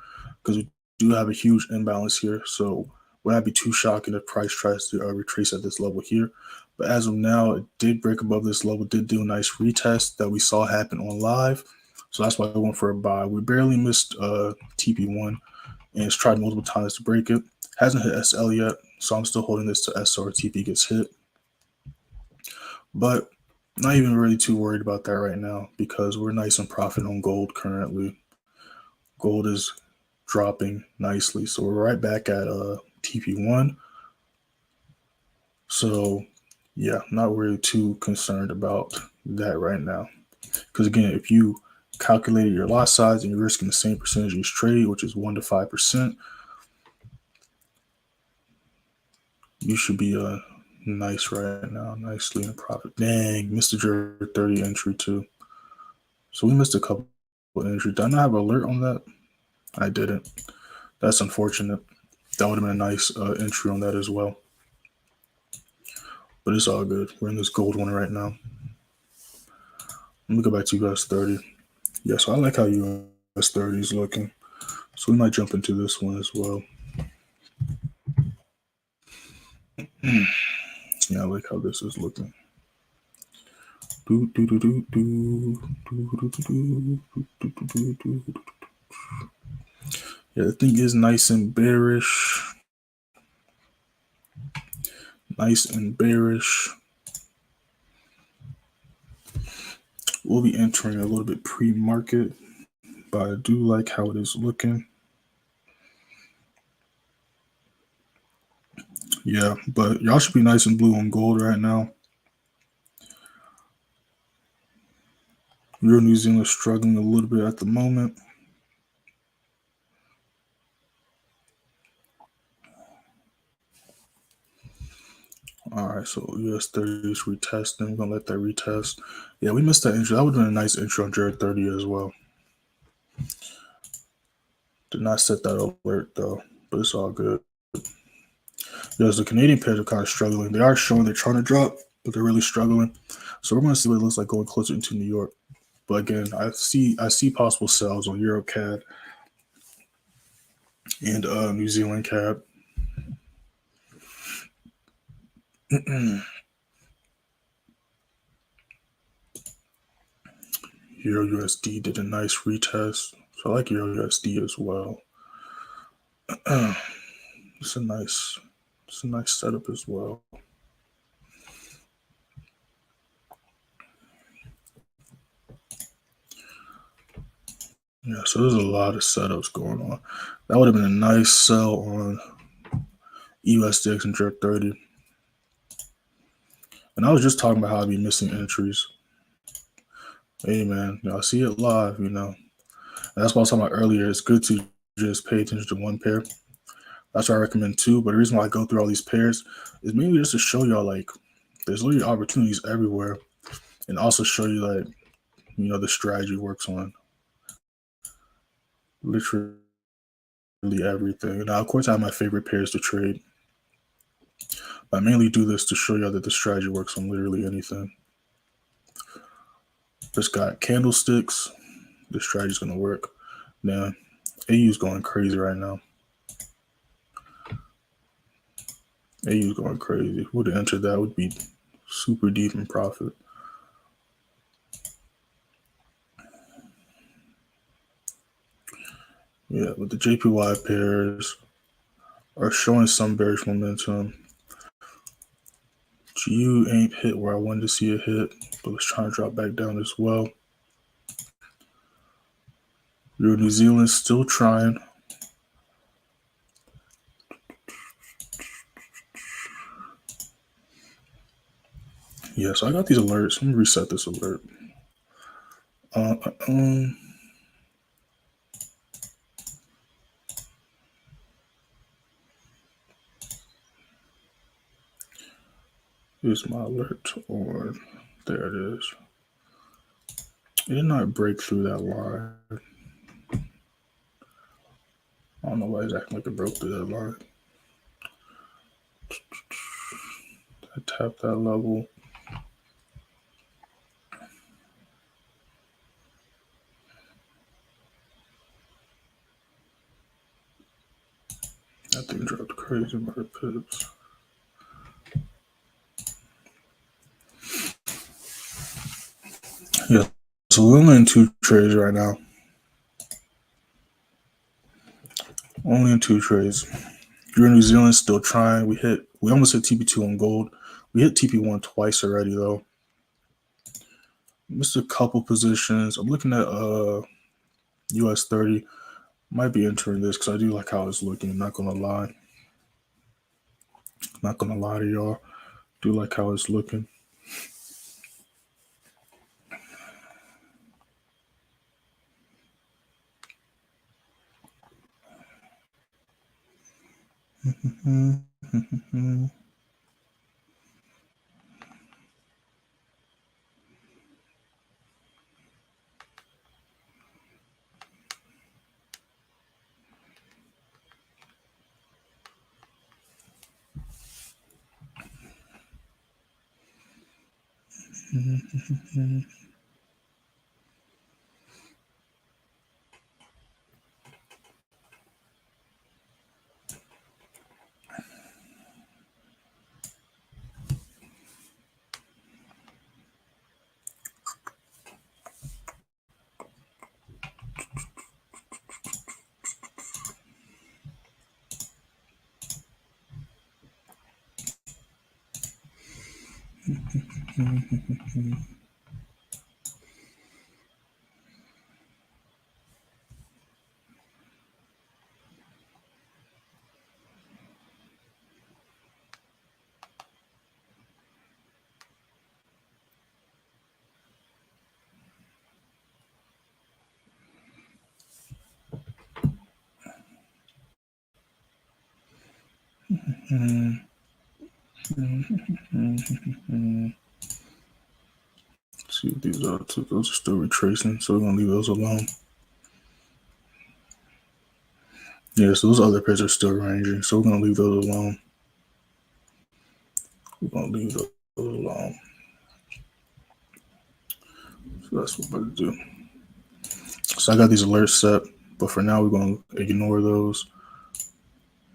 because we do have a huge imbalance here. So would not be too shocking if price tries to retrace at this level here. But as of now, it did break above this level, did do a nice retest that we saw happen on live. So that's why I went for a buy. We barely missed TP1 and it's tried multiple times to break it. Hasn't hit SL yet, so I'm still holding this to SL or TP gets hit. But not even really too worried about that right now because we're nice and profit on gold currently. Gold is dropping nicely, so we're right back at TP1. So yeah, not really too concerned about that right now. Because again, if you calculated your lot size and you're risking the same percentage each trade, which is 1 to 5%, you should be nice right now, nicely in profit. Dang, missed the GBPJPY entry too. So we missed a couple of entries. Did I not have an alert on that? I didn't. That's unfortunate. That would have been a nice entry on that as well. But it's all good. We're in this gold one right now. Let me go back to US30. Yeah, so I like how US30 is looking. So we might jump into this one as well. Yeah, I like how this is looking. Yeah, the thing is nice and bearish. Nice and bearish. We'll be entering a little bit pre-market, but I do like how it is looking. Yeah, but y'all should be nice and blue on gold right now. Euro New Zealand struggling a little bit at the moment. All right, so US30 is retesting. We're gonna let that retest. Yeah, we missed that entry. That would have been a nice entry on GBPJPY as well. Did not set that alert though, but it's all good. Because the Canadian pairs are kind of struggling. They are showing they're trying to drop, but they're really struggling. So we're going to see what it looks like going closer into New York. But again, I see possible sells on Euro CAD and New Zealand CAD. Euro USD did a nice retest, so I like Euro USD as well. It's a nice setup as well. Yeah, so there's a lot of setups going on. That would have been a nice sell on USDX and GBP30. And I was just talking about how I'd be missing entries. Hey man, I see it live, And that's what I was talking about earlier. It's good to just pay attention to one pair. That's what I recommend too. But the reason why I go through all these pairs is mainly just to show y'all like there's literally opportunities everywhere, and also show you like the strategy works on literally everything. Now, of course, I have my favorite pairs to trade. But I mainly do this to show y'all that the strategy works on literally anything. Just got candlesticks. The strategy's gonna work. Now, AU's going crazy right now. AU's going crazy. Would have entered that would be super deep in profit. Yeah, but the JPY pairs are showing some bearish momentum. GU ain't hit where I wanted to see it hit, but it's trying to drop back down as well. Euro New Zealand still trying. Yeah, so I got these alerts. Let me reset this alert. Here's my alert on. There it is. It did not break through that line. I don't know why it's acting like it broke through that line. I tapped that level. That thing dropped crazy by the pips. Yeah, so we're only in 2 trades right now. Only in 2 trades. You're in New Zealand, still trying. We almost hit TP2 on gold. We hit TP1 twice already though. Missed a couple positions. I'm looking at US30. Might be entering this because I do like how it's looking. I'm not gonna lie. Not gonna lie to y'all. Do like how it's looking. See what these are. Those are still retracing, so we're gonna leave those alone. Yeah, so those other pairs are still ranging, so we're gonna leave those alone. We're gonna leave those alone. So that's what we're gonna do. So I got these alerts set, but for now we're gonna ignore those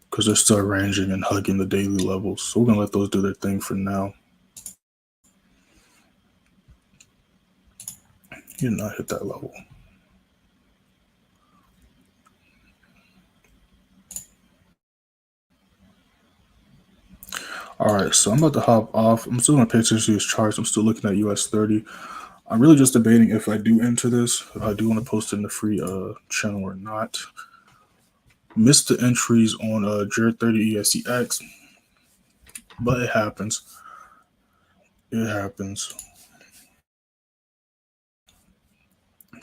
because they're still ranging and hugging the daily levels. So we're gonna let those do their thing for now. You did not hit that level. All right, so I'm about to hop off. I'm still gonna pay attention to these charts. I'm still looking at US30. I'm really just debating if I do enter this, if I do want to post it in the free channel or not. Missed the entries on GBPJPY ESCX, but it happens. It happens.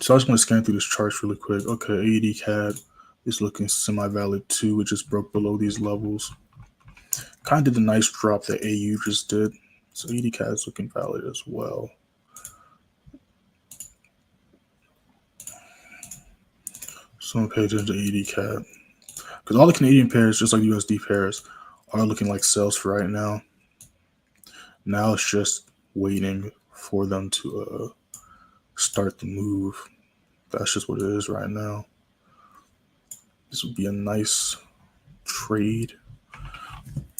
So I just want to scan through this charts really quick. Okay, AED CAD is looking semi-valid too. It just broke below these levels. Kind of did a nice drop that AU just did. So AED CAD is looking valid as well. So I'm pay attention to AED CAD. Because all the Canadian pairs, just like USD pairs, are looking like sales for right now. Now it's just waiting for them to start the move. That's just what it is right now. This would be a nice trade.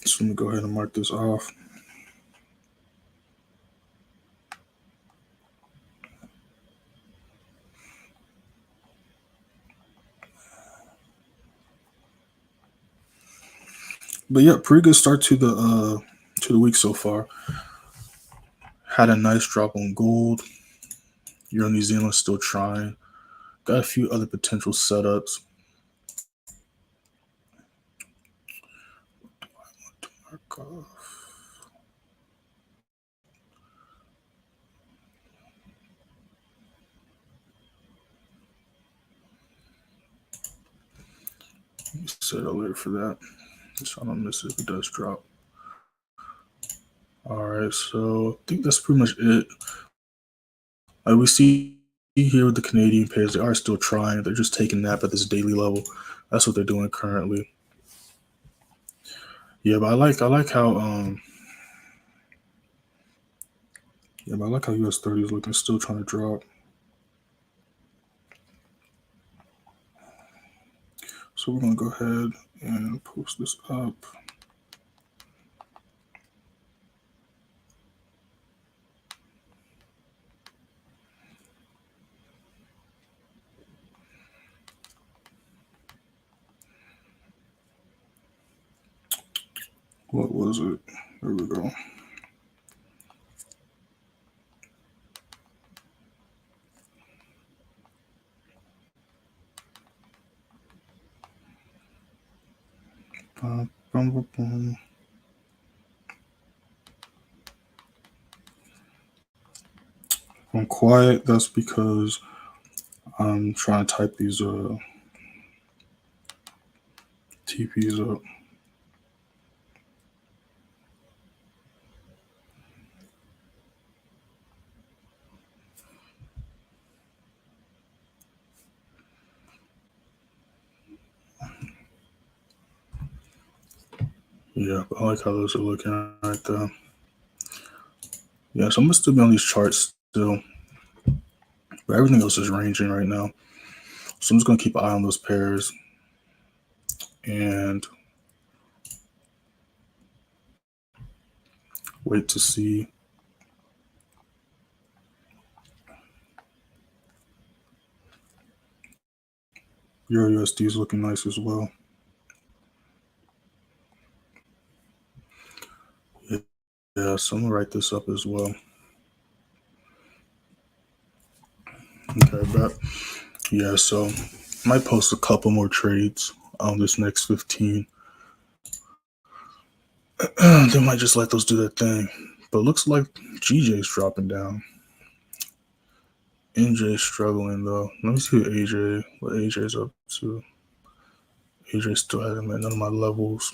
So let me go ahead and mark this off. But yeah, pretty good start to the week so far. Had a nice drop on gold. Euro New Zealand still trying. Got a few other potential setups. What do I want to mark off? Set alert for that, so I don't miss it if it does drop. All right, so I think that's pretty much it. We see here with the Canadian pairs, they are still trying. They're just taking a nap at this daily level. That's what they're doing currently. Yeah, but I like how US30 is looking, still trying to drop. So So we're going to go ahead and post this up. What was it? There we go. I'm quiet. That's because I'm trying to type these TPs up. Yeah, I like how those are looking right there. Yeah, so I'm gonna still be on these charts still, but everything else is ranging right now. So I'm just gonna keep an eye on those pairs and wait to see. Euro USD is looking nice as well. Yeah, so I'm gonna write this up as well. Okay, but yeah, so I might post a couple more trades on this next 15. They might just let those do their thing. But it looks like GJ's dropping down. NJ's struggling though. Let me see what AJ's up to. AJ still hasn't met none of my levels.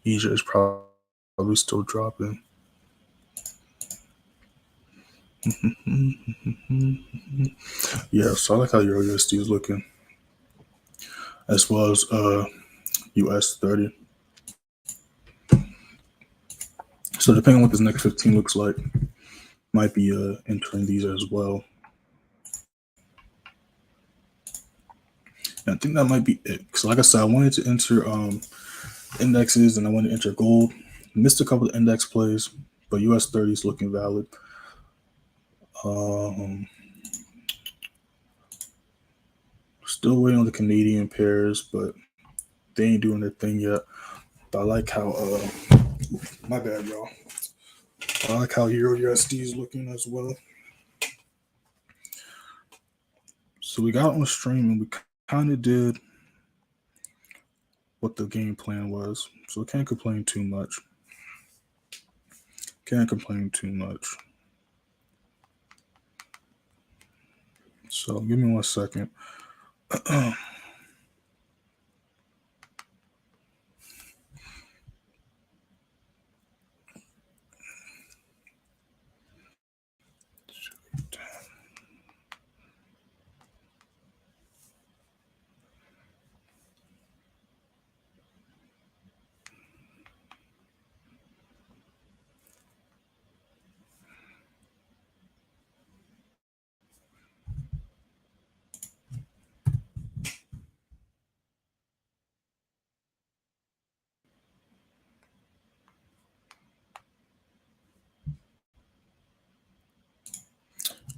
EJ's probably still dropping. Yeah, so I like how Euro USD is looking, as well as US30. So depending on what this next 15 looks like, might be entering these as well. And I think that might be it. Because like I said, I wanted to enter indexes and I wanted to enter gold. Missed a couple of index plays, but US30 is looking valid. Still waiting on the Canadian pairs, but they ain't doing their thing yet. But I like how my bad, y'all. I like how Euro USD is looking as well. So we got on stream and we kind of did what the game plan was. So can't complain too much. So give me 1 second.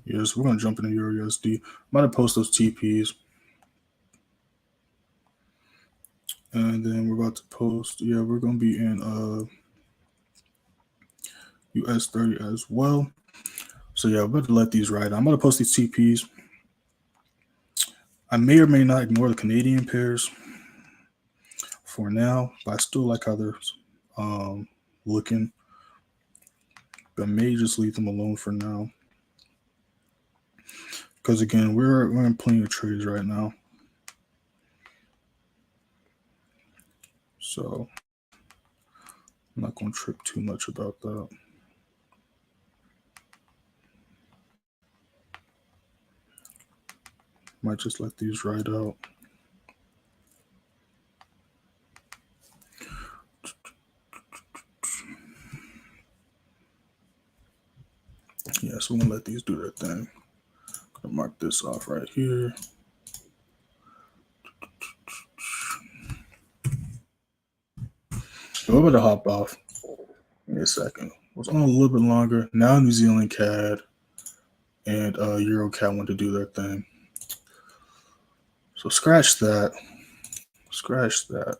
Yes, we're gonna jump into Euro USD. Might have posted those TPs. And then we're about to post, we're gonna be in US30 as well. So yeah, we're about to let these ride. I'm gonna post these TPs. I may or may not ignore the Canadian pairs for now, but I still like how they're looking. But I may just leave them alone for now. Because again, we're in plenty of trades right now. So I'm not going to trip too much about that. Might just let these ride out. Yeah, so I'm going to let these do their thing. I'm going to mark this off right here. about to hop off. Give me a second. Was on a little bit longer. Now New Zealand CAD and Euro CAD want to do their thing. So scratch that. Scratch that.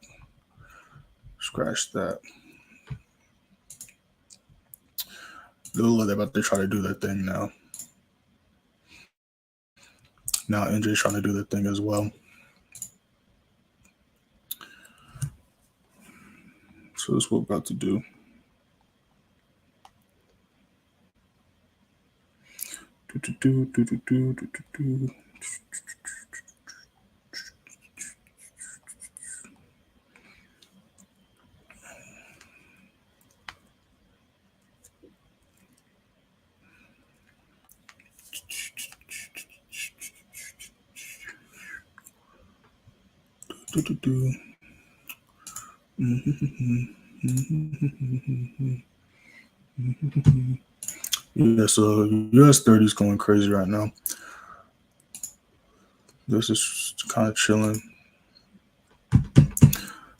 Scratch that. They're about to try to do their thing now. Now NJ's trying to do their thing as well. So that's what we're about to do. Yeah, so US30 is going crazy right now. This is kind of chilling.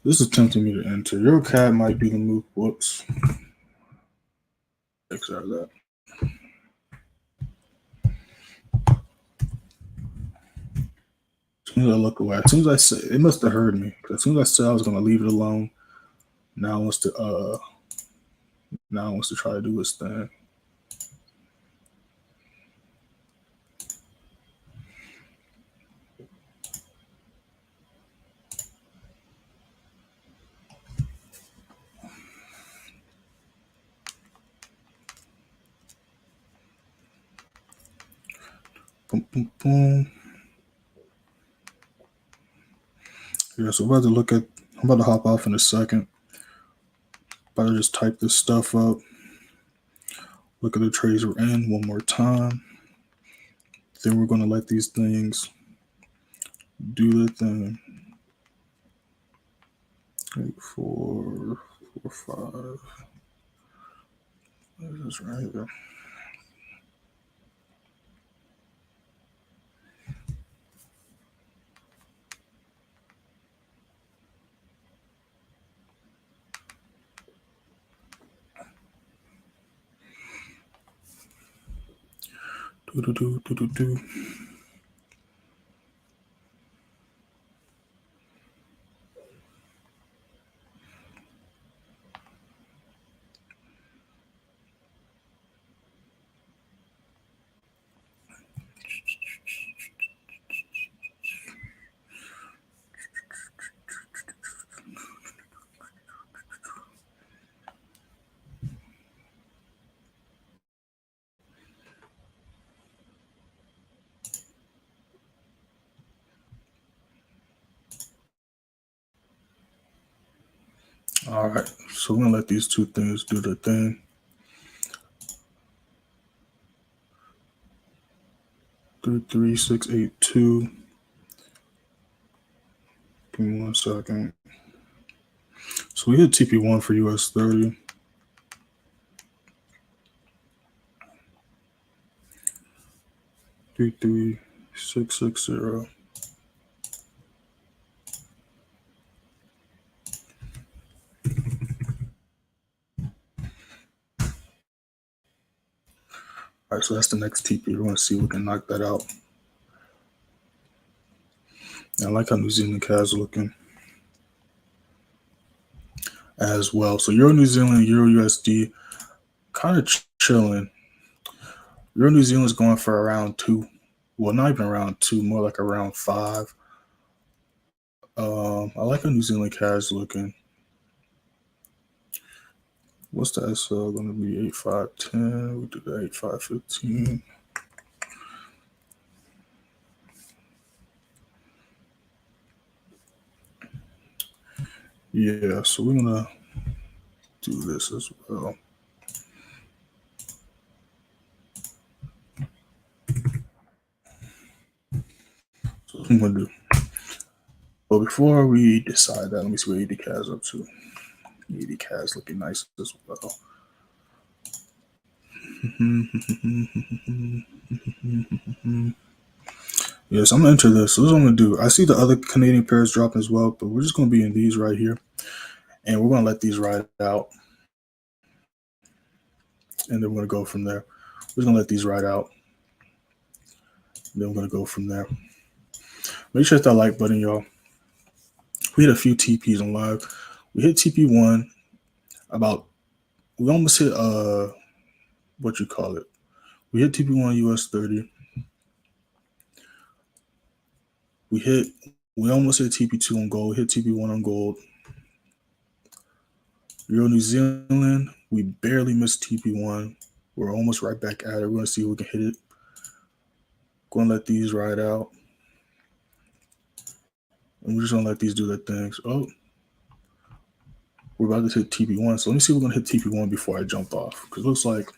This is tempting me to enter. EuroCAD might be the move. Whoops. X out of that. As soon as I look away, as soon as I say, it must have heard me. As soon as I said I was going to leave it alone, now it wants to try to do its thing. Boom, boom, boom. Yeah, so I'm about to hop off in a second. About to just type this stuff up. Look at the trades we're in one more time. Then we're going to let these things do their thing. 8, 4, 4, 5. This is right here. Do. All right, so we're going to let these two things do their thing. 33682. Give me 1 second. So we hit TP1 for US30. Three, 660. All right, so that's the next TP. We're going to see if we can knock that out. I like how New Zealand CAD is looking as well. So Euro New Zealand, Euro USD, kind of chilling. Euro New Zealand is going for around 2. Well, not even around 2, more like around 5. I like how New Zealand CAD is looking. What's the SL going to be? 8510. We do the 8515. Yeah, so we're gonna do this as well. So what I'm gonna do. But before we decide that, let me see what ADCAD is up to. ADCAD is looking nice as well. Yes, I'm gonna enter this. So this is what I'm gonna do. I see the other Canadian pairs dropping as well, but we're just gonna be in these right here. And we're going to let these ride out. And then we're going to go from there. We're going to let these ride out. Then we're going to go from there. Make sure to hit that like button, y'all. We hit a few TPs on live. We hit TP1 we almost hit what you call it. We hit TP1 US30. We almost hit TP2 on gold. Hit TP1 on gold. Euro New Zealand, we barely missed TP1. We're almost right back at it. We're going to see if we can hit it. Going to let these ride out. And we're just going to let these do their things. Oh, we're about to hit TP1. So let me see if we're going to hit TP1 before I jump off. Because it looks like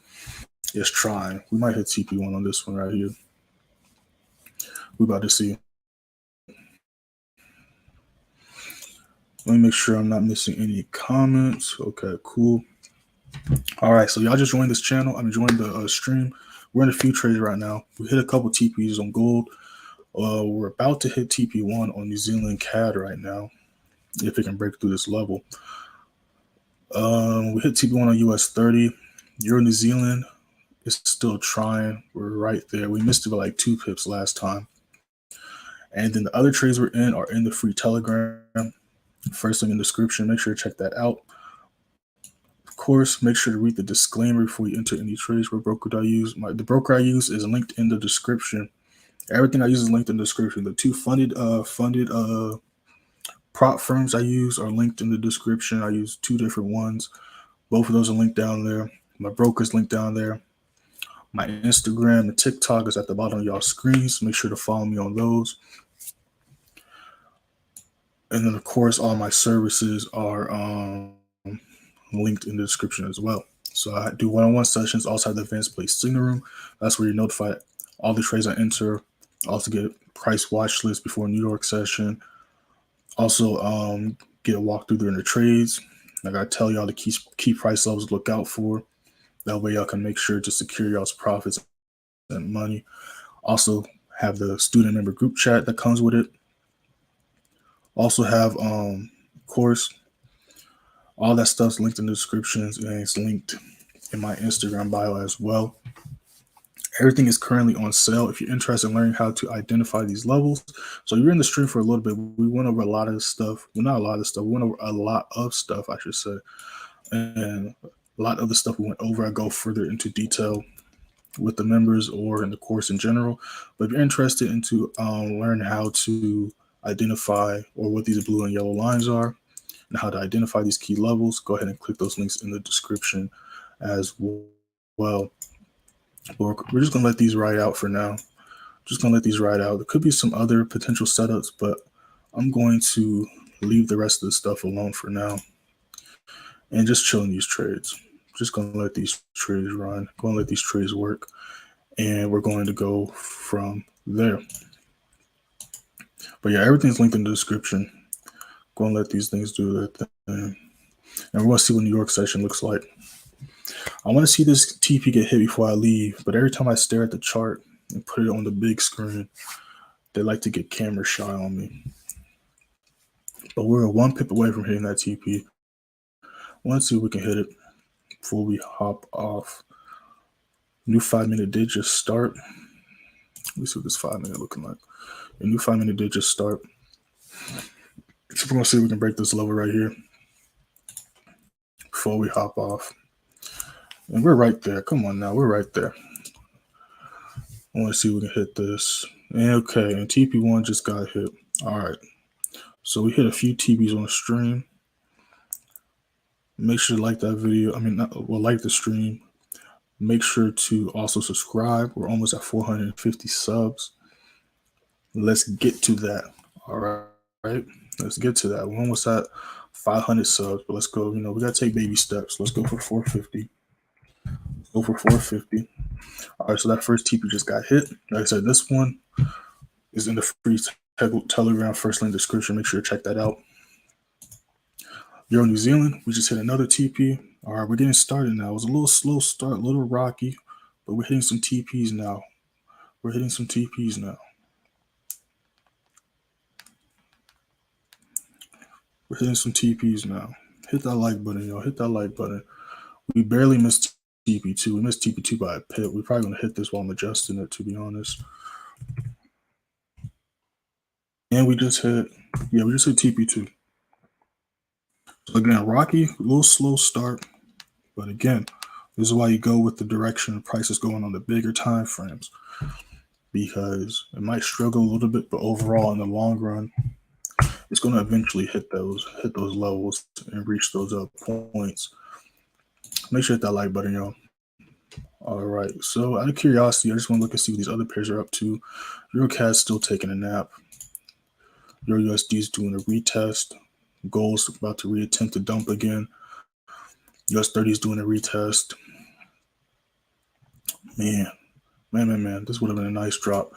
it's trying. We might hit TP1 on this one right here. We're about to see. Let me make sure I'm not missing any comments. Okay, cool. All right, so y'all just joined this channel. I'm joined the stream. We're in a few trades right now. We hit a couple TPs on gold. We're about to hit TP1 on New Zealand CAD right now, if it can break through this level. We hit TP1 on US30. Euro New Zealand is still trying. We're right there. We missed it by like 2 pips last time. And then the other trades we're in are in the free Telegram. First link in the description. Make sure to check that out. Of course, make sure to read the disclaimer before you enter any trades. What broker do I use? The broker I use is linked in the description. Everything I use is linked in the description. The 2 funded prop firms I use are linked in the description. I use 2 different ones. Both of those are linked down there. My broker's linked down there. My Instagram and TikTok is at the bottom of y'all screens. Make sure to follow me on those. And then, of course, all my services are linked in the description as well. So I do one-on-one sessions. Also have the advanced play signal room. That's where you're notified all the trades I enter. Also get price watch list before New York session. Also get a walkthrough during the trades. I gotta tell y'all the key price levels to look out for. That way y'all can make sure to secure y'all's profits and money. Also have the student member group chat that comes with it. Also have of course, all that stuff's linked in the descriptions, and it's linked in my Instagram bio as well. Everything is currently on sale if you're interested in learning how to identify these levels. So you're in the stream for a little bit. We went over a lot of stuff. Well, not a lot of stuff. We went over a lot of stuff, I should say. And a lot of the stuff we went over, I go further into detail with the members or in the course in general. But if you're interested into learn how to identify or what these blue and yellow lines are and how to identify these key levels, go ahead and click those links in the description as well. We're just going to let these ride out for now. Just going to let these ride out. There could be some other potential setups, but I'm going to leave the rest of the stuff alone for now and just chill in these trades. Just going to let these trades run. Going to let these trades work, and we're going to go from there. But yeah, everything's linked in the description. Going to let these things do their thing. And we're going to see what New York session looks like. I want to see this TP get hit before I leave, but every time I stare at the chart and put it on the big screen, they like to get camera shy on me. But we're 1 pip away from hitting that TP. Let's see if we can hit it before we hop off. New 5-minute did just start. Let's see what this 5-minute looking like. A new 5-minute did just start. So we're going to see if we can break this level right here before we hop off. And we're right there. Come on now. We're right there. I want to see if we can hit this. Okay. And TP1 just got hit. All right. So we hit a few TPs on the stream. Make sure to like that video. Like the stream. Make sure to also subscribe. We're almost at 450 subs. Let's get to that. All right. Let's get to that. We're almost at 500 subs, but let's go. We got to take baby steps. Let's go for 450. Go for 450. All right, so that first TP just got hit. Like I said, this one is in the free Telegram first link description. Make sure to check that out. Euro New Zealand, we just hit another TP. All right, we're getting started now. It was a little slow start, a little rocky, but we're hitting some TPs now. We're hitting some TPs now. We're hitting some TPs now. Hit that like button, y'all. Hit that like button. We barely missed TP2. We missed TP2 by a pip. We're probably going to hit this while I'm adjusting it, to be honest. And we just hit TP2. So again, rocky, a little slow start. But again, this is why you go with the direction the price is going on the bigger time frames. Because it might struggle a little bit, but overall in the long run, it's going to eventually hit those levels and reach those points. Make sure to hit that like button, y'all. All right. So out of curiosity, I just want to look and see what these other pairs are up to. EuroCAD's still taking a nap. EURUSD is doing a retest. Gold's about to reattempt to dump again. US30 is doing a retest. Man. This would have been a nice drop.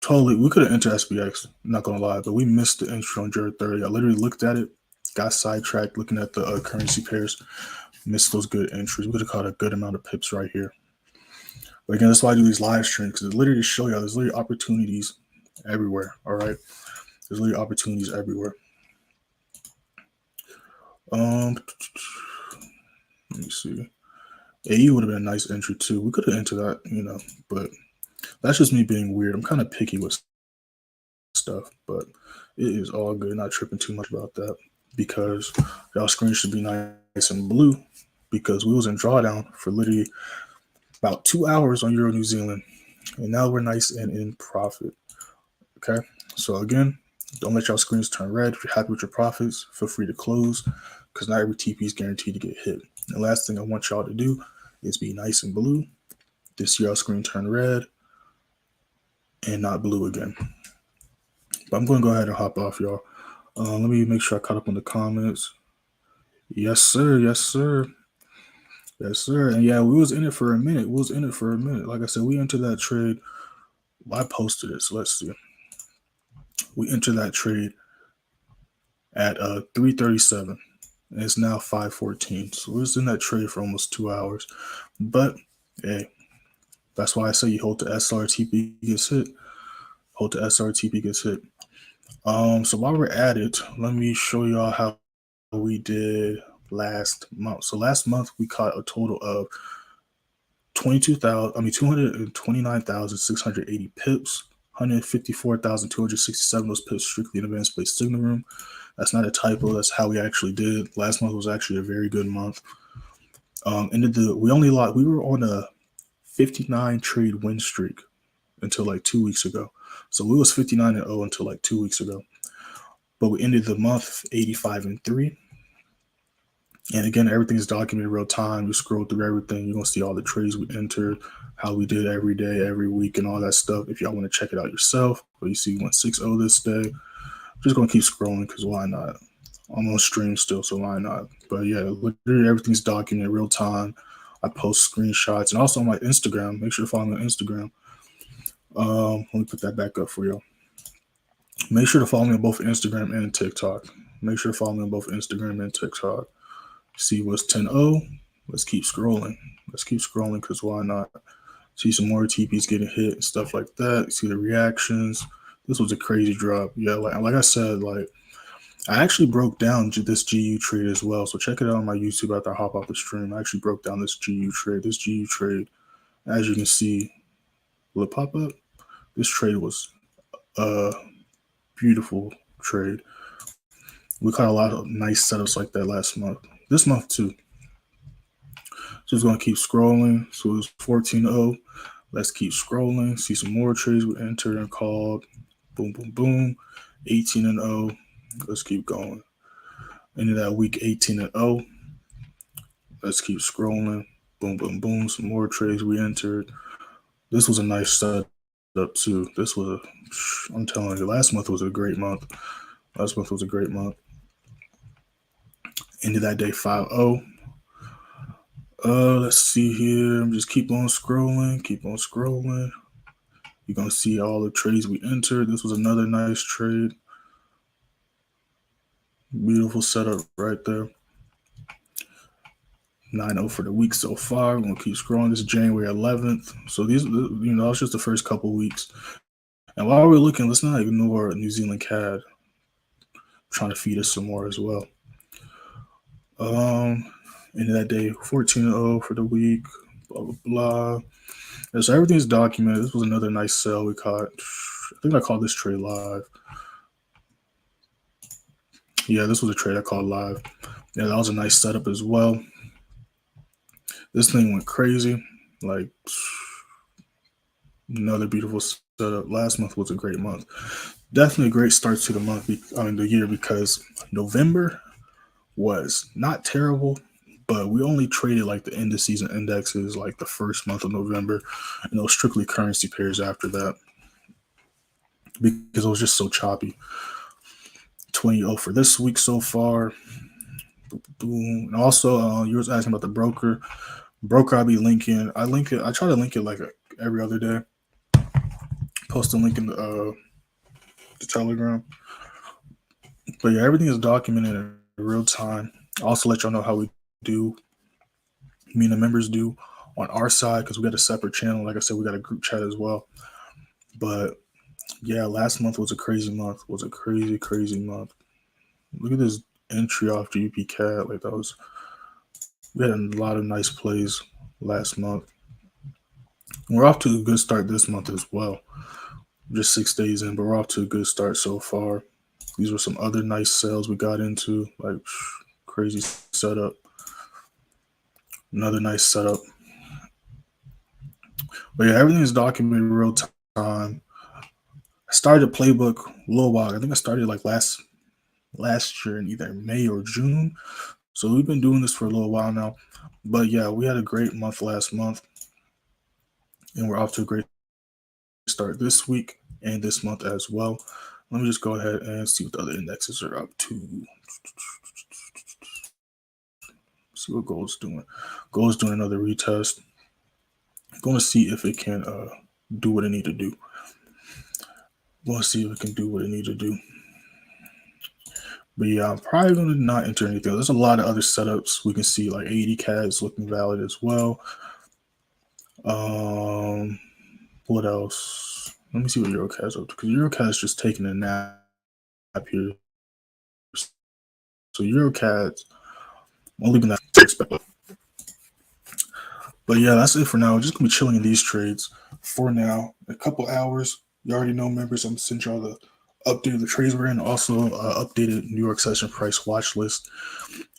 Totally, we could have entered SPX, not gonna lie, but we missed the entry on GBPJPY. I literally looked at it, got sidetracked looking at the currency pairs, missed those good entries. We could have caught a good amount of pips right here. But again, that's why I do these live streams, because it literally show y'all there's literally opportunities everywhere. All right, there's literally opportunities everywhere. Let me see. AU would have been a nice entry too. We could have entered that, but that's just me being weird. I'm kind of picky with stuff, but it is all good. Not tripping too much about that, because y'all screen should be nice and blue, because we was in drawdown for literally about 2 hours on Euro New Zealand, and now we're nice and in profit. Okay, so again, don't let y'all screens turn red. If you're happy with your profits, feel free to close, because not every TP is guaranteed to get hit. And the last thing I want y'all to do is be nice and blue, to see y'all screen turn red and not blue again. But I'm going to go ahead and hop off, y'all. Let me make sure I caught up on the comments. Yes, sir. Yes, sir. Yes, sir. And yeah, we was in it for a minute. Like I said, we entered that trade. I posted it, so let's see. We entered that trade at 3:37. And it's now 5:14. So we was in that trade for almost 2 hours. But hey, that's why I say you hold the SRTP gets hit. Hold the SRTP gets hit. So while we're at it, let me show y'all how we did last month. So last month we caught a total of 229,680 pips, 154,267 those pips strictly in advanced play signal room. That's not a typo. That's how we actually did. Last month was actually a very good month. We were on a 59 trade win streak until like 2 weeks ago. So we was 59-0 until like 2 weeks ago. But we ended the month 85-3. And again, everything's documented real time. You scroll through everything. You're going to see all the trades we entered, how we did every day, every week, and all that stuff. If y'all want to check it out yourself. But you see we went 6-0 this day. I'm just going to keep scrolling, because why not? I'm on stream still, so why not? But yeah, literally everything's documented real time. I post screenshots. And also on my Instagram. Make sure to follow me on Instagram. Let me put that back up for y'all. Make sure to follow me on both Instagram and TikTok. See what's 10-0. Let's keep scrolling. Because why not? See some more TPs getting hit and stuff like that. See the reactions. This was a crazy drop. Yeah, like I said, I actually broke down this GU trade as well. So check it out on my YouTube after I hop off the stream. I actually broke down this GU trade. As you can see, will it pop up? This trade was a beautiful trade. We caught a lot of nice setups like that last month. This month too. Just going to keep scrolling. So it was 14-0. Let's keep scrolling. See some more trades we entered and called. Boom, boom, boom. 18-0. Let's keep going. Into that week 18-0. Let's keep scrolling. Boom, boom, boom. Some more trades we entered. This was a nice setup too. I'm telling you, last month was a great month. Into that day 5-0. Let's see here. I'm just keep on scrolling. You're gonna see all the trades we entered. This was another nice trade. Beautiful setup right there. 9-0 for the week so far. We're gonna keep scrolling. This is January 11th. So these, it's just the first couple weeks. And while we're looking, let's not ignore New Zealand CAD. trying to feed us some more as well. End of that day, 14-0 for the week, blah, blah, blah. And so everything's documented. This was another nice sell we caught. I think I called this trade live. Yeah, this was a trade I called live. Yeah, that was a nice setup as well. This thing went crazy. Like, another beautiful setup. Last month was a great month. Definitely a great start to the month, the year, because November was not terrible, but we only traded like the end of season indexes like the first month of November, and those strictly currency pairs after that because it was just so choppy. 20-0 for this week so far. Boom. And also, you was asking about the broker. I'll be linking. I try to link it like every other day. Post a link in the Telegram. But yeah, everything is documented in real time. I'll also let y'all know how we do. Me and the members do on our side because we got a separate channel. Like I said, we got a group chat as well. But yeah, last month was a crazy month. Was a crazy month. Look at this entry off GBPJPY. Like that was. We had a lot of nice plays last month. We're off to a good start this month as well. Just 6 days in, but we're off to a good start so far. These were some other nice sales we got into, like crazy setup. Another nice setup. But yeah, everything is documented in real time. I started a playbook a little while. I think I started like last year in either May or June. So we've been doing this for a little while now. But yeah, we had a great month last month. And we're off to a great start this week and this month as well. Let me just go ahead and see what the other indexes are up to. See what gold's doing. Gold's doing another retest. I'm going to see if it can do what it need to do. We'll see if it can do what it need to do. But yeah, I'm probably going to not enter anything. There's a lot of other setups we can see, like 80 CADs looking valid as well. What else? Let me see what EuroCAD's up to, because EuroCAD's just taking a nap here. So EuroCAD's I'm leaving that to expect. But yeah, that's it for now. We're just gonna be chilling in these trades for now. In a couple hours, you already know, members, I'm gonna send y'all the update of the trades we're in, also updated New York session price watch list,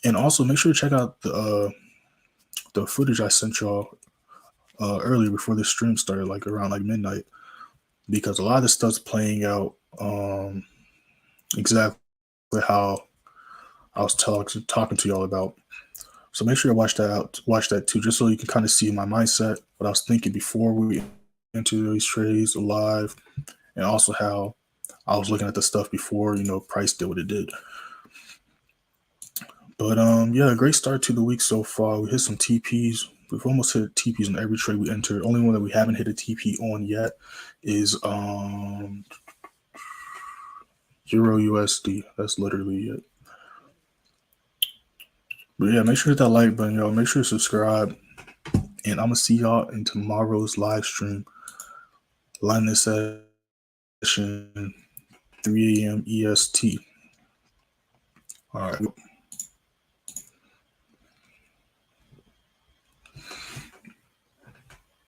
and also make sure to check out the footage I sent y'all earlier before the stream started, like around like midnight, because a lot of this stuff's playing out exactly how I was talking to y'all about. So make sure to watch that too, just so you can kind of see my mindset, what I was thinking before we entered these trades live, and also how I was looking at the stuff before, price did what it did. But yeah, great start to the week so far. We hit some TPs. We've almost hit TPs in every trade we entered. Only one that we haven't hit a TP on yet is Euro USD. That's literally it. But yeah, make sure to hit that like button, y'all. Make sure to subscribe. And I'm going to see y'all in tomorrow's live stream. Line this session, 3 a.m. EST. All right.